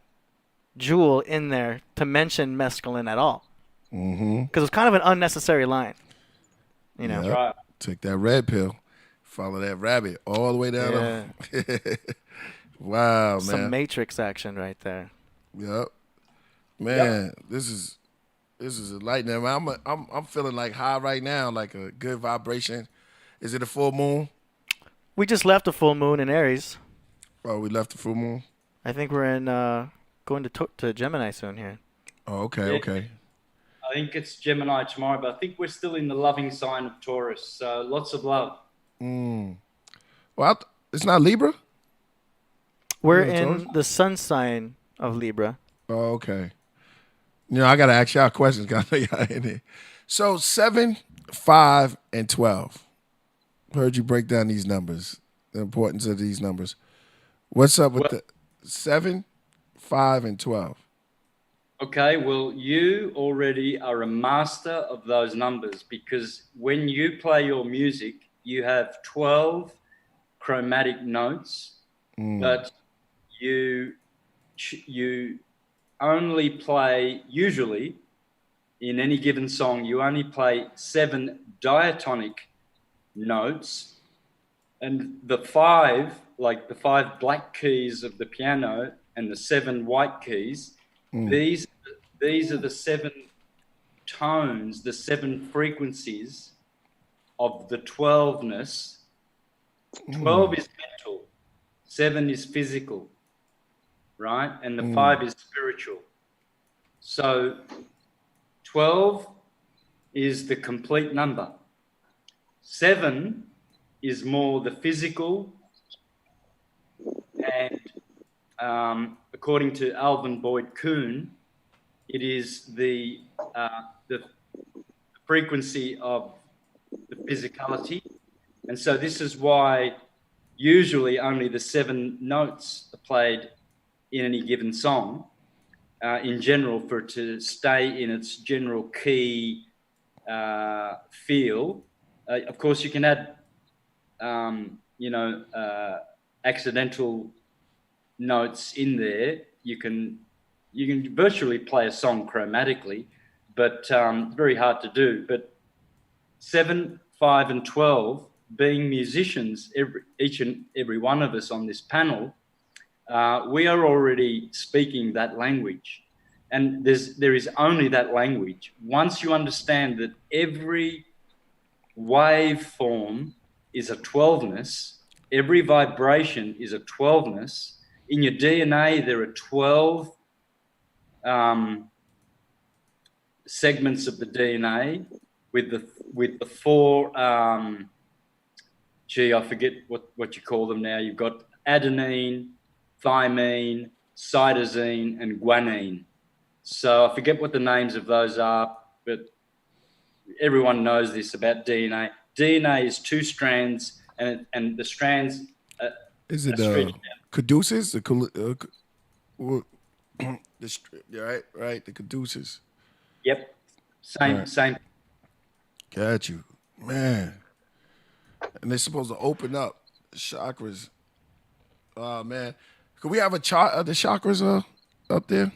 Speaker 5: jewel in there to mention mescaline at all. Because it's kind of an unnecessary line. You know?
Speaker 4: Yep.
Speaker 6: Right.
Speaker 4: Take that red pill, follow that rabbit all the way down. Wow, man.
Speaker 5: Some Matrix action right there.
Speaker 4: Yep. Man, this is enlightening. I'm feeling like high right now, like a good vibration. Is it a full moon?
Speaker 5: We just left a full moon in Aries.
Speaker 4: Oh, we left the full moon.
Speaker 5: I think we're in going to Gemini soon here.
Speaker 4: Oh, okay,
Speaker 6: Yeah.
Speaker 4: okay.
Speaker 6: I think it's Gemini tomorrow, but I think we're still in the loving sign of Taurus. So lots of love.
Speaker 4: Well, it's not Libra.
Speaker 5: We're
Speaker 4: Yeah,
Speaker 5: in
Speaker 4: Taurus.
Speaker 5: the sun sign of Libra.
Speaker 4: Oh, okay. You know, I gotta ask y'all questions. 'Cause I know y'all in it. So 7, 5, and 12. Heard you break down these numbers. The importance of these numbers. What's up with the 7, 5, and 12?
Speaker 6: Okay, well, you already are a master of those numbers because when you play your music, you have 12 chromatic notes, but you only play, usually in any given song, you only play 7 diatonic notes, and the 5, like the 5 black keys of the piano and the 7 white keys, these are the 7 tones, the 7 frequencies of the 12ness. 12 is mental, 7 is physical, right? And the 5 is spiritual. So 12 is the complete number. 7 is more the physical, and according to Alvin Boyd Kuhn, it is the frequency of the physicality. And so this is why usually only the 7 notes are played in any given song, in general, for it to stay in its general key feel. Of course, you can add, accidental notes in there. You can virtually play a song chromatically, but very hard to do. But 7, 5, and 12, being musicians, each and every one of us on this panel, we are already speaking that language. And there is only that language. Once you understand that every waveform is a 12ness, every vibration is a 12ness. In your DNA, there are 12 segments of the DNA with the 4. I forget what you call them now. You've got adenine, thymine, cytosine, and guanine. So I forget what the names of those are, but everyone knows this about DNA. DNA is two strands, and the strands
Speaker 4: Is it
Speaker 6: stretched out.
Speaker 4: caduceus? Right, the caduceus.
Speaker 6: Yep, same
Speaker 4: Right.
Speaker 6: same.
Speaker 4: Got you, man. And they're supposed to open up the chakras. Oh man, could we have a chart of the chakras up there?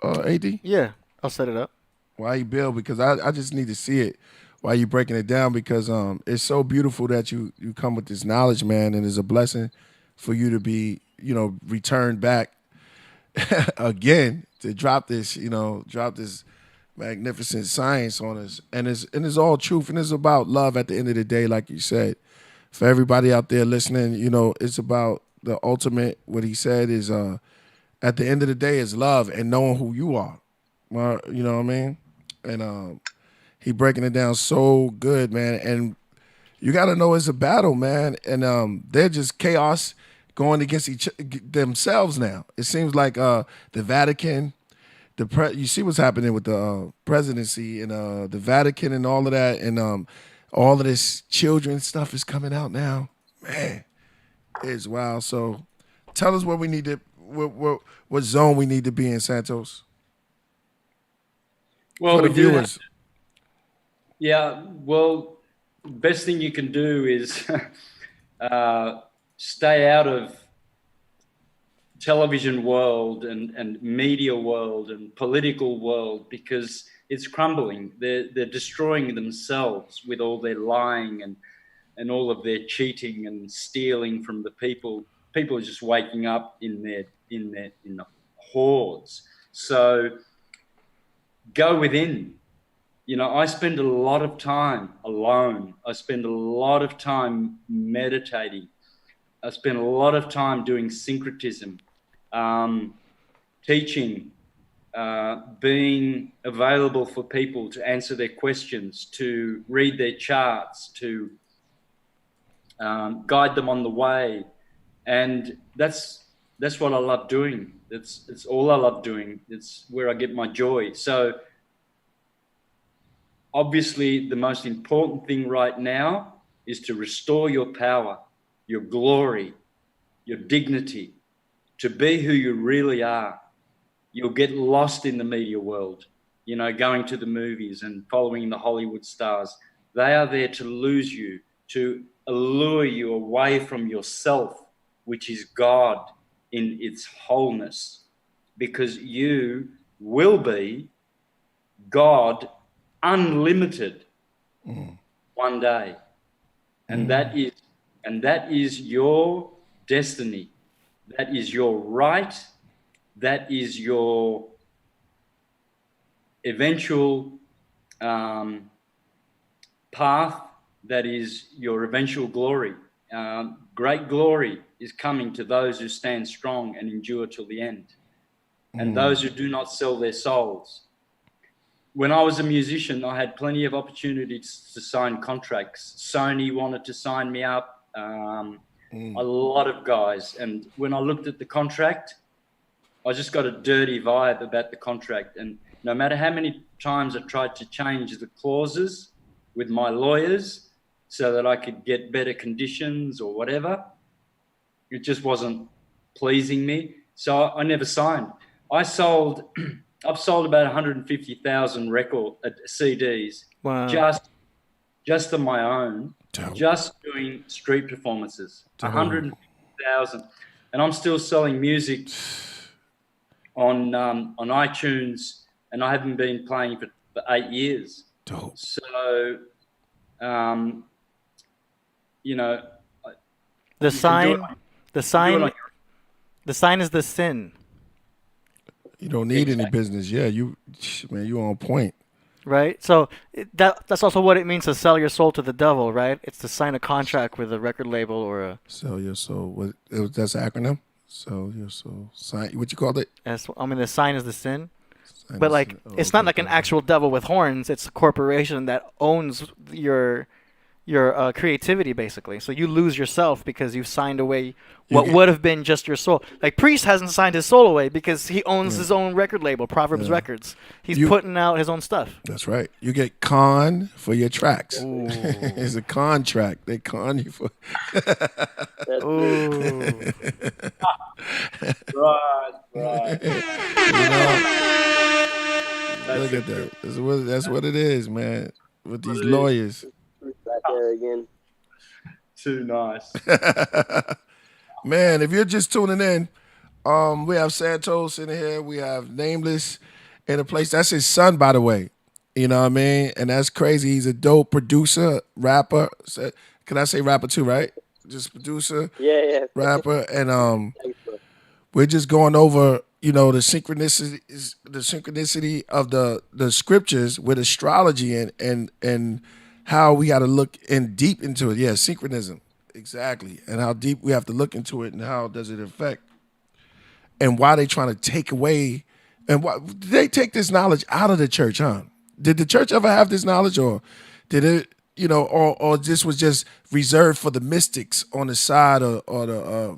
Speaker 4: AD.
Speaker 5: Yeah, I'll set it up.
Speaker 4: Why you build? Because I just need to see it while you breaking it down, because it's so beautiful that you come with this knowledge, man, and it's a blessing for you to be, returned back again to drop this magnificent science on us. And it's all truth, and it's about love at the end of the day, like you said. For everybody out there listening, it's about the ultimate. What he said is at the end of the day is love and knowing who you are. You know what I mean? And he breaking it down so good, man. And you got to know it's a battle, man. And they're just chaos going against themselves now. It seems like the Vatican, you see what's happening with the presidency and the Vatican and all of that, and all of this children stuff is coming out now. Man, it's wild. So tell us what we need to, what zone we need to be in, Santos.
Speaker 6: Well,
Speaker 4: For the
Speaker 6: we do
Speaker 4: viewers.
Speaker 6: well, best thing you can do is stay out of television world and media world and political world, because it's crumbling. They're destroying themselves with all their lying and all of their cheating and stealing from the people. People are just waking up in the hordes. So go within. I spend a lot of time alone. I spend a lot of time meditating. I spend a lot of time doing syncretism, teaching, being available for people to answer their questions, to read their charts, to guide them on the way. And that's what I love doing. It's all I love doing. It's where I get my joy. So obviously the most important thing right now is to restore your power, your glory, your dignity, to be who you really are. You'll get lost in the media world, going to the movies and following the Hollywood stars. They are there to lose you, to allure you away from yourself, which is God in its wholeness, because you will be God unlimited one day. And that is your destiny. That is your right. That is your eventual path. That is your eventual glory. Great glory is coming to those who stand strong and endure till the end, and those who do not sell their souls. When I was a musician, I had plenty of opportunities to sign contracts. Sony wanted to sign me up, a lot of guys. And when I looked at the contract, I just got a dirty vibe about the contract. And no matter how many times I tried to change the clauses with my lawyers so that I could get better conditions or whatever, it just wasn't pleasing me. So I never signed. I've sold about 150,000 CDs.
Speaker 5: Wow.
Speaker 6: Just on my own, just doing street performances. 150,000, and I'm still selling music on iTunes, and I haven't been playing for 8 years.
Speaker 4: Dope.
Speaker 6: So,
Speaker 5: The sign is the sin.
Speaker 4: You don't need any business. Yeah, you on point.
Speaker 5: Right? So that's also what it means to sell your soul to the devil, right? It's to sign a contract with a record label or a...
Speaker 4: Sell your soul. That's an acronym? Sell your soul. Sign. What you called it?
Speaker 5: the sign is the sin.
Speaker 4: Sign
Speaker 5: But
Speaker 4: the sin.
Speaker 5: it's not like an actual devil with horns. It's a corporation that owns your your creativity, basically. So you lose yourself because you've signed away
Speaker 4: You
Speaker 5: what
Speaker 4: get-
Speaker 5: would have been just your soul. Like Priest hasn't signed his soul away because he owns his own record label, Proverbs Records. He's
Speaker 4: You-
Speaker 5: putting out his own stuff.
Speaker 4: That's right. You get con for your tracks.
Speaker 5: Ooh.
Speaker 4: It's a contract. They con you for.
Speaker 7: That's
Speaker 5: Ooh.
Speaker 6: Right.
Speaker 4: Look at that. That's what it is, man. With these lawyers.
Speaker 7: right there again.
Speaker 6: Too nice.
Speaker 4: Man, if you're just tuning in, we have Santos in here. We have Nameless in a place. That's his son, by the way. You know what I mean? And that's crazy. He's a dope producer, rapper. Can I say rapper too, right? Just producer,
Speaker 7: Yeah.
Speaker 4: rapper. And
Speaker 7: Thanks, bro.
Speaker 4: we're just going over, the synchronicity of the scriptures with astrology and how we got to look in deep into it. Yeah, synchronism. Exactly. And how deep we have to look into it and how does it affect and why they trying to take away and why did they take this knowledge out of the church, huh? Did the church ever have this knowledge or did it, or this was just reserved for the mystics on the side or the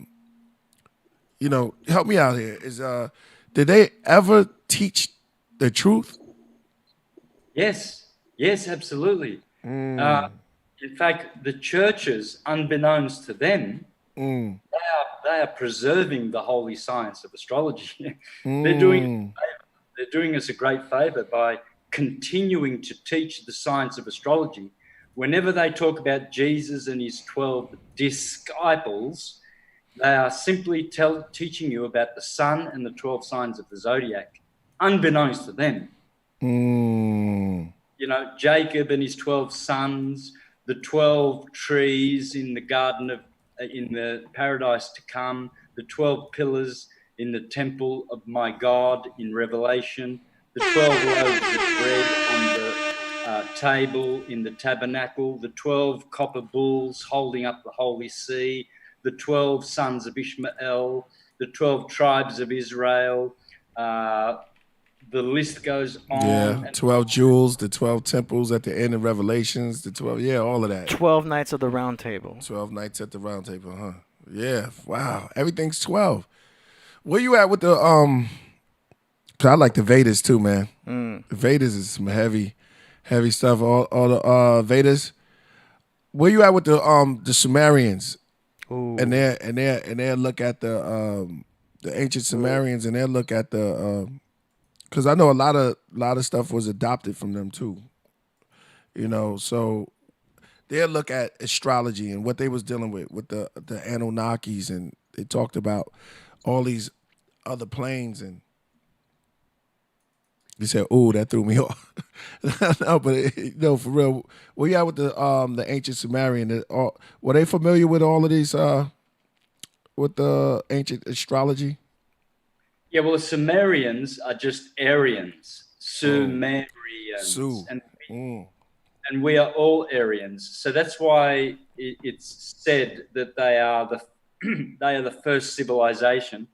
Speaker 4: help me out here. Did they ever teach the truth?
Speaker 6: Yes, absolutely. In fact, the churches, unbeknownst to them, they are preserving the holy science of astrology. They're doing us a great favor by continuing to teach the science of astrology. Whenever they talk about Jesus and his 12 disciples, they are simply teaching you about the sun and the 12 signs of the zodiac, unbeknownst to them. Jacob and his 12 sons, the 12 trees in the garden in the paradise to come, the 12 pillars in the temple of my God in Revelation, the 12 loaves of bread on the table in the tabernacle, the 12 copper bulls holding up the holy see, the 12 sons of Ishmael, the 12 tribes of Israel. The list goes on.
Speaker 4: Yeah, 12 jewels, the 12 temples at the end of Revelations, the 12, all of that.
Speaker 5: 12 Knights of the Round Table.
Speaker 4: 12 nights at the round table, huh? Yeah, wow. Everything's 12. Where you at with the, cause I like the Vedas too, man. The Vedas is some heavy stuff. All the Vedas. Where you at with the Sumerians?
Speaker 5: Ooh.
Speaker 4: And they look at the ancient Sumerians and they look at the because I know a lot of stuff was adopted from them too. So they'll look at astrology and what they was dealing with the Anunnakis, and they talked about all these other planes, and you said, "Ooh, that threw me off." No, but for real, where you at with the ancient Sumerian? Were they familiar with all of these with the ancient astrology?
Speaker 6: Yeah, well, the Sumerians are just Aryans, Sumerians, and we are all Aryans. So that's why it's said that they are the first civilization,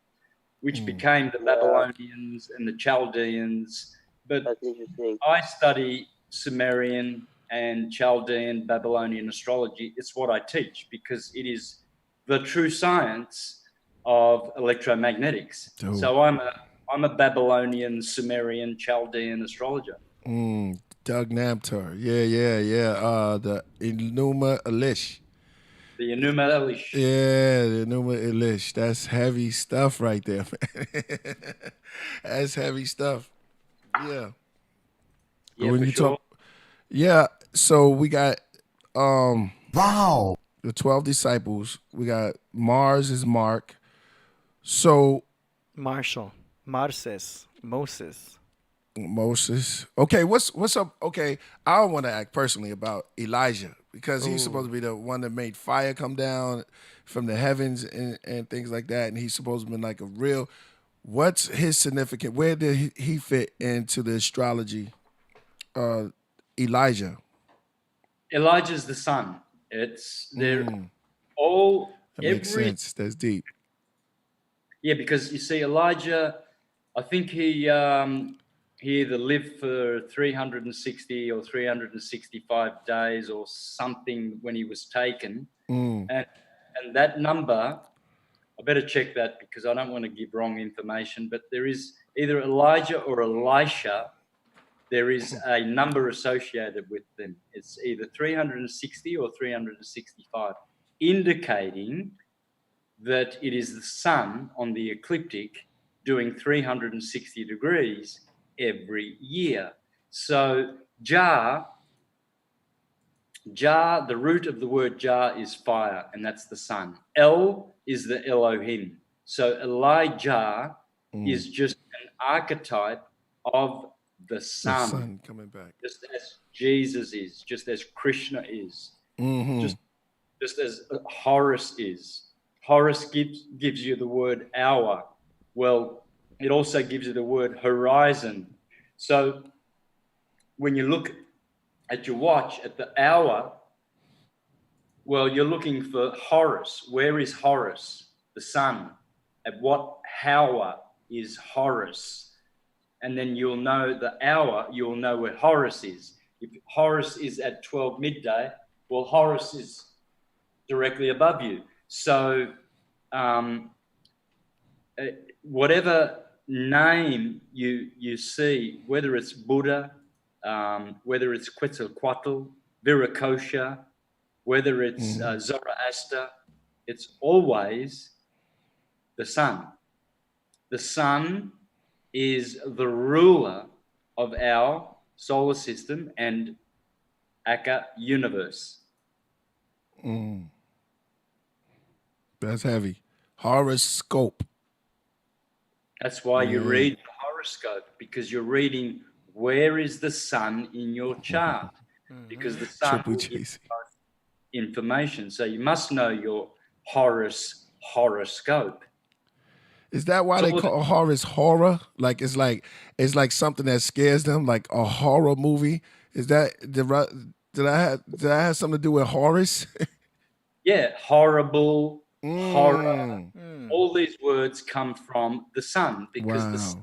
Speaker 6: which became the Babylonians and the Chaldeans. But
Speaker 7: That's interesting.
Speaker 6: I study Sumerian and Chaldean Babylonian astrology. It's what I teach because it is the true science of electromagnetics.
Speaker 4: Dope.
Speaker 6: So I'm a Babylonian, Sumerian, Chaldean astrologer.
Speaker 4: Doug Namtar. Yeah. The Enuma Elish.
Speaker 6: The Enuma Elish.
Speaker 4: Yeah, the Enuma Elish. That's heavy stuff right there, man. That's heavy stuff. Yeah.
Speaker 6: Yeah,
Speaker 4: When
Speaker 6: for
Speaker 4: you
Speaker 6: sure.
Speaker 4: talk, yeah. So we got
Speaker 3: Wow.
Speaker 4: the 12 disciples. We got Mars is Mark. So
Speaker 5: Marshall. Moses.
Speaker 4: Moses. Okay, what's up? Okay, I want to act personally about Elijah because he's supposed to be the one that made fire come down from the heavens and things like that, and he's supposed to be like a real. What's his significance? Where did he fit into the astrology? Elijah.
Speaker 6: Elijah's the sun. They're all
Speaker 4: That makes sense. That's deep.
Speaker 6: Yeah, because you see, Elijah, I think he he either lived for 360 or 365 days or something when he was taken. And that number, I better check that because I don't want to give wrong information, but there is either Elijah or Elisha. There is a number associated with them. It's either 360 or 365, indicating that it is the sun on the ecliptic doing 360 degrees every year. So Jah, the root of the word Jah is fire, and that's the sun. El is the Elohim. So Elijah is just an archetype of the sun.
Speaker 4: The sun coming back.
Speaker 6: Just as Jesus is, just as Krishna is, just as Horus is. Horus gives you the word hour. Well, it also gives you the word horizon. So when you look at your watch at the hour, well, you're looking for Horus. Where is Horus? The sun. At what hour is Horus? And then you'll know the hour, you'll know where Horus is. If Horus is at 12 midday, well, Horus is directly above you. So whatever name you see, whether it's Buddha, whether it's Quetzalcoatl, Viracocha, whether it's Zoroaster, it's always the sun. The sun is the ruler of our solar system and Aka universe.
Speaker 4: That's heavy. Horoscope.
Speaker 6: That's why you read the horoscope, because you're reading where is the sun in your chart, because the sun will give you information. So you must know your horoscope.
Speaker 4: Is that why they call Horus horror? Like it's like something that scares them, like a horror movie. Is that did I have something to do with Horus?
Speaker 6: Yeah, horrible, horror. All these words come from the sun, because the sun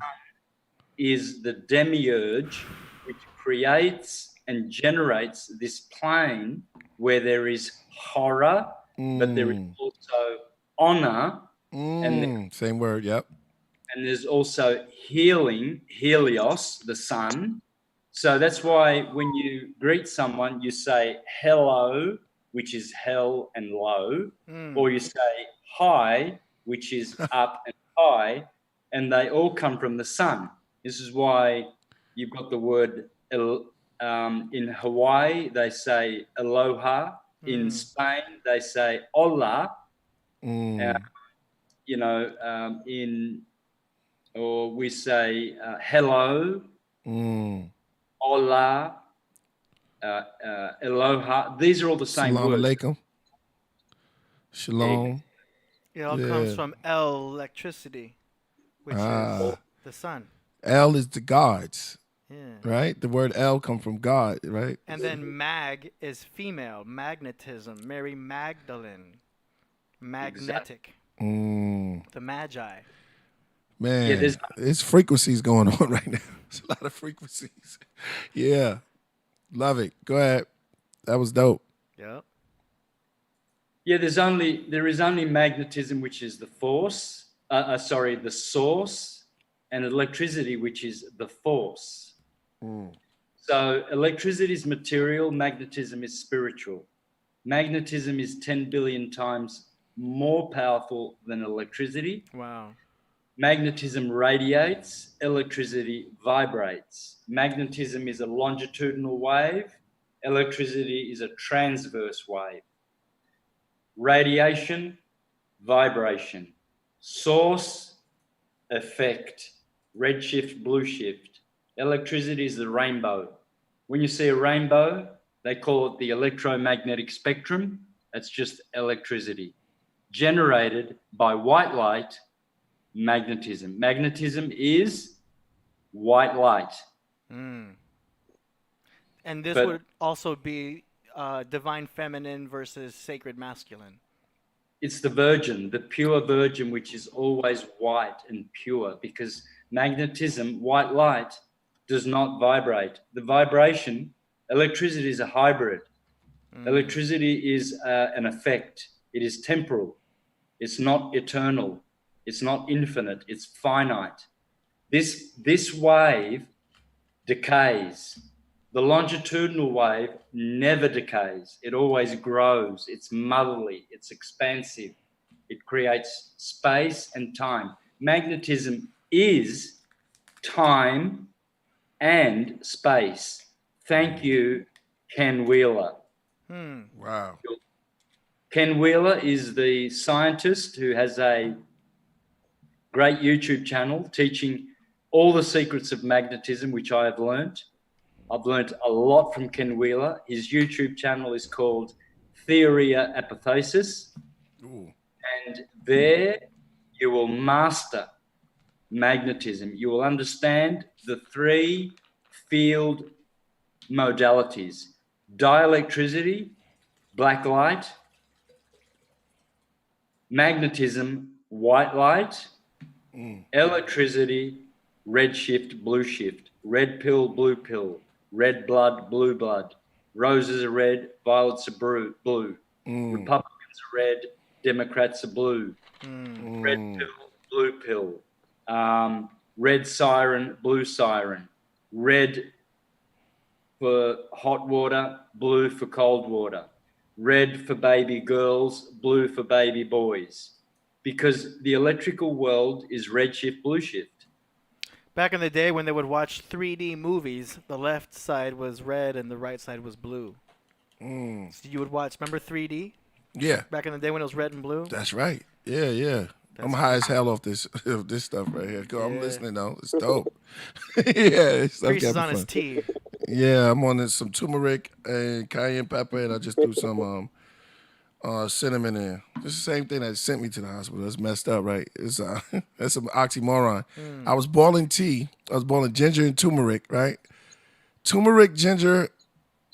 Speaker 6: is the demiurge which creates and generates this plane where there is horror, but there is also honor. And
Speaker 4: same word, yep.
Speaker 6: And there's also healing, helios, the sun. So that's why when you greet someone, you say hello, which is hell and low, or you say hi, which is up and high, and they all come from the sun. This is why you've got the word in Hawaii, they say aloha. In Spain, they say hola. Or we say hello, hola, aloha. These are all the same words.
Speaker 4: Alaikum. Shalom.
Speaker 5: It all comes from electricity, which is the sun.
Speaker 4: El is the gods. Right? The word El come from God, right?
Speaker 5: And then mag is female, magnetism, Mary Magdalene, magnetic. The Magi.
Speaker 4: Man, there's frequencies going on right now. There's a lot of frequencies. Yeah. Love it. Go ahead. That was dope.
Speaker 5: Yep.
Speaker 6: Yeah, there is only magnetism, which is the force, the source, and electricity, which is the force. So electricity is material, magnetism is spiritual. Magnetism is 10 billion times more powerful than electricity.
Speaker 5: Wow.
Speaker 6: Magnetism radiates, electricity vibrates. Magnetism is a longitudinal wave, electricity is a transverse wave. Radiation, vibration. Source, effect. Red shift, blue shift. Electricity is the rainbow. When you see a rainbow, they call it the electromagnetic spectrum. That's just electricity generated by white light, magnetism. Magnetism is white light.
Speaker 5: And this would also be divine feminine versus sacred masculine.
Speaker 6: It's the virgin, the pure virgin, which is always white and pure, because magnetism, white light, does not vibrate. The vibration, electricity is a hybrid. Electricity is an effect. It is temporal. It's not eternal. It's not infinite. It's finite. This wave decays. The longitudinal wave never decays. It always grows. It's motherly. It's expansive. It creates space and time. Magnetism is time and space. Thank you, Ken Wheeler.
Speaker 4: Wow.
Speaker 6: Ken Wheeler is the scientist who has a great YouTube channel teaching all the secrets of magnetism, which I have learnt. I've learnt a lot from Ken Wheeler. His YouTube channel is called Theoria Apotheosis.
Speaker 4: Ooh.
Speaker 6: And there you will master magnetism. You will understand the 3 field modalities: dielectricity, black light; magnetism, white light; electricity, red shift, blue shift; red pill, blue pill; red blood, blue blood; roses are red, violets are blue; Republicans are red, Democrats are blue; red pill, blue pill; red siren, blue siren; red for hot water, blue for cold water; red for baby girls, blue for baby boys, because the electrical world is red shift, blue shift.
Speaker 5: Back in the day when they would watch 3D movies, the left side was red and the right side was blue. So you would watch, remember 3D?
Speaker 4: Yeah.
Speaker 5: Back in the day when it was red and blue?
Speaker 4: That's right. Yeah. I'm high as hell off this stuff right here. I'm listening though. It's dope. It's
Speaker 5: Priest is on his tea.
Speaker 4: Yeah, I'm on some turmeric and cayenne pepper, and I just threw some cinnamon in. Just the same thing that sent me to the hospital. That's messed up, right? It's that's some oxymoron. I was boiling tea. I was boiling ginger and turmeric, right? Turmeric, ginger,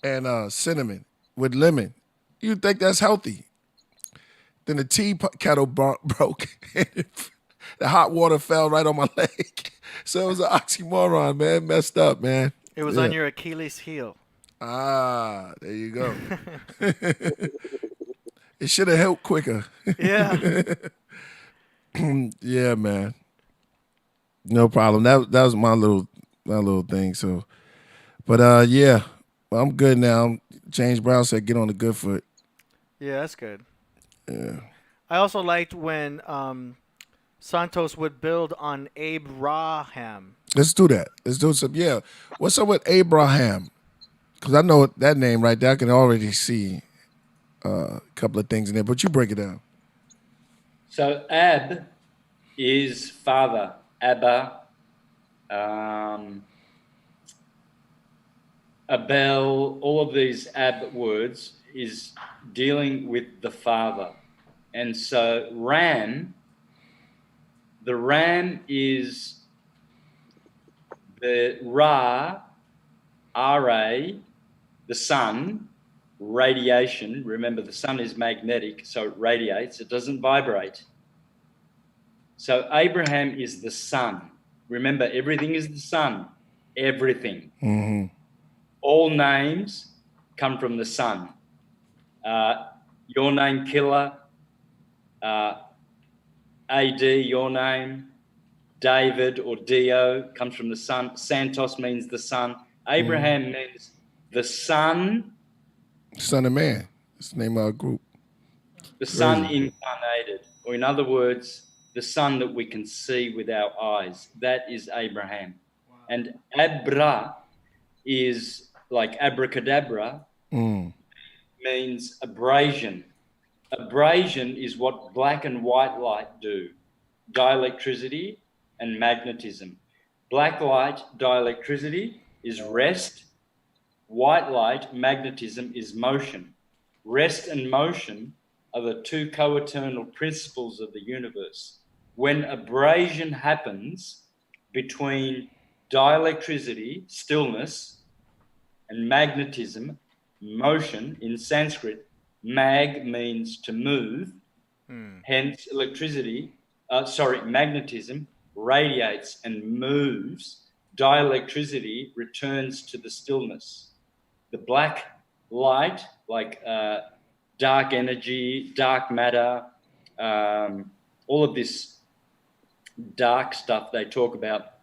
Speaker 4: and cinnamon with lemon. You'd think that's healthy. Then the tea kettle broke. The hot water fell right on my leg. So it was an oxymoron, man. Messed up, man.
Speaker 5: It was on your Achilles heel.
Speaker 4: Ah, there you go. It should have helped quicker.
Speaker 5: Yeah.
Speaker 4: Yeah, man. No problem. That was my little thing. So, but yeah, I'm good now. James Brown said, "Get on the good foot."
Speaker 5: Yeah, that's good.
Speaker 4: Yeah.
Speaker 5: I also liked when Santos would build on Abraham.
Speaker 4: Let's do that. Let's do some. Yeah. What's up with Abraham? Because I know that name right there. I can already see a couple of things in there, but you break it down.
Speaker 6: So Ab is father. Abba, Abel, all of these Ab words is dealing with the father. And so Ram, the Ram is the Ra, R-A, the sun, radiation. Remember, the sun is magnetic, so it radiates. It doesn't vibrate. So Abraham is the sun. Remember, everything is the sun. Everything.
Speaker 4: Mm-hmm.
Speaker 6: All names come from the sun. Your name, Killah. AD, your name. David or Dio comes from the sun. Santos means the sun. Abraham means the sun.
Speaker 4: Son of Man. It's the name of our group.
Speaker 6: The sun incarnated. Or in other words, the sun that we can see with our eyes. That is Abraham. Wow. And Abra is like abracadabra, means abrasion. Abrasion is what black and white light do. Dielectricity and magnetism. Black light, dielectricity, is rest. White light, magnetism, is motion. Rest and motion are the two co-eternal principles of the universe. When abrasion happens between dielectricity, stillness, and magnetism, motion, in Sanskrit, mag means to move, hence magnetism radiates and moves. dielectricity returns to the stillness. The black light, like dark energy, dark matter, all of this dark stuff they talk about,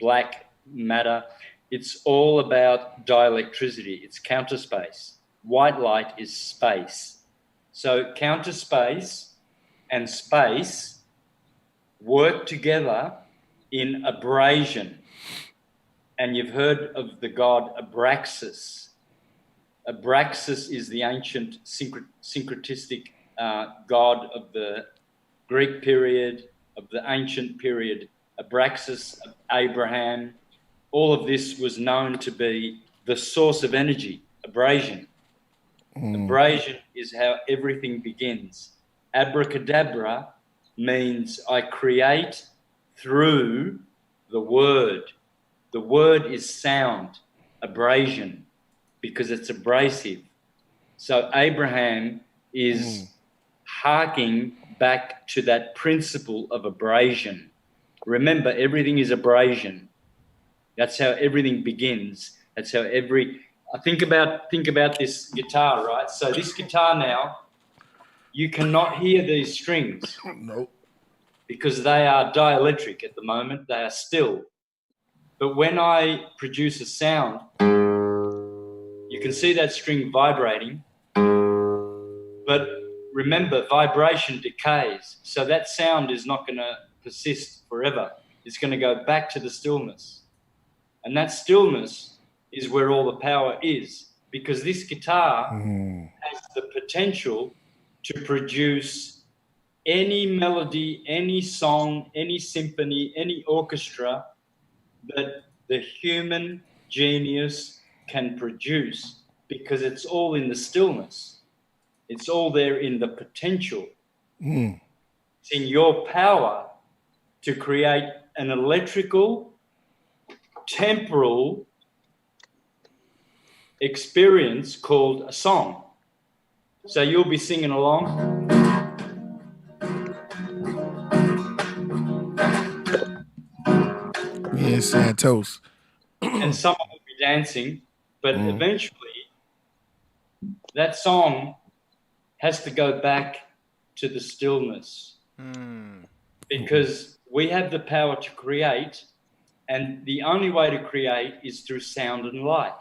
Speaker 6: black matter, it's all about dielectricity. It's counter space. White light is space. So counter space and space work together in abrasion. And you've heard of the god Abraxas. Abraxas is the ancient syncretistic god of the Greek period, of the ancient period. Abraxas, of Abraham. All of this was known to be the source of energy, abrasion. Abrasion is how everything begins. Abracadabra means I create through the word. The word is sound, abrasion, because it's abrasive. So Abraham is harking back to that principle of abrasion. Remember, everything is abrasion. That's how everything begins. That's how think about this guitar, right? So this guitar now, you cannot hear these strings.
Speaker 4: Nope.
Speaker 6: Because they are dielectric at the moment. They are still. But when I produce a sound, you can see that string vibrating. But remember, vibration decays. So that sound is not going to persist forever. It's going to go back to the stillness. And that stillness is where all the power is, because this guitar has the potential to produce any melody, any song, any symphony, any orchestra that the human genius can produce, because it's all in the stillness. It's all there in the potential. It's in your power to create an electrical, temporal experience called a song. So you'll be singing along.
Speaker 4: Me and Santos.
Speaker 6: And someone will be dancing, but eventually that song has to go back to the stillness. Because we have the power to create, and the only way to create is through sound and light.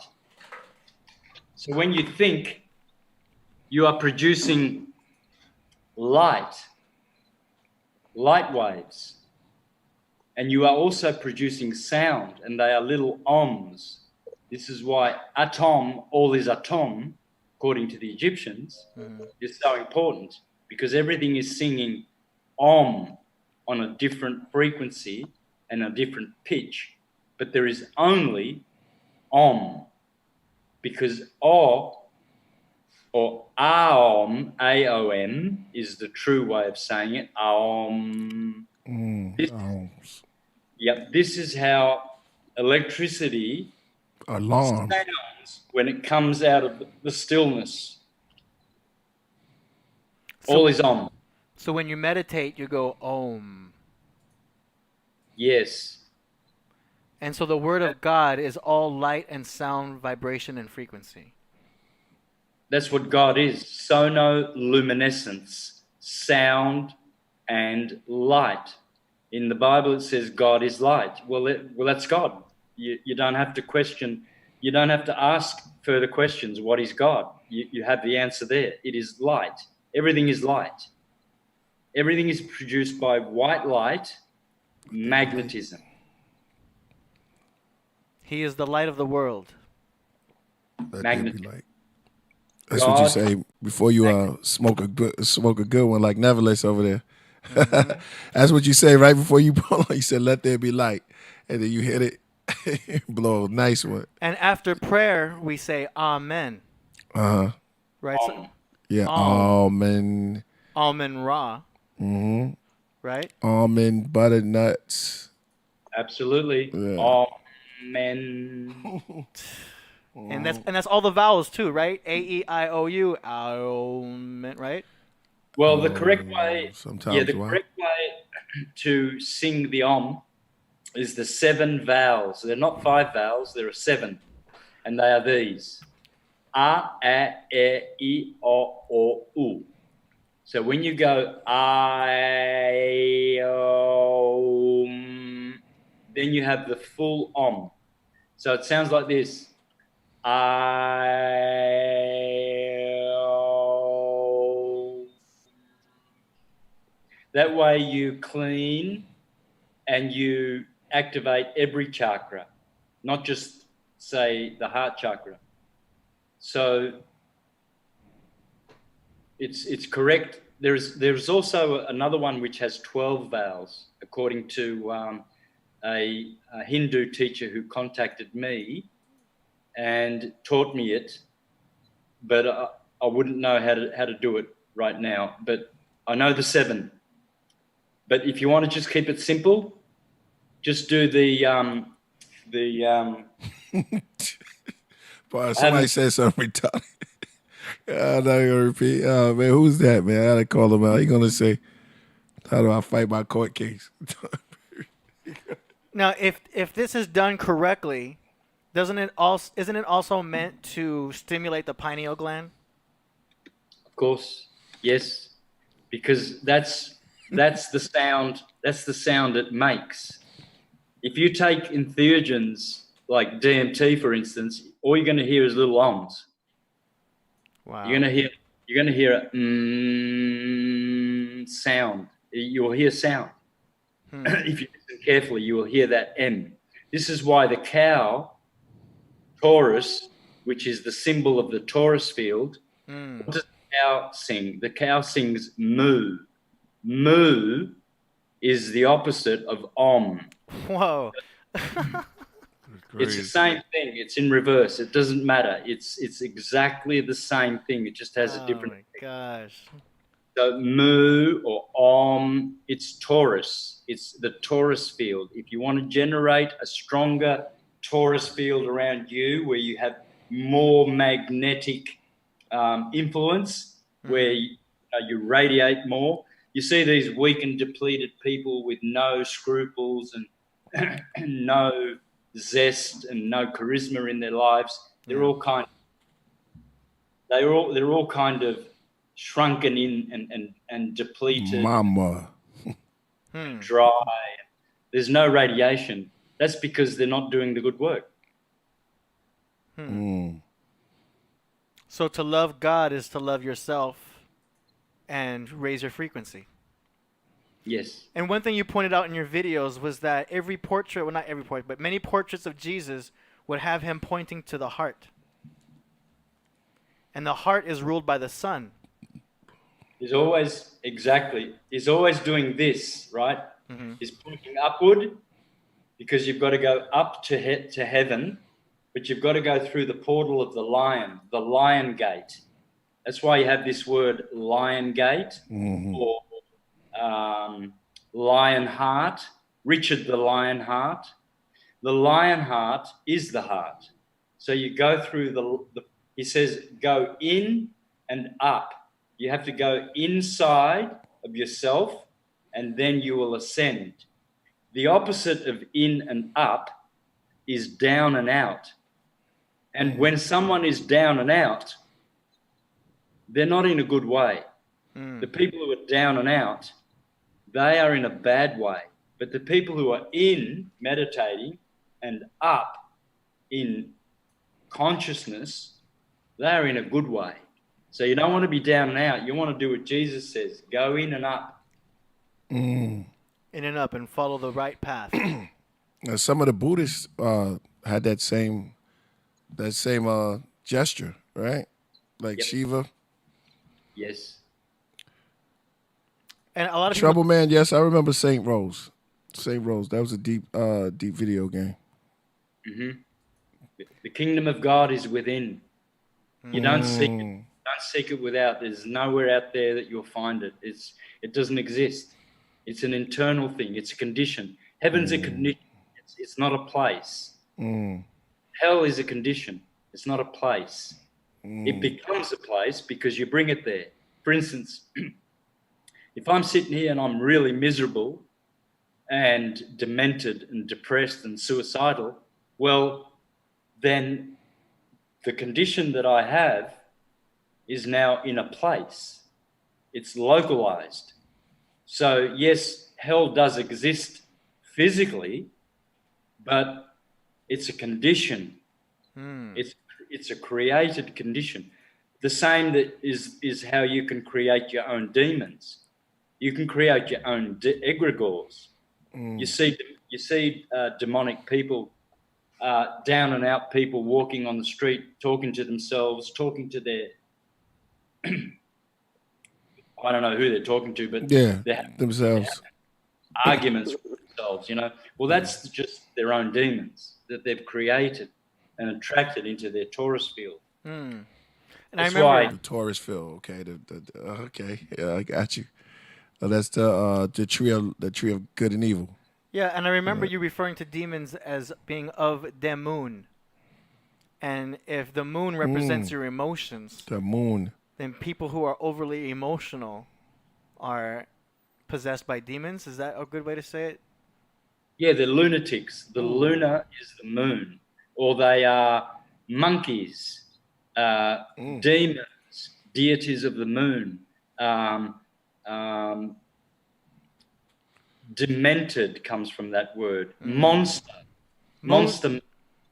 Speaker 6: So when you think, you are producing light waves, and you are also producing sound, and they are little ohms. This is why atom, all is atom, according to the Egyptians, is so important, because everything is singing om on a different frequency and a different pitch, but there is only om, because o or aom, A-O-M, is the true way of saying it. Aom. This is how electricity sounds when it comes out of the stillness. All is om.
Speaker 5: So when you meditate, you go om.
Speaker 6: Yes.
Speaker 5: And so the word of God is all light and sound, vibration and frequency.
Speaker 6: That's what God is. Sonoluminescence, sound and light. In the Bible, it says God is light. Well, that's God. You don't have to question. You don't have to ask further questions. What is God? You have the answer there. It is light. Everything is light. Everything is produced by white light, magnetism.
Speaker 5: He is the light of the world.
Speaker 6: Magnetism.
Speaker 4: That's what you say before you smoke a good one like Neverless over there. That's what you say right before you pull on. You said, "Let there be light," and then you hit it, blow a nice one.
Speaker 5: And after prayer, we say Amen. Right. So,
Speaker 4: Yeah. Amen.
Speaker 5: Amen Ra. Right.
Speaker 4: Almond butternuts.
Speaker 6: Absolutely.
Speaker 4: Yeah.
Speaker 6: Amen.
Speaker 5: And that's all the vowels too, right? A-E-I-O-U. Amen, right?
Speaker 6: Well, the correct way,
Speaker 4: correct
Speaker 6: way to sing the om is the 7 vowels. They're not 5 vowels, there are 7. And they are these. A, E, O, U. So when you go I, O, then you have the full Om. So it sounds like this. I, O. That way you clean and you activate every chakra, not just, say, the heart chakra. So it's correct. There's also another one which has 12 vowels, according to a Hindu teacher who contacted me and taught me it, but I wouldn't know how to do it right now. But I know the 7. But if you want to just keep it simple, just do the
Speaker 4: Boy, somebody said something retarded. I'm not gonna repeat. Oh man, who's that, man? I gotta call him out. He gonna say, "How do I fight my court case?"
Speaker 5: Now, if this is done correctly, isn't it also meant to stimulate the pineal gland?
Speaker 6: Of course, yes, because that's the sound. That's the sound it makes. If you take entheogens like DMT, for instance, all you're going to hear is little ohms.
Speaker 5: Wow.
Speaker 6: You're going to hear a sound. You'll hear sound. If you listen carefully, you will hear that M. This is why the cow, Taurus, which is the symbol of the Taurus field, what does the cow sing? The cow sings moo. Moo is the opposite of Om.
Speaker 5: Whoa.
Speaker 6: It's the same thing. It's in reverse. It doesn't matter. It's exactly the same thing. It just has a different.
Speaker 5: Oh my gosh.
Speaker 6: So Mu or Om, it's Taurus. It's the Taurus field. If you want to generate a stronger Taurus field around you, where you have more magnetic influence, where you radiate more, you see these weak and depleted people with no scruples and no zest and no charisma in their lives. They're all kind of shrunken in and depleted,
Speaker 4: Mama.
Speaker 6: dry. There's no radiation. That's because they're not doing the good work.
Speaker 5: So to love God is to love yourself and raise your frequency.
Speaker 6: Yes.
Speaker 5: And one thing you pointed out in your videos was that every portrait, well, not every portrait, but many portraits of Jesus would have him pointing to the heart. And the heart is ruled by the sun.
Speaker 6: He's always doing this, right? He's pointing upward, because you've got to go up to heaven, but you've got to go through the portal of the lion gate. That's why you have this word lion gate, or lion heart, Richard the lion heart. The lion heart is the heart. So you go through he says, go in and up. You have to go inside of yourself, and then you will ascend. The opposite of in and up is down and out. And when someone is down and out, they're not in a good way. The people who are down and out, they are in a bad way. But the people who are in meditating and up in consciousness, they are in a good way. So you don't want to be down and out. You want to do what Jesus says. Go in and up.
Speaker 5: In and up, and follow the right path.
Speaker 4: Now, some of the Buddhists had that same gesture, right? Like Shiva.
Speaker 6: Yes.
Speaker 5: And a lot of
Speaker 4: Trouble Man, yes, I remember Saint Rose. Saint Rose, that was a deep video game.
Speaker 6: The kingdom of God is within. You don't seek it. Don't seek it without. There's nowhere out there that you'll find it. It doesn't exist. It's an internal thing. It's a condition. Heaven's a condition. It's not a place. Hell is a condition. It's not a place. It becomes a place because you bring it there. For instance, if I'm sitting here and I'm really miserable, and demented and depressed and suicidal, well, then the condition that I have is now in a place. It's localized. So yes, hell does exist physically, but it's a condition. It's a created condition. The same that is how you can create your own demons. You can create your own egregores. You see demonic people, down and out people walking on the street, talking to themselves, talking to their I don't know who they're talking to, but
Speaker 4: themselves.
Speaker 6: Arguments with themselves, Well, that's just their own demons that they've created and attracted into their Taurus field.
Speaker 5: And
Speaker 6: That's
Speaker 5: I remember
Speaker 6: why
Speaker 4: The Taurus field. Okay. Okay. Yeah, I got you. That's the tree of good and evil.
Speaker 5: Yeah, and I remember you referring to demons as being of the moon. And if the moon represents your emotions,
Speaker 4: The moon.
Speaker 5: then people who are overly emotional are possessed by demons. Is that a good way to say it?
Speaker 6: yeah, they're lunatics. The luna is the moon, or they are monkeys, demons, deities of the moon, demented comes from that word. Monster,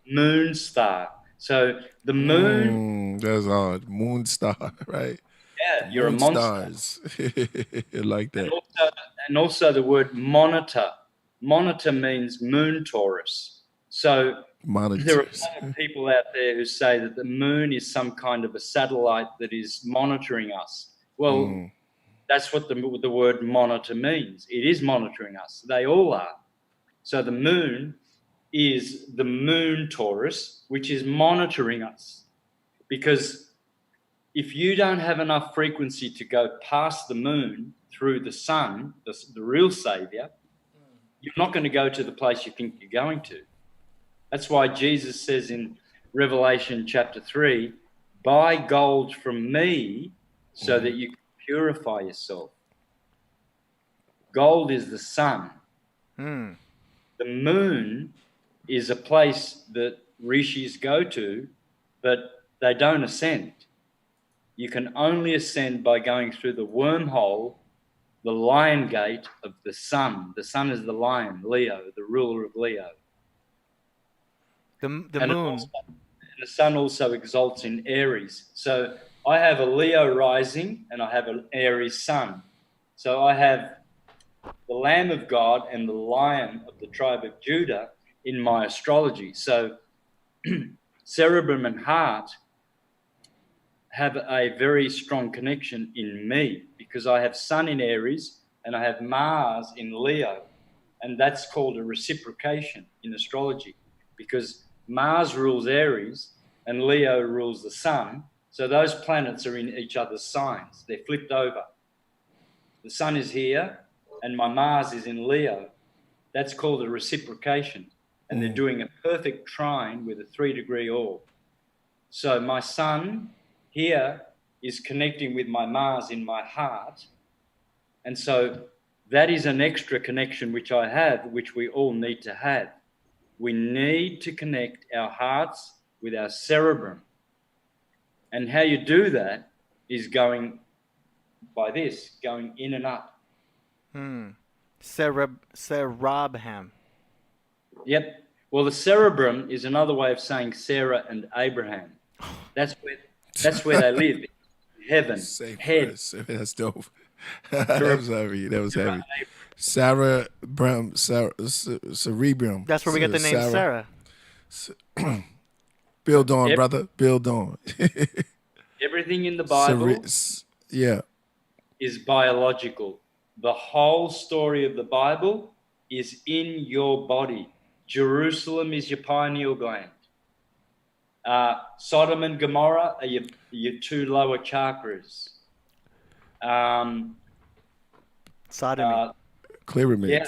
Speaker 6: moon star. So the moon,
Speaker 4: That's odd. Moon star, right?
Speaker 6: yeah, you're
Speaker 4: Moon
Speaker 6: a monster.
Speaker 4: stars. I like that.
Speaker 6: And also the word monitor. Monitor means moon Taurus. So
Speaker 4: Monitors.
Speaker 6: there are a lot of people out there who say that the moon is some kind of a satellite that is monitoring us. Well, that's what the word monitor means. It is monitoring us. They all are. So the moon is the moon Taurus, which is monitoring us. Because if you don't have enough frequency to go past the moon through the sun, the real savior, you're not going to go to the place you think you're going to. That's why Jesus says in Revelation chapter 3, buy gold from me so that you can purify yourself. Gold is the sun. The moon is a place that rishis go to, but they don't ascend. You can only ascend by going through the wormhole, the lion gate of the sun. The sun is the lion, Leo, the ruler of Leo.
Speaker 5: The
Speaker 6: And
Speaker 5: moon.
Speaker 6: the sun also exalts in Aries. So I have a Leo rising and I have an Aries sun. So I have the Lamb of God and the Lion of the tribe of Judah in my astrology. So cerebrum and heart have a very strong connection in me because I have Sun in Aries and I have Mars in Leo. And that's called a reciprocation in astrology because Mars rules Aries and Leo rules the Sun. So those planets are in each other's signs. They're flipped over. The Sun is here and my Mars is in Leo. That's called a reciprocation. And they're doing a perfect trine with a 3-degree orb. So my Sun here is connecting with my Mars in my heart. And so that is an extra connection which I have, which we all need to have. We need to connect our hearts with our cerebrum. And how you do that is going by this, going in and up.
Speaker 5: Cerebham.
Speaker 6: Yep. Well, the cerebrum is another way of saying Sarah and Abraham. That's where they live. Heaven.
Speaker 4: Safe
Speaker 6: Head.
Speaker 4: press. That's dope. That was heavy. Cerebrum.
Speaker 5: That's where we get the name Sarah.
Speaker 4: Build on, brother. Build on.
Speaker 6: Everything in the Bible is biological. The whole story of the Bible is in your body. Jerusalem is your pineal gland. Sodom and Gomorrah are your two lower chakras.
Speaker 5: Sodomy.
Speaker 4: Clear
Speaker 6: Yeah,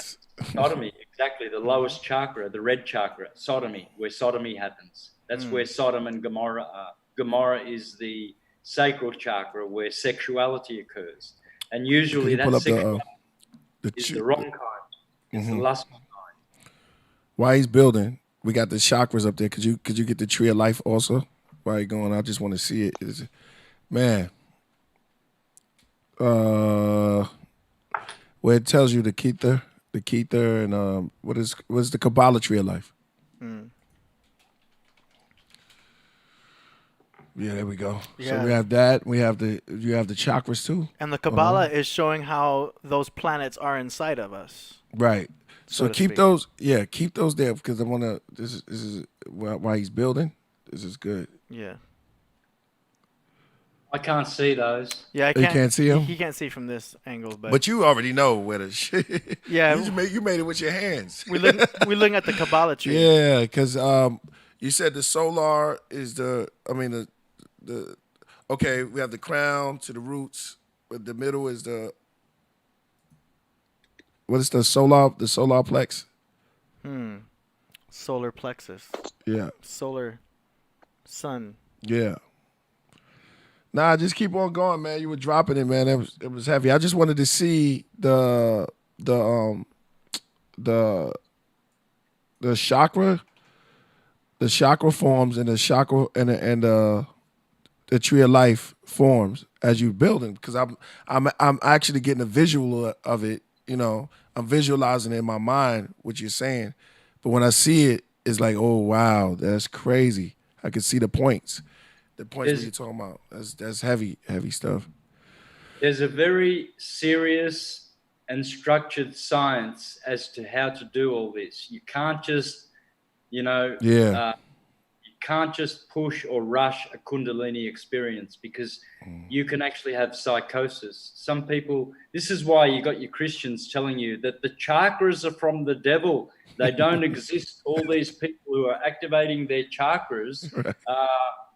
Speaker 6: sodomy, exactly. The lowest chakra, the red chakra, sodomy, where sodomy happens. That's where Sodom and Gomorrah are. Gomorrah is the sacral chakra where sexuality occurs. And usually that sexuality is the wrong kind. It's the lustful.
Speaker 4: While he's building, we got the chakras up there. Could you get the tree of life also? While you're going, I just want to see it. Man. Where it tells you the Kether, and what's the Kabbalah tree of life? Yeah, there we go.
Speaker 5: Yeah.
Speaker 4: So we have that. You have the chakras too.
Speaker 5: And the Kabbalah is showing how those planets are inside of us.
Speaker 4: Right. So
Speaker 5: to
Speaker 4: keep
Speaker 5: speak.
Speaker 4: those. Yeah, keep those there because I want to. This is why he's building. This is good.
Speaker 5: Yeah.
Speaker 6: I can't see those.
Speaker 5: Yeah, I
Speaker 4: You can't see 'em?
Speaker 5: He can't see from this angle,
Speaker 4: But you already know where the shit.
Speaker 5: Yeah.
Speaker 4: you made it with your hands.
Speaker 5: we're looking at the Kabbalah tree.
Speaker 4: Yeah, because you said the solar is the okay, we have the crown to the roots, but the middle is what is the solar plex?
Speaker 5: Solar plexus.
Speaker 4: Yeah.
Speaker 5: Solar sun.
Speaker 4: Yeah. Nah, just keep on going, man. You were dropping it, man. It was heavy. I just wanted to see the chakra forms and the chakra and the tree of life forms as you building, because I'm actually getting a visual of it. You know, I'm visualizing it in my mind what you're saying, but when I see it, it's like, oh wow, that's crazy. I can see the points. The points that you're talking about. That's heavy stuff.
Speaker 6: There's a very serious and structured science as to how to do all this. You can't just, you can't just push or rush a Kundalini experience, because you can actually have psychosis. Some people, this is why you got your Christians telling you that the chakras are from the devil. They don't exist. All these people who are activating their chakras,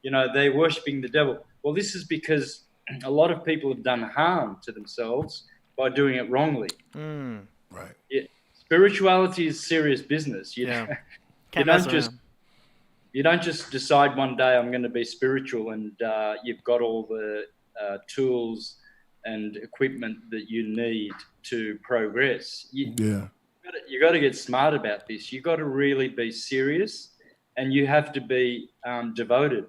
Speaker 6: they're worshipping the devil. Well, this is because a lot of people have done harm to themselves by doing it wrongly.
Speaker 4: Right.
Speaker 6: Spirituality is serious business. You don't just decide one day I'm going to be spiritual and you've got all the tools and equipment that you need to progress. You got to get smart about this. You got to really be serious, and you have to be devoted.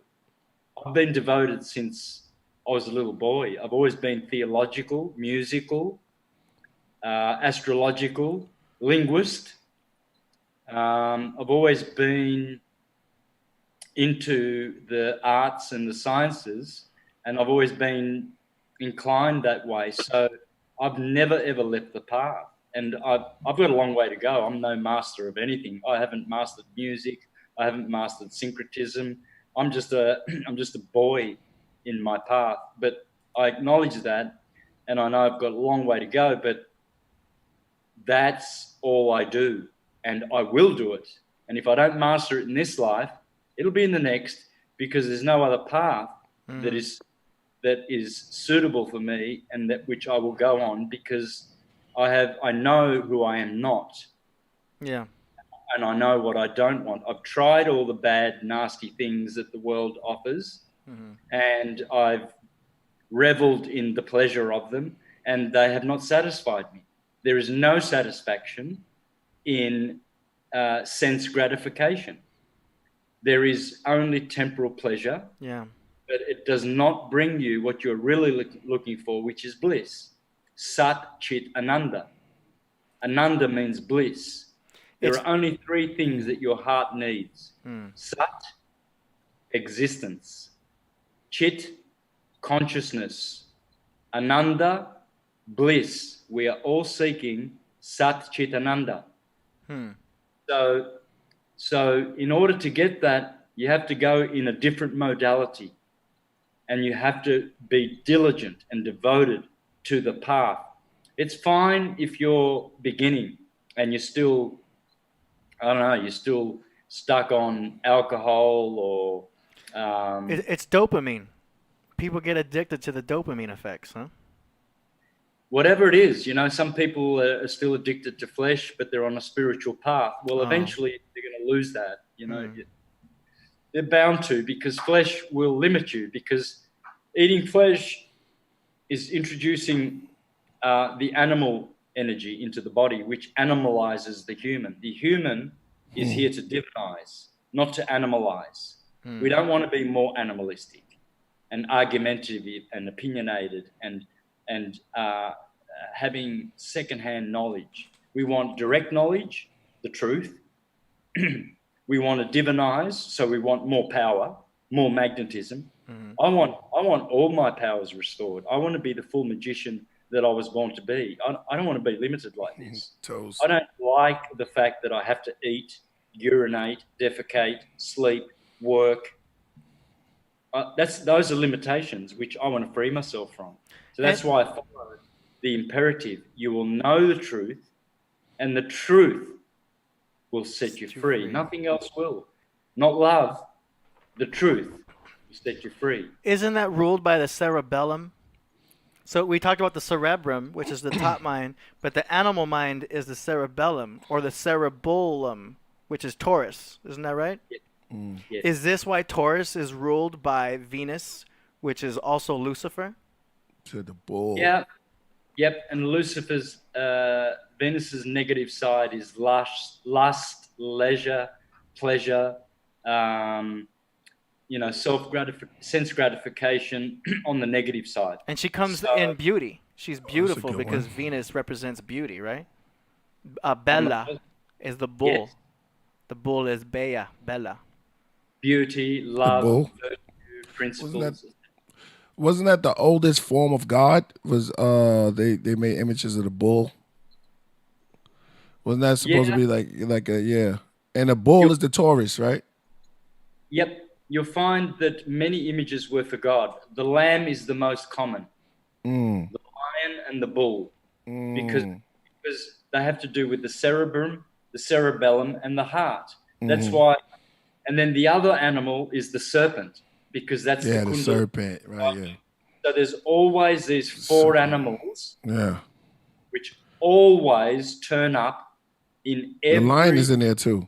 Speaker 6: I've been devoted since I was a little boy. I've always been theological, musical, astrological, linguist. I've always been into the arts and the sciences, and I've always been inclined that way. So I've never ever left the path, and I've got a long way to go. I'm no master of anything. I haven't mastered music. I haven't mastered syncretism. I'm just a boy in my path, but I acknowledge that, and I know I've got a long way to go, but that's all I do, and I will do it. And if I don't master it in this life, it'll be in the next, because there's no other path that is suitable for me, and that which I will go on, because I know who I am not.
Speaker 5: Yeah.
Speaker 6: And I know what I don't want. I've tried all the bad, nasty things that the world offers, and I've reveled in the pleasure of them, and they have not satisfied me. There is no satisfaction in sense gratification. There is only temporal pleasure, but it does not bring you what you're really looking for, which is bliss. Sat, Chit, Ananda. Ananda means bliss. There are only three things that your heart needs. Sat, existence. Chit, consciousness. Ananda, bliss. We are all seeking Sat, Chit, Ananda. So in order to get that, you have to go in a different modality, and you have to be diligent and devoted to the path. It's fine if you're beginning and you're still, you're still stuck on alcohol or...
Speaker 5: It's dopamine. People get addicted to the dopamine effects, huh?
Speaker 6: Whatever it is, some people are still addicted to flesh, but they're on a spiritual path. Well, eventually they're going to lose that, They're bound to, because flesh will limit you, because eating flesh is introducing the animal energy into the body, which animalizes the human. The human is here to divinize, not to animalize. We don't want to be more animalistic and argumentative and opinionated and having secondhand knowledge. We want direct knowledge, the truth. We want to divinize, so we want more power, more magnetism. I want all my powers restored. I want to be the full magician that I was born to be. I don't want to be limited like this.
Speaker 4: Toes.
Speaker 6: I don't like the fact that I have to eat, urinate, defecate, sleep, work. Those are limitations which I want to free myself from. So that's why I follow the imperative. You will know the truth, and the truth will set you free. Nothing else will. Not love. The truth will set you free.
Speaker 5: Isn't that ruled by the cerebellum? So we talked about the cerebrum, which is the top mind, but the animal mind is the cerebellum or the cerebellum, which is Taurus. Isn't that right?
Speaker 6: Yes.
Speaker 5: Is this why Taurus is ruled by Venus, which is also Lucifer?
Speaker 4: To the bull.
Speaker 6: Yeah. Yep. And Lucifer's, Venus's negative side is lust, leisure, pleasure, sense gratification on the negative side.
Speaker 5: And she comes in beauty. She's beautiful
Speaker 4: good
Speaker 5: because
Speaker 4: one.
Speaker 5: Venus represents beauty, right? Bella is the bull.
Speaker 6: Yes.
Speaker 5: The bull is Bella.
Speaker 6: Beauty, love,
Speaker 4: bull?
Speaker 6: virtue, principles.
Speaker 4: Wasn't that the oldest form of God? Was they made images of the bull? Wasn't that supposed to be like a yeah? And the bull is the Taurus, right?
Speaker 6: Yep. You'll find that many images were for God. The lamb is the most common. The lion and the bull. Because they have to do with the cerebrum, the cerebellum, and the heart. That's why. And then the other animal is the serpent, because that's the kundalini.
Speaker 4: Serpent, right? Yeah.
Speaker 6: So there's always these four animals,
Speaker 4: Yeah.
Speaker 6: which always turn up in every.
Speaker 4: The lion is in there too.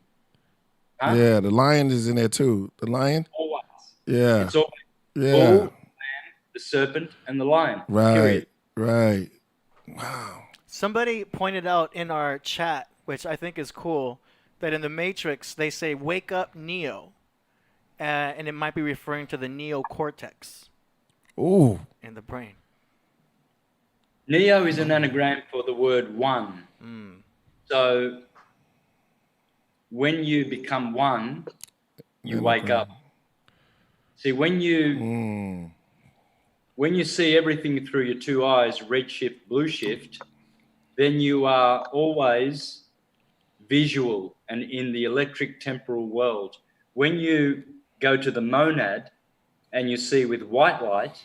Speaker 6: Huh?
Speaker 4: Yeah, the lion is in there too. The lion.
Speaker 6: Always.
Speaker 4: Yeah.
Speaker 6: It's always
Speaker 4: Yeah.
Speaker 6: bull, lamb, the serpent, and the lion.
Speaker 4: Right.
Speaker 6: Period.
Speaker 4: Right. Wow.
Speaker 5: Somebody pointed out in our chat, which I think is cool, that in the Matrix they say "Wake up, Neo," and it might be referring to the neocortex
Speaker 4: Ooh.
Speaker 5: in the brain.
Speaker 6: Neo is an anagram for the word one. So when you become one, you wake up. See, when you see everything through your two eyes, red shift, blue shift, then you are always visual and in the electric temporal world. When you go to the monad and you see with white light,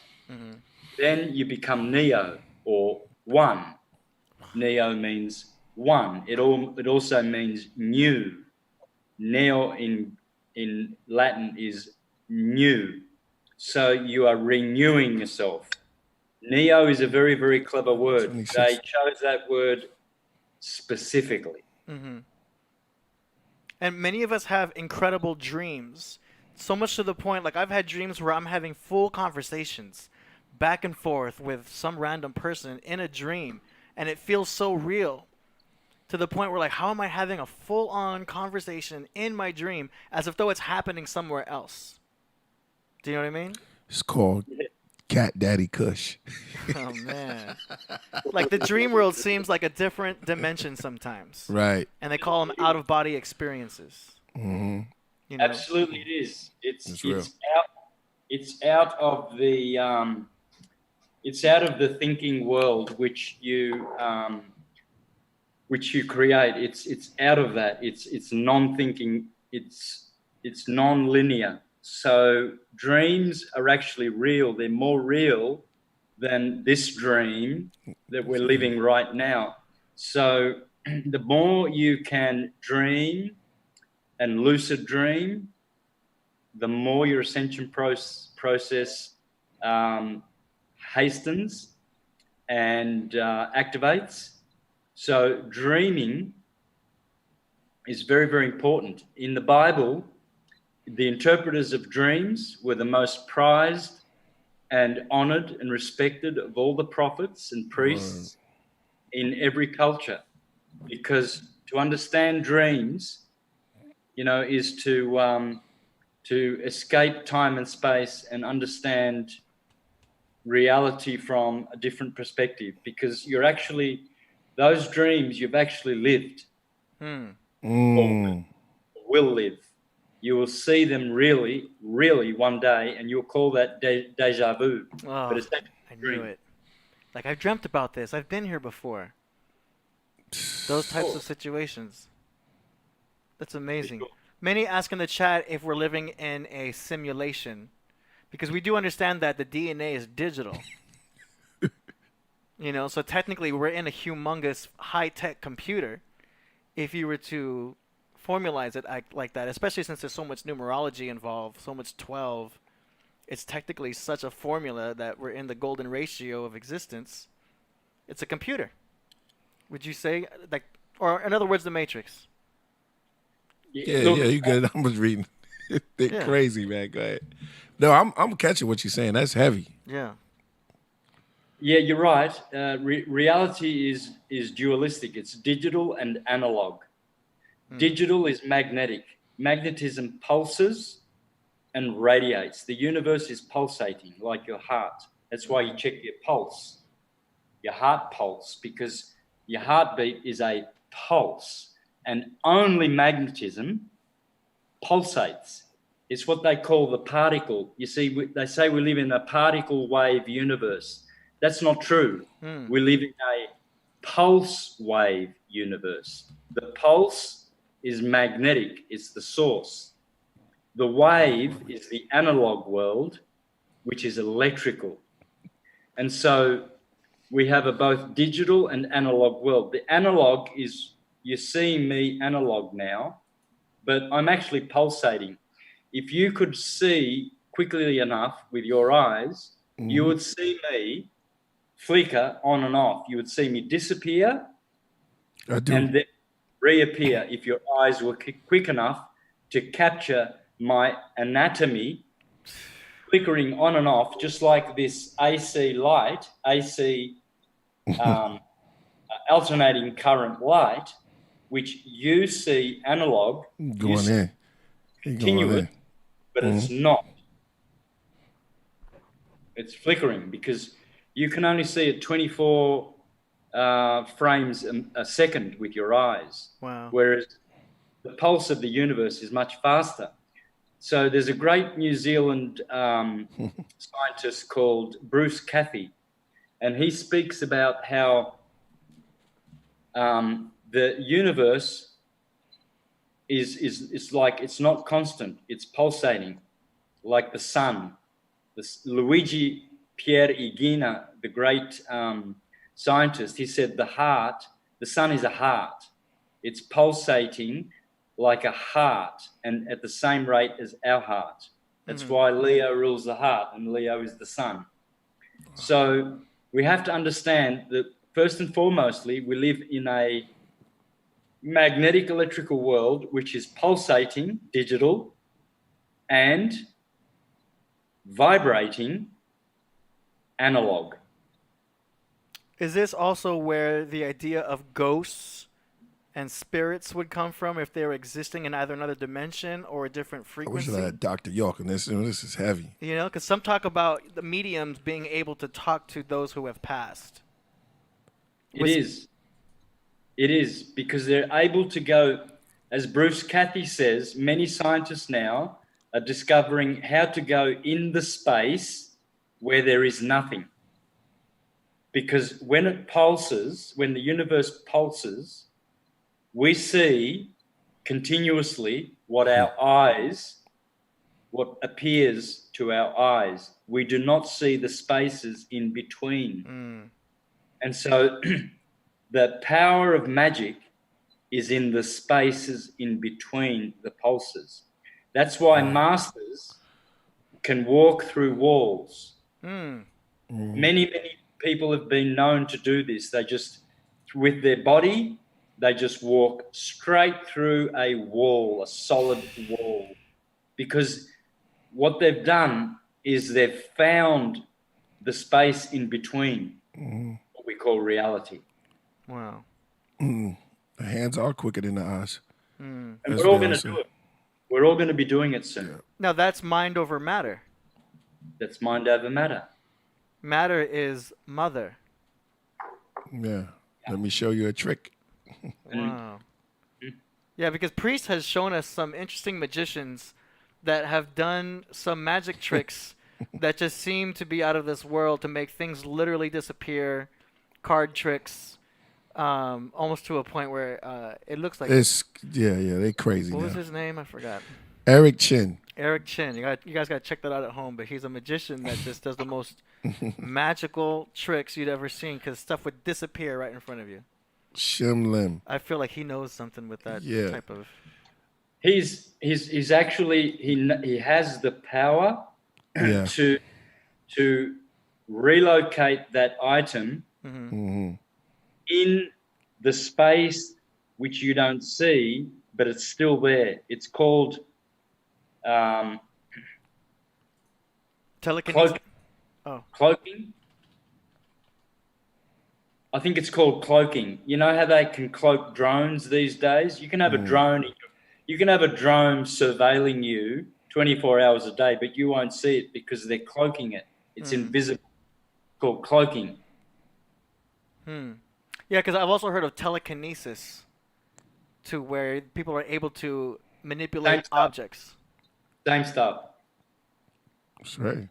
Speaker 6: then you become Neo or one. Neo means one. It also means new. Neo in Latin is new. So you are renewing yourself. Neo is a very, very clever word.
Speaker 4: 26.
Speaker 6: They chose that word specifically.
Speaker 5: And many of us have incredible dreams, so much to the point, like I've had dreams where I'm having full conversations back and forth with some random person in a dream, and it feels so real to the point where, like, how am I having a full-on conversation in my dream as if though it's happening somewhere else? Do you know what I mean?
Speaker 4: It's called Cat Daddy Kush.
Speaker 5: Oh, man. Like, the dream world seems like a different dimension sometimes.
Speaker 4: Right.
Speaker 5: And they call them out-of-body experiences.
Speaker 4: Mm-hmm.
Speaker 5: You know?
Speaker 6: Absolutely, it is.
Speaker 4: It's real.
Speaker 6: It's out of the thinking world which you create. It's out of that. It's non-thinking. It's non-linear. So dreams are actually real. They're more real than this dream that we're living right now. So the more you can dream and lucid dream, the more your ascension process hastens and activates. So dreaming is very, very important. In the Bible, the interpreters of dreams were the most prized and honored and respected of all the prophets and priests. in every culture, because to understand dreams, is to escape time and space and understand reality from a different perspective, because those dreams you've actually lived or will live. You will see them really, really one day, and you'll call that deja vu.
Speaker 5: Oh,
Speaker 6: But it's actually
Speaker 5: I
Speaker 6: a dream.
Speaker 5: knew it. Like, I've dreamt about this. I've been here before. Those types of situations. That's amazing. Many ask in the chat if we're living in a simulation, because we do understand that the DNA is digital. So technically we're in a humongous high-tech computer. If you were to formalize it like that, especially since there's so much numerology involved, so much 12, it's technically such a formula that we're in the golden ratio of existence. It's a computer. Would you say, or in other words, the Matrix?
Speaker 4: Yeah, you good. I'm just reading. They're crazy, man. Go ahead. No, I'm catching what you're saying. That's heavy.
Speaker 5: Yeah.
Speaker 6: Yeah, you're right. Reality is dualistic. It's digital and analog. Digital is magnetic. Magnetism pulses and radiates. The universe is pulsating like your heart. That's why you check your pulse, your heart pulse, because your heartbeat is a pulse, and only magnetism pulsates. It's what they call the particle. You see, they say we live in a particle wave universe. That's not true. We live in a pulse wave universe. The pulse is magnetic. It's the source. The wave is the analog world, which is electrical. And so we have a both digital and analog world. The analog is, you're seeing me analog now, but I'm actually pulsating. If you could see quickly enough with your eyes, you would see me flicker on and off. You would see me disappear and then reappear if your eyes were quick enough to capture my anatomy flickering on and off, just like this AC light, alternating current light, which you see analog, continuous, but it's not. It's flickering because you can only see it 24 frames a second with your eyes.
Speaker 5: Wow.
Speaker 6: Whereas the pulse of the universe is much faster. So there's a great New Zealand scientist called Bruce Cathy, and he speaks about how the universe is like, it's not constant, it's pulsating, like the sun. Luigi Pierre-Igina, the great scientist, he said the sun is a heart. It's pulsating like a heart, and at the same rate as our heart. That's why Leo rules the heart, and Leo is the sun. So we have to understand that first and foremostly, we live in a magnetic electrical world, which is pulsating, digital, and vibrating, analog.
Speaker 5: Is this also where the idea of ghosts and spirits would come from, if they're existing in either another dimension or a different frequency?
Speaker 4: I wish I had Dr. York, and this is heavy.
Speaker 5: Because some talk about the mediums being able to talk to those who have passed.
Speaker 6: It is because they're able to go, as Bruce Cathy says, many scientists now are discovering how to go in the space where there is nothing. Because when it pulses, when the universe pulses, we see continuously what appears to our eyes. We do not see the spaces in between. And so the power of magic is in the spaces in between the pulses. That's why masters can walk through walls. Many people have been known to do this. They just, with their body, they just walk straight through a wall, a solid wall, because what they've done is they've found the space in between, what we call reality.
Speaker 5: Wow.
Speaker 4: The hands are quicker than the eyes.
Speaker 6: And
Speaker 4: As
Speaker 6: we're all
Speaker 4: they
Speaker 6: going to
Speaker 4: say.
Speaker 6: do it. We're all going to be doing it soon.
Speaker 5: Now that's mind over matter.
Speaker 6: That's mind over matter.
Speaker 5: Matter is mother.
Speaker 4: Yeah. Let me show you a trick.
Speaker 5: Wow. Yeah, because Priest has shown us some interesting magicians that have done some magic tricks that just seem to be out of this world to make things literally disappear. Card tricks, almost to a point where it looks like.
Speaker 4: It's they crazy
Speaker 5: What
Speaker 4: now.
Speaker 5: was his name? I forgot.
Speaker 4: Eric Chin.
Speaker 5: Eric Chin. You guys got to check that out at home. But he's a magician that just does the most magical tricks you'd ever seen, because stuff would disappear right in front of you.
Speaker 4: Shim Lim.
Speaker 5: I feel like he knows something with that type of.
Speaker 6: He's actually he has the power to relocate that item in the space which you don't see, but it's still there. It's called
Speaker 5: Telekinesis.
Speaker 6: Cloaking. I think it's called cloaking. You know how they can cloak drones these days? You can have a drone. You can have a drone surveilling you 24 hours a day, but you won't see it because they're cloaking it. It's invisible. It's called cloaking.
Speaker 5: Yeah, because I've also heard of telekinesis, to where people are able to manipulate objects.
Speaker 6: Same stuff.
Speaker 4: That's right.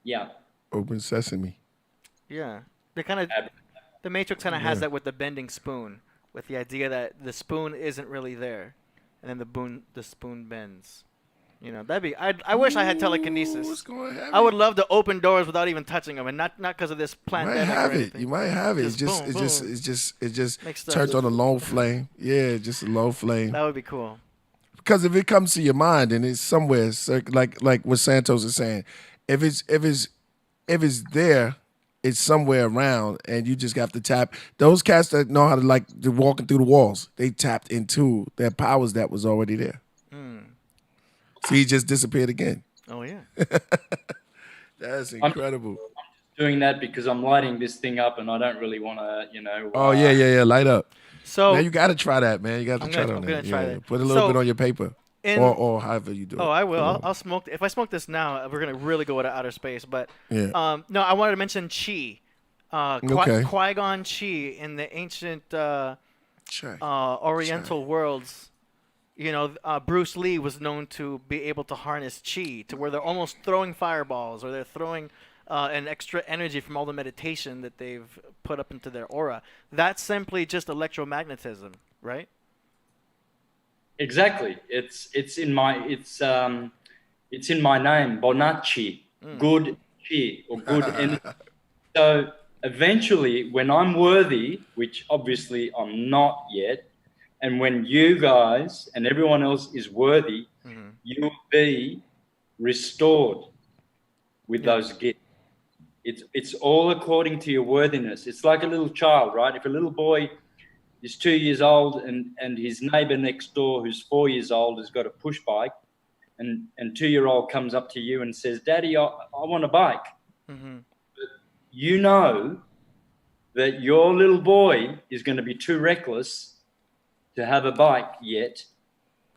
Speaker 6: Yeah.
Speaker 4: Open sesame.
Speaker 5: Yeah, the Matrix kind of has that with the bending spoon, with the idea that the spoon isn't really there, and then the spoon bends. You know, that'd be. I wish I had telekinesis.
Speaker 4: What's going on?
Speaker 5: I would love to open doors without even touching them, and not because of this pandemic.
Speaker 4: You might have it.
Speaker 5: Just
Speaker 4: It just
Speaker 5: Makes
Speaker 4: turns
Speaker 5: sense.
Speaker 4: on a low flame. Yeah, just a low flame.
Speaker 5: That would be cool.
Speaker 4: Because if it comes to your mind and it's somewhere, like what Santos is saying, if it's there, it's somewhere around, and you just have to tap. Those cats that know how to walking through the walls, they tapped into their powers that was already there. So he just disappeared again.
Speaker 5: Oh yeah.
Speaker 4: That's incredible.
Speaker 6: I'm just doing that because I'm lighting this thing up, and I don't really want to,
Speaker 4: Oh yeah, light up.
Speaker 5: So
Speaker 4: man, you got to try that, man. You got to try that.
Speaker 5: I'm gonna try that.
Speaker 4: Put a little bit on your paper, or however you do it.
Speaker 5: Oh, I will. I'll smoke. If I smoke this now, we're gonna really go into outer space. But
Speaker 4: yeah.
Speaker 5: No, I wanted to mention Chi.
Speaker 4: Okay.
Speaker 5: Qui-Gon Chi in the ancient Oriental worlds. You know, Bruce Lee was known to be able to harness Chi to where they're almost throwing fireballs, or they're throwing an extra energy from all the meditation that they've put up into their aura. That's simply just electromagnetism, right?
Speaker 6: Exactly. It's in my name, Bonacci, good chi or good energy. So eventually, when I'm worthy, which obviously I'm not yet, and when you guys and everyone else is worthy, you'll be restored with those gifts. It's all according to your worthiness. It's like a little child, right? If a little boy is 2 years old and his neighbor next door who's 4 years old has got a push bike, and 2-year-old comes up to you and says, Daddy, I want a bike. But you know that your little boy is going to be too reckless to have a bike yet.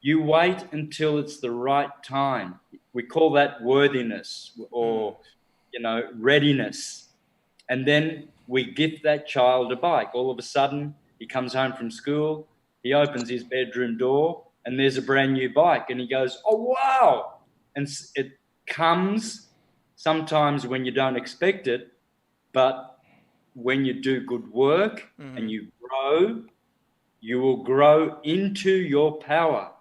Speaker 6: You wait until it's the right time. We call that worthiness or, readiness. And then we gift that child a bike. All of a sudden, he comes home from school, he opens his bedroom door, and there's a brand new bike. And he goes, oh, wow. And it comes sometimes when you don't expect it, but when you do good work and you grow, you will grow into your power.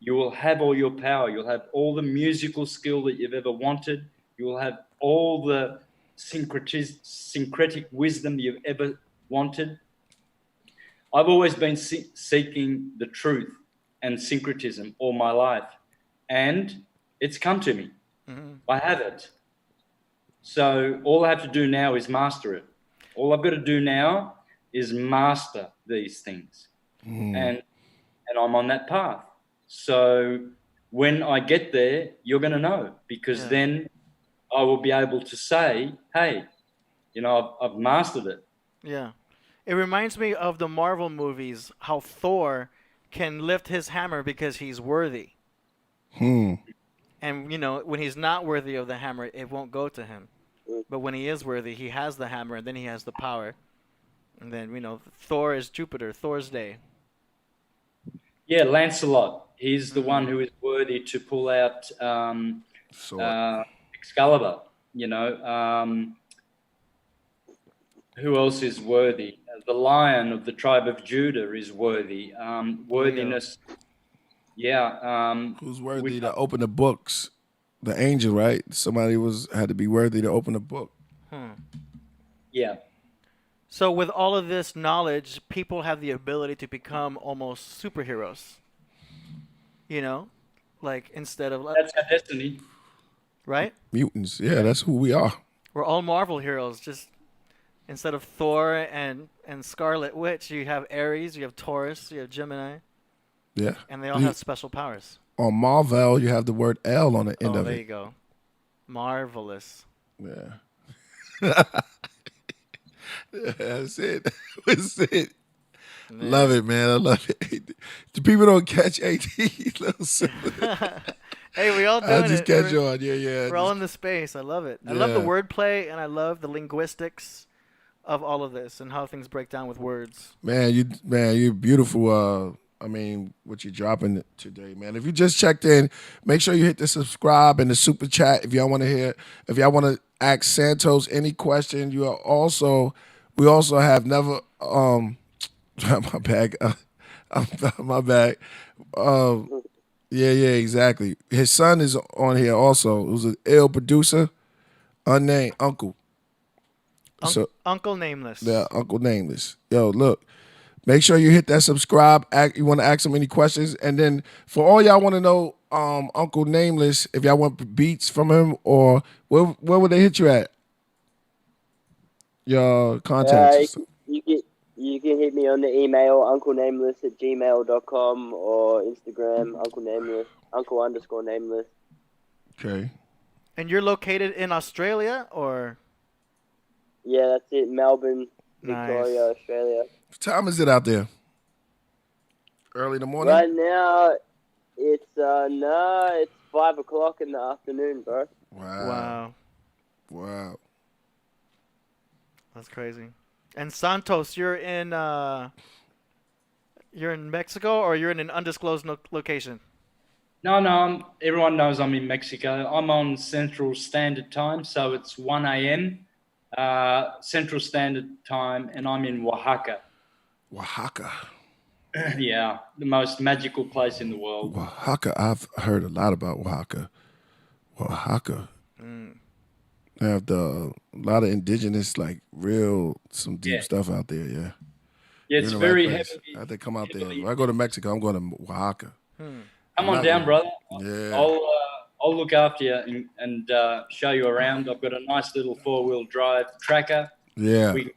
Speaker 6: You will have all your power. You'll have all the musical skill that you've ever wanted. You will have all the syncretic wisdom you've ever wanted. I've always been seeking the truth and syncretism all my life, and it's come to me. I have it. So all I have to do now is master it. All I've got to do now is master these things. And I'm on that path. So when I get there, you're going to know, because then I will be able to say, hey, I've mastered it.
Speaker 5: Yeah. It reminds me of the Marvel movies, how Thor can lift his hammer because he's worthy. And, when he's not worthy of the hammer, it won't go to him. But when he is worthy, he has the hammer, and then he has the power. And then, Thor is Jupiter, Thor's day.
Speaker 6: Yeah, Lancelot. He's the one who is worthy to pull out Excalibur. Who else is worthy? The Lion of the tribe of Judah is worthy. Worthiness. Yeah.
Speaker 4: Who's worthy to open the books? The angel, right? Somebody had to be worthy to open the book.
Speaker 6: Yeah.
Speaker 5: So with all of this knowledge, people have the ability to become almost superheroes. Like instead of
Speaker 6: That's our destiny.
Speaker 5: right?
Speaker 4: Mutants. Yeah, that's who we are.
Speaker 5: We're all Marvel heroes. Just instead of Thor and Scarlet Witch, you have Aries, you have Taurus, you have Gemini.
Speaker 4: Yeah.
Speaker 5: And they all have special powers.
Speaker 4: On Marvel, you have the word L on the end of
Speaker 5: there
Speaker 4: it.
Speaker 5: you go. Marvelous.
Speaker 4: Yeah. That's it. That's it. Man. Love it, man. I love it. The people don't catch AD.
Speaker 5: Hey, we all doing it.
Speaker 4: I just catch on. Yeah.
Speaker 5: We're all in the space. I love it. I love the wordplay, and I love the linguistics of all of this and how things break down with words. Man,
Speaker 4: you're beautiful. What you're dropping today, man. If you just checked in, make sure you hit the subscribe and the super chat if y'all want to ask Santos any question. We also have never my bag. My bag. Yeah, exactly. His son is on here also. Who's an ill producer, unnamed uncle.
Speaker 5: Uncle Nameless.
Speaker 4: Yeah, Uncle Nameless. Yo, look. Make sure you hit that subscribe. You want to ask him any questions. And then for all y'all want to know Uncle Nameless, if y'all want beats from him, or where would they hit you at? Your contacts.
Speaker 7: You can hit me on the email, unclenameless@gmail.com, or Instagram, uncle_nameless.
Speaker 4: Okay.
Speaker 5: And you're located in Australia, or?
Speaker 7: Yeah, that's it. Melbourne, Victoria,
Speaker 5: nice.
Speaker 7: Australia.
Speaker 4: What time is it out there? Early in the morning?
Speaker 7: Right now, it's 5 o'clock in the afternoon, bro.
Speaker 4: Wow.
Speaker 5: That's crazy. And Santos, you're in Mexico, or you're in an undisclosed location?
Speaker 6: No. Everyone knows I'm in Mexico. I'm on Central Standard Time, so it's 1 a.m. Central Standard Time, and I'm in Oaxaca.
Speaker 4: Oaxaca.
Speaker 6: Yeah, the most magical place in the world.
Speaker 4: Oaxaca. I've heard a lot about Oaxaca. They have a lot of indigenous, some deep stuff out there. Yeah.
Speaker 6: Yeah, it's very heavy.
Speaker 4: I have to come out there. When I go to Mexico, I'm going to Oaxaca.
Speaker 6: Come on down, brother.
Speaker 4: Yeah.
Speaker 6: I'll look after you and show you around. I've got a nice little 4-wheel drive tracker.
Speaker 4: Yeah.
Speaker 6: We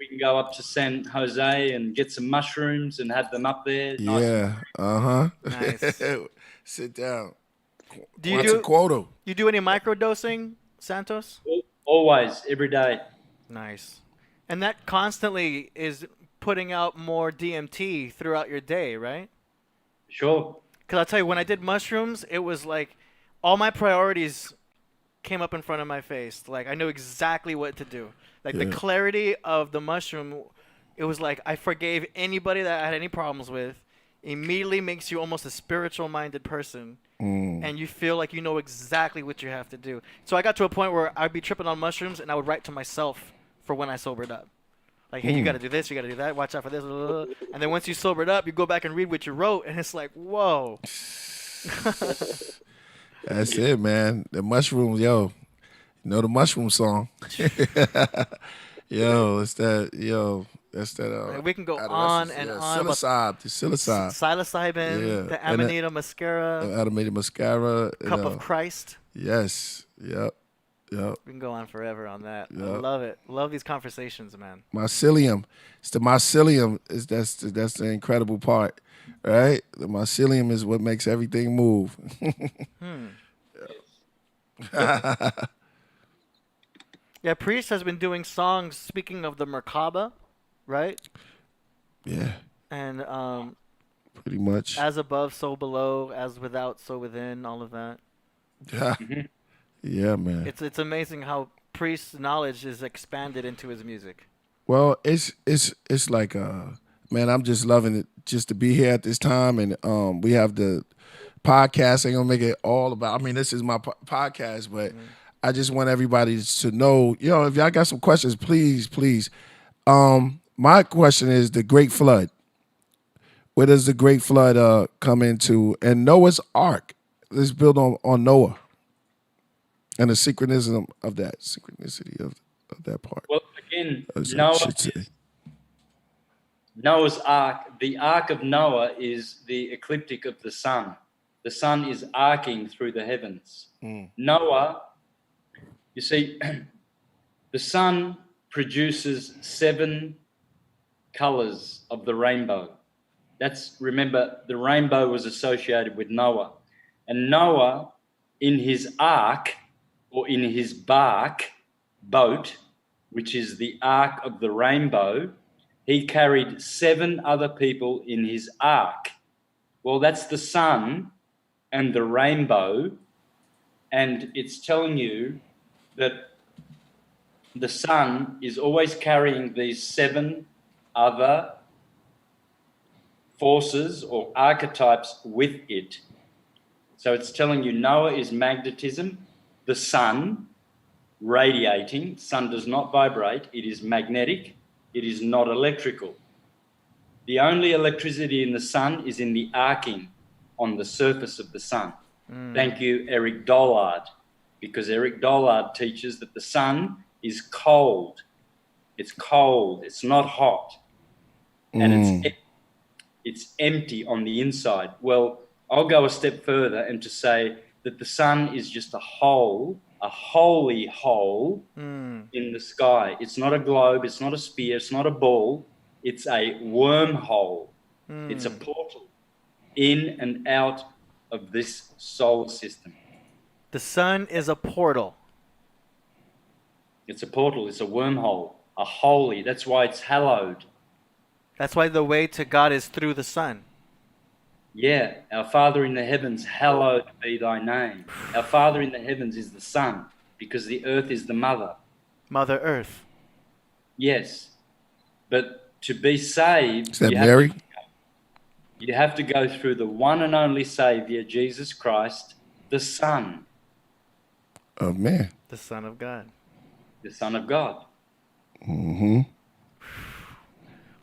Speaker 6: can go up to San Jose and get some mushrooms and have them up there.
Speaker 4: Yeah.
Speaker 5: Nice.
Speaker 4: Sit down.
Speaker 5: What's
Speaker 4: a quota?
Speaker 5: You do any microdosing, Santos?
Speaker 6: Always, every day.
Speaker 5: Nice. And that constantly is putting out more DMT throughout your day, right?
Speaker 6: Sure.
Speaker 5: Because I'll tell you, when I did mushrooms, it was like all my priorities came up in front of my face. Like, I knew exactly what to do. Like, the clarity of the mushroom, it was like I forgave anybody that I had any problems with. Immediately makes you almost a spiritual-minded person. And you feel like you know exactly what you have to do. So I got to a point where I'd be tripping on mushrooms, and I would write to myself for when I sobered up. Like, hey, you got to do this, you got to do that, watch out for this. And then once you sobered up, you go back and read what you wrote, and it's like, whoa.
Speaker 4: That's it, man. The mushrooms, yo. You know the mushroom song? That's that.
Speaker 5: We can go on and on. Psilocybin, the Amanita mascara.
Speaker 4: Amanita mascara.
Speaker 5: Cup of Christ.
Speaker 4: Yes. Yep.
Speaker 5: We can go on forever on that. Yep. I love it. Love these conversations, man.
Speaker 4: Mycelium. It's the mycelium. That's the incredible part, right? The mycelium is what makes everything move.
Speaker 5: Yeah, Priest has been doing songs, speaking of the Merkaba, right?
Speaker 4: Yeah,
Speaker 5: And
Speaker 4: pretty much.
Speaker 5: as above, so below, as without, so within, all of that.
Speaker 4: Yeah, yeah, man.
Speaker 5: It's amazing how Priest's knowledge is expanded into his music.
Speaker 4: Well, it's like man, I'm just loving it just to be here at this time, and we have the podcast. Ain't gonna make it all about. I mean, this is my podcast, but I just want everybody to know. If y'all got some questions, please. My question is the Great Flood. Where does the Great Flood come into? And Noah's Ark. Let's build on Noah and the synchronicity of that part.
Speaker 6: Well, again,
Speaker 4: As I
Speaker 6: Noah
Speaker 4: should say.
Speaker 6: Noah's Ark, the Ark of Noah is the ecliptic of the sun. The sun is arcing through the heavens. Noah, you see, the sun produces 7 colors of the rainbow. Remember, the rainbow was associated with Noah. And Noah, in his ark, or in his boat, which is the ark of the rainbow, he carried 7 other people in his ark. Well, that's the sun and the rainbow, and it's telling you that the sun is always carrying these 7 other forces or archetypes with it. So it's telling you Noah is magnetism, the sun radiating. Sun does not vibrate. It is magnetic. It is not electrical. The only electricity in the sun is in the arcing on the surface of the sun. Thank you, Eric Dollard, because Eric Dollard teaches that the sun is cold. It's cold. It's not hot. And it's empty on the inside. Well, I'll go a step further and to say that the sun is just a hole, a holy hole in the sky. It's not a globe. It's not a sphere. It's not a ball. It's a wormhole. It's a portal in and out of this solar system.
Speaker 5: The sun is a portal.
Speaker 6: It's a portal. It's a wormhole, a holy. That's why it's hallowed.
Speaker 5: That's why the way to God is through the sun.
Speaker 6: Yeah, our Father in the heavens, hallowed be thy name. Our Father in the heavens is the sun because the earth is the mother.
Speaker 5: Mother Earth.
Speaker 6: Yes, but to be saved,
Speaker 4: Is that Mary?
Speaker 6: You have to go through the one and only Savior, Jesus Christ, the Son.
Speaker 4: Oh, man.
Speaker 5: The Son of God.
Speaker 6: The Son of God.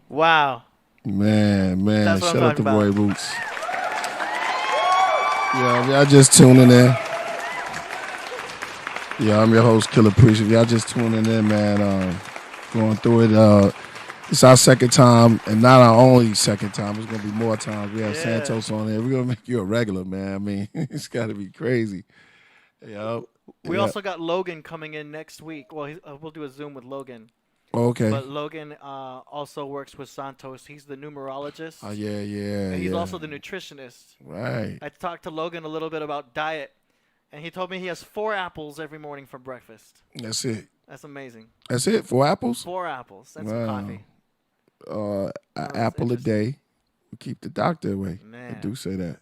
Speaker 5: Wow.
Speaker 4: Man.
Speaker 5: That's what
Speaker 4: Shout
Speaker 5: I'm
Speaker 4: out to
Speaker 5: talking
Speaker 4: Roy
Speaker 5: about.
Speaker 4: Roots. Yeah, y'all just tuning in. Yeah, I'm your host, Killah Priest. If y'all just tuning in, man, going through it. It's our second time, and not our only second time. It's going to be more times. We have Santos on there. We're going to make you a regular, man. I mean, it's got to be crazy.
Speaker 5: We also got Logan coming in next week. Well, we'll do a Zoom with Logan.
Speaker 4: Okay.
Speaker 5: But Logan also works with Santos. He's the numerologist.
Speaker 4: Oh, yeah.
Speaker 5: And he's also the nutritionist.
Speaker 4: Right.
Speaker 5: I talked to Logan a little bit about diet, and he told me he has 4 apples every morning for breakfast.
Speaker 4: That's it.
Speaker 5: That's amazing.
Speaker 4: That's it? 4 apples?
Speaker 5: 4 apples. That's some coffee.
Speaker 4: An apple a day will keep the doctor away.
Speaker 5: Man.
Speaker 4: I do say that.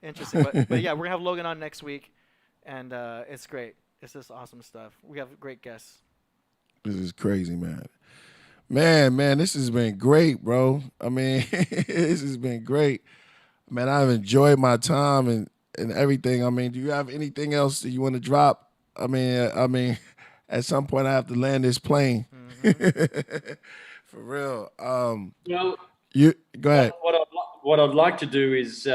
Speaker 5: Interesting. But yeah, we're going to have Logan on next week, and it's great. It's just awesome stuff. We have great guests.
Speaker 4: This is crazy, man. Man, this has been great, bro. I mean, this has been great. Man, I've enjoyed my time and everything. I mean, do you have anything else that you want to drop? I mean, at some point I have to land this plane. For real.
Speaker 6: Well,
Speaker 4: you go ahead.
Speaker 6: What I'd like to do is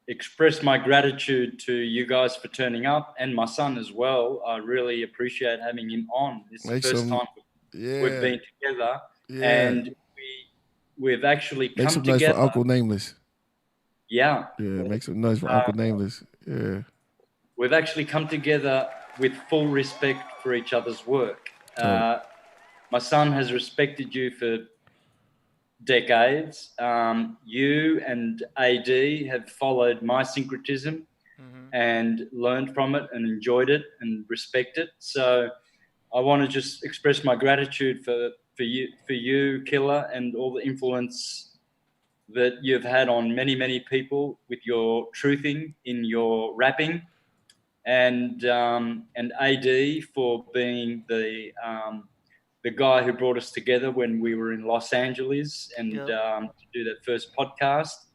Speaker 6: express my gratitude to you guys for turning up, and my son as well. I really appreciate having him on. This is the first time we've been together, and we've actually come
Speaker 4: together. Make some
Speaker 6: together.
Speaker 4: noise for Uncle Nameless.
Speaker 6: Yeah.
Speaker 4: Make some noise for Uncle Nameless. Yeah.
Speaker 6: We've actually come together with full respect for each other's work. My son has respected you for decades. You and AD have followed my syncretism and learned from it and enjoyed it and respect it. So I want to just express my gratitude for you, Killah, and all the influence that you've had on many people with your truthing in your rapping, and AD for being the guy who brought us together when we were in Los Angeles and to do that first podcast.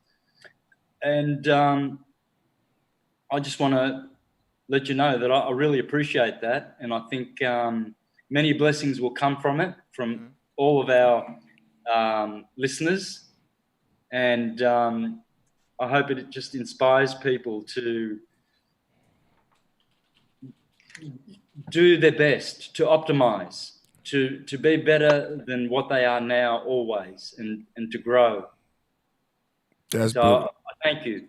Speaker 6: And I just want to let you know that I really appreciate that, and I think many blessings will come from it, from all of our listeners, and I hope it just inspires people to do their best, to optimize, to be better than what they are now always, and to grow.
Speaker 4: That's
Speaker 6: so
Speaker 4: beautiful.
Speaker 6: Thank you.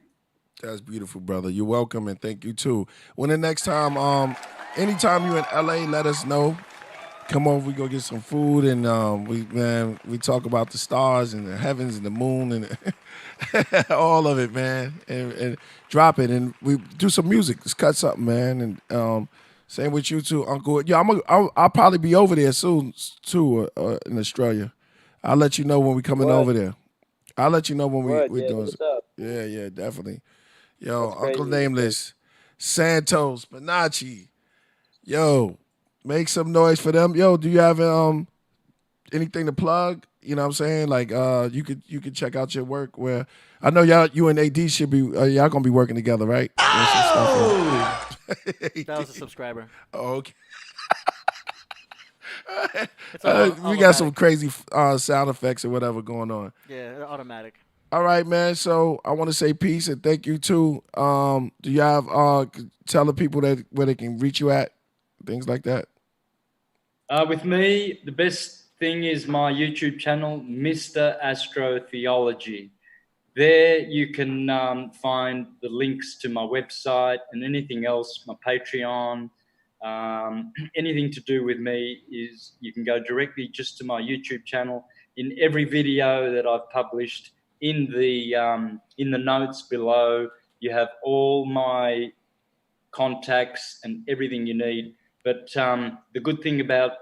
Speaker 4: That's beautiful, brother. You're welcome, and thank you too. When the next time, anytime you in LA, let us know. Come over, we go get some food, and we talk about the stars and the heavens and the moon and all of it, man. And drop it, and we do some music. Let's cut something, man. And same with you too, Uncle. Yeah, I'll probably be over there soon too, in Australia. I'll let you know when we coming over there. I'll let you know when we doing. Yeah, definitely. Yo, Uncle Nameless, Santos, Bonacci. Yo, make some noise for them. Yo, do you have anything to plug? You know what I'm saying? Like you could check out your work where I know you and AD should be y'all gonna be working together, right?
Speaker 5: Oh! That was a subscriber.
Speaker 4: Oh, okay.
Speaker 5: We
Speaker 4: got some crazy sound effects or whatever going on.
Speaker 5: Yeah, they're automatic.
Speaker 4: All right, man. So I want to say peace and thank you too. Do you have tell the people that where they can reach you at, things like that?
Speaker 6: With me, the best thing is my YouTube channel, Mr. Astrotheology. There you can find the links to my website and anything else, my Patreon. Anything to do with me is you can go directly just to my YouTube channel. In every video that I've published, in the notes below, you have all my contacts and everything you need. But the good thing about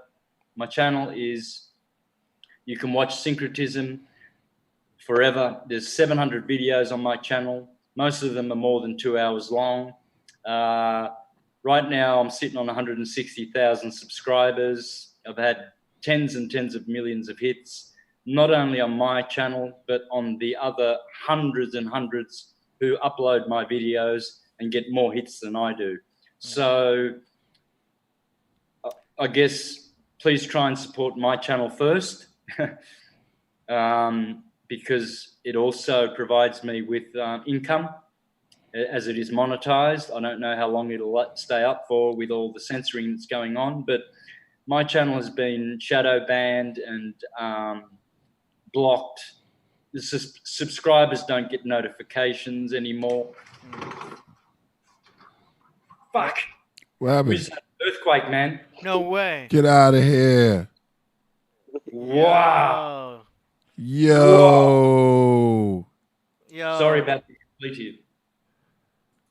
Speaker 6: my channel is you can watch syncretism forever. There's 700 videos on my channel. Most of them are more than 2 hours long. Right now, I'm sitting on 160,000 subscribers. I've had tens and tens of millions of hits, not only on my channel, but on the other hundreds and hundreds who upload my videos and get more hits than I do. So I guess please try and support my channel first because it also provides me with income as it is monetized. I don't know how long it'll stay up for with all the censoring that's going on, but my channel has been shadow banned and blocked. The subscribers don't get notifications anymore. Fuck.
Speaker 4: What happened?
Speaker 6: Who's that earthquake, man?
Speaker 5: No way.
Speaker 4: Get out of here.
Speaker 6: Wow.
Speaker 4: Yo.
Speaker 5: Yo.
Speaker 6: Sorry about the completive.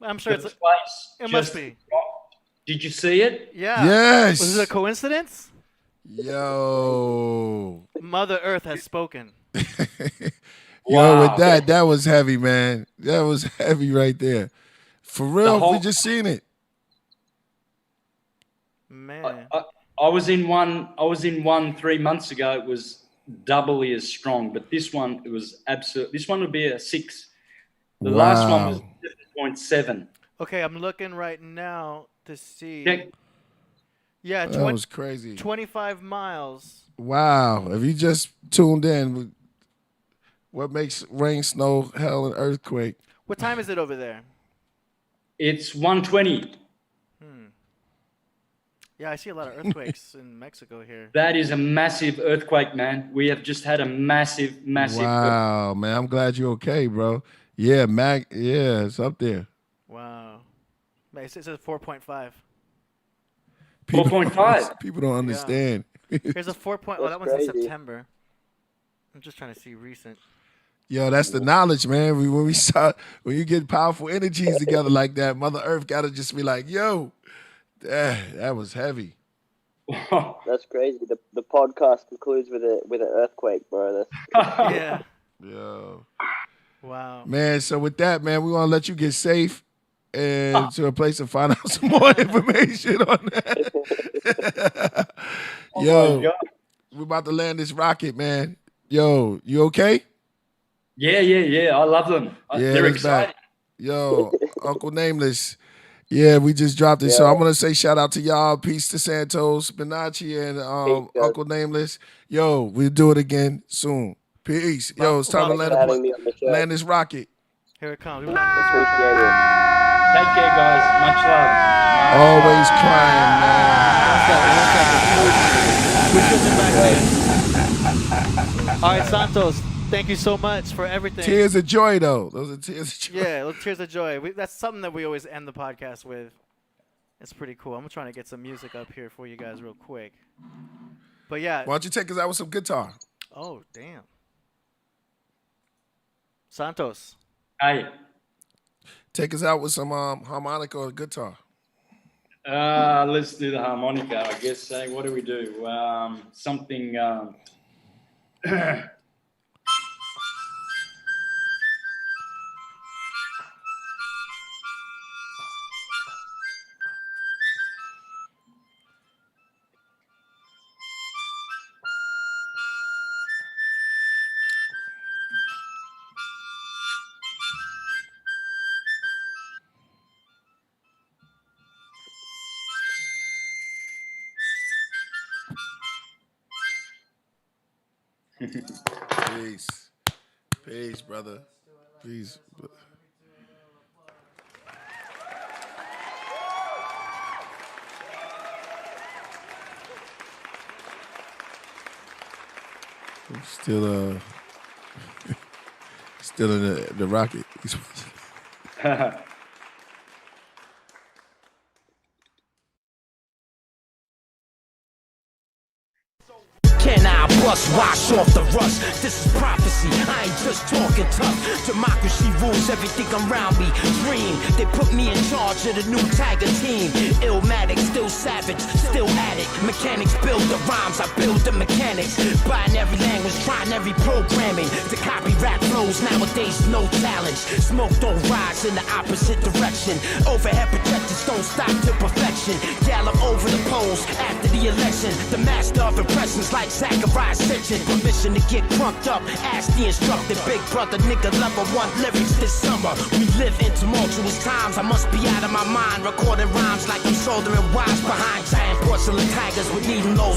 Speaker 5: I'm sure
Speaker 6: The
Speaker 5: it's
Speaker 6: place
Speaker 5: it
Speaker 6: just
Speaker 5: must be.
Speaker 6: dropped. Did you see it?
Speaker 5: Yeah.
Speaker 4: Yes.
Speaker 5: Was it a coincidence?
Speaker 4: Yo.
Speaker 5: Mother Earth has spoken.
Speaker 4: Yo, with that was heavy, man. That was heavy right there. For real, we just seen it.
Speaker 5: Man.
Speaker 6: I was in one 3 months ago. It was doubly as strong, but this one, it was absolute. This one would be a 6. The last one was 7.7.
Speaker 5: Okay, I'm looking right now to see.
Speaker 6: Check.
Speaker 5: Yeah,
Speaker 4: That was crazy.
Speaker 5: 25 miles.
Speaker 4: Wow. If you just tuned in, what makes rain, snow, hell, and earthquake?
Speaker 5: What time is it over there?
Speaker 6: It's 1:20.
Speaker 5: Yeah, I see a lot of earthquakes in Mexico here.
Speaker 6: That is a massive earthquake, man. We have just had a massive.
Speaker 4: Wow, man. I'm glad you're okay, bro. Yeah, yeah, it's up there.
Speaker 5: Wow. It says 4.5.
Speaker 6: 4.5.
Speaker 4: People don't understand.
Speaker 5: Yeah. Here's a 4. Oh, that one's in September. I'm just trying to see recent.
Speaker 4: Yo, that's the knowledge, man. When you get powerful energies together like that, Mother Earth gotta just be like, yo, that was heavy.
Speaker 7: That's crazy. The podcast concludes with an earthquake, bro.
Speaker 5: Yeah.
Speaker 4: Yo.
Speaker 5: Wow.
Speaker 4: Man, so with that, man, we want to let you get safe and to a place to find out some more information on that.
Speaker 6: Oh
Speaker 4: Yo,
Speaker 6: my God.
Speaker 4: we're about to land this rocket, man. Yo, you okay?
Speaker 6: Yeah. I love them.
Speaker 4: Yeah,
Speaker 6: They're
Speaker 4: it's
Speaker 6: exciting.
Speaker 4: back. Yo, Uncle Nameless. Yeah, we just dropped it. So I'm going to say shout out to y'all. Peace to Santos, Bonacci, and
Speaker 7: Peace, guys.
Speaker 4: Uncle Nameless. Yo, we'll do it again soon. Peace. Yo, it's time to
Speaker 7: Thanks for having me on the show.
Speaker 4: land this rocket.
Speaker 5: Here it comes.
Speaker 7: Appreciate it.
Speaker 6: Take care, guys. Much love.
Speaker 4: Always crying, man.
Speaker 5: All right, Santos. Thank you so much for everything.
Speaker 4: Tears of joy, though. Those are tears of joy.
Speaker 5: Yeah, tears of joy. That's something that we always end the podcast with. It's pretty cool. I'm trying to get some music up here for you guys real quick. But yeah.
Speaker 4: Why don't you take us out with some guitar?
Speaker 5: Oh, damn. Santos.
Speaker 6: Hey.
Speaker 4: Take us out with some harmonica or guitar.
Speaker 6: Let's do the harmonica, I guess. What do we do? Something.
Speaker 4: Peace. Peace, brother. Peace. I'm still still in the rocket.
Speaker 9: Can I bust, wash off the rust? This is prophecy, I ain't just talking tough. Democracy rules everything around me. Dream, they put me in charge of the new Tiger team. Illmatic, still savage, still addict. Mechanics build the rhymes, I build the mechanics. Binary language, trying every programming. To copy rap flows, nowadays no challenge. Smoke don't rise in the opposite direction. Overhead projectors don't stop to perfection. Gallop over the polls after the election. The master of impressions like Zachariah Sitchin. Permission to get crunked up, ask the instructor. Big brother, nigga, level 1 lyrics this summer. We live in tumultuous times, I must be out of my mind. Recording rhymes like I'm soldering wires behind giant porcelain tigers with needle nose.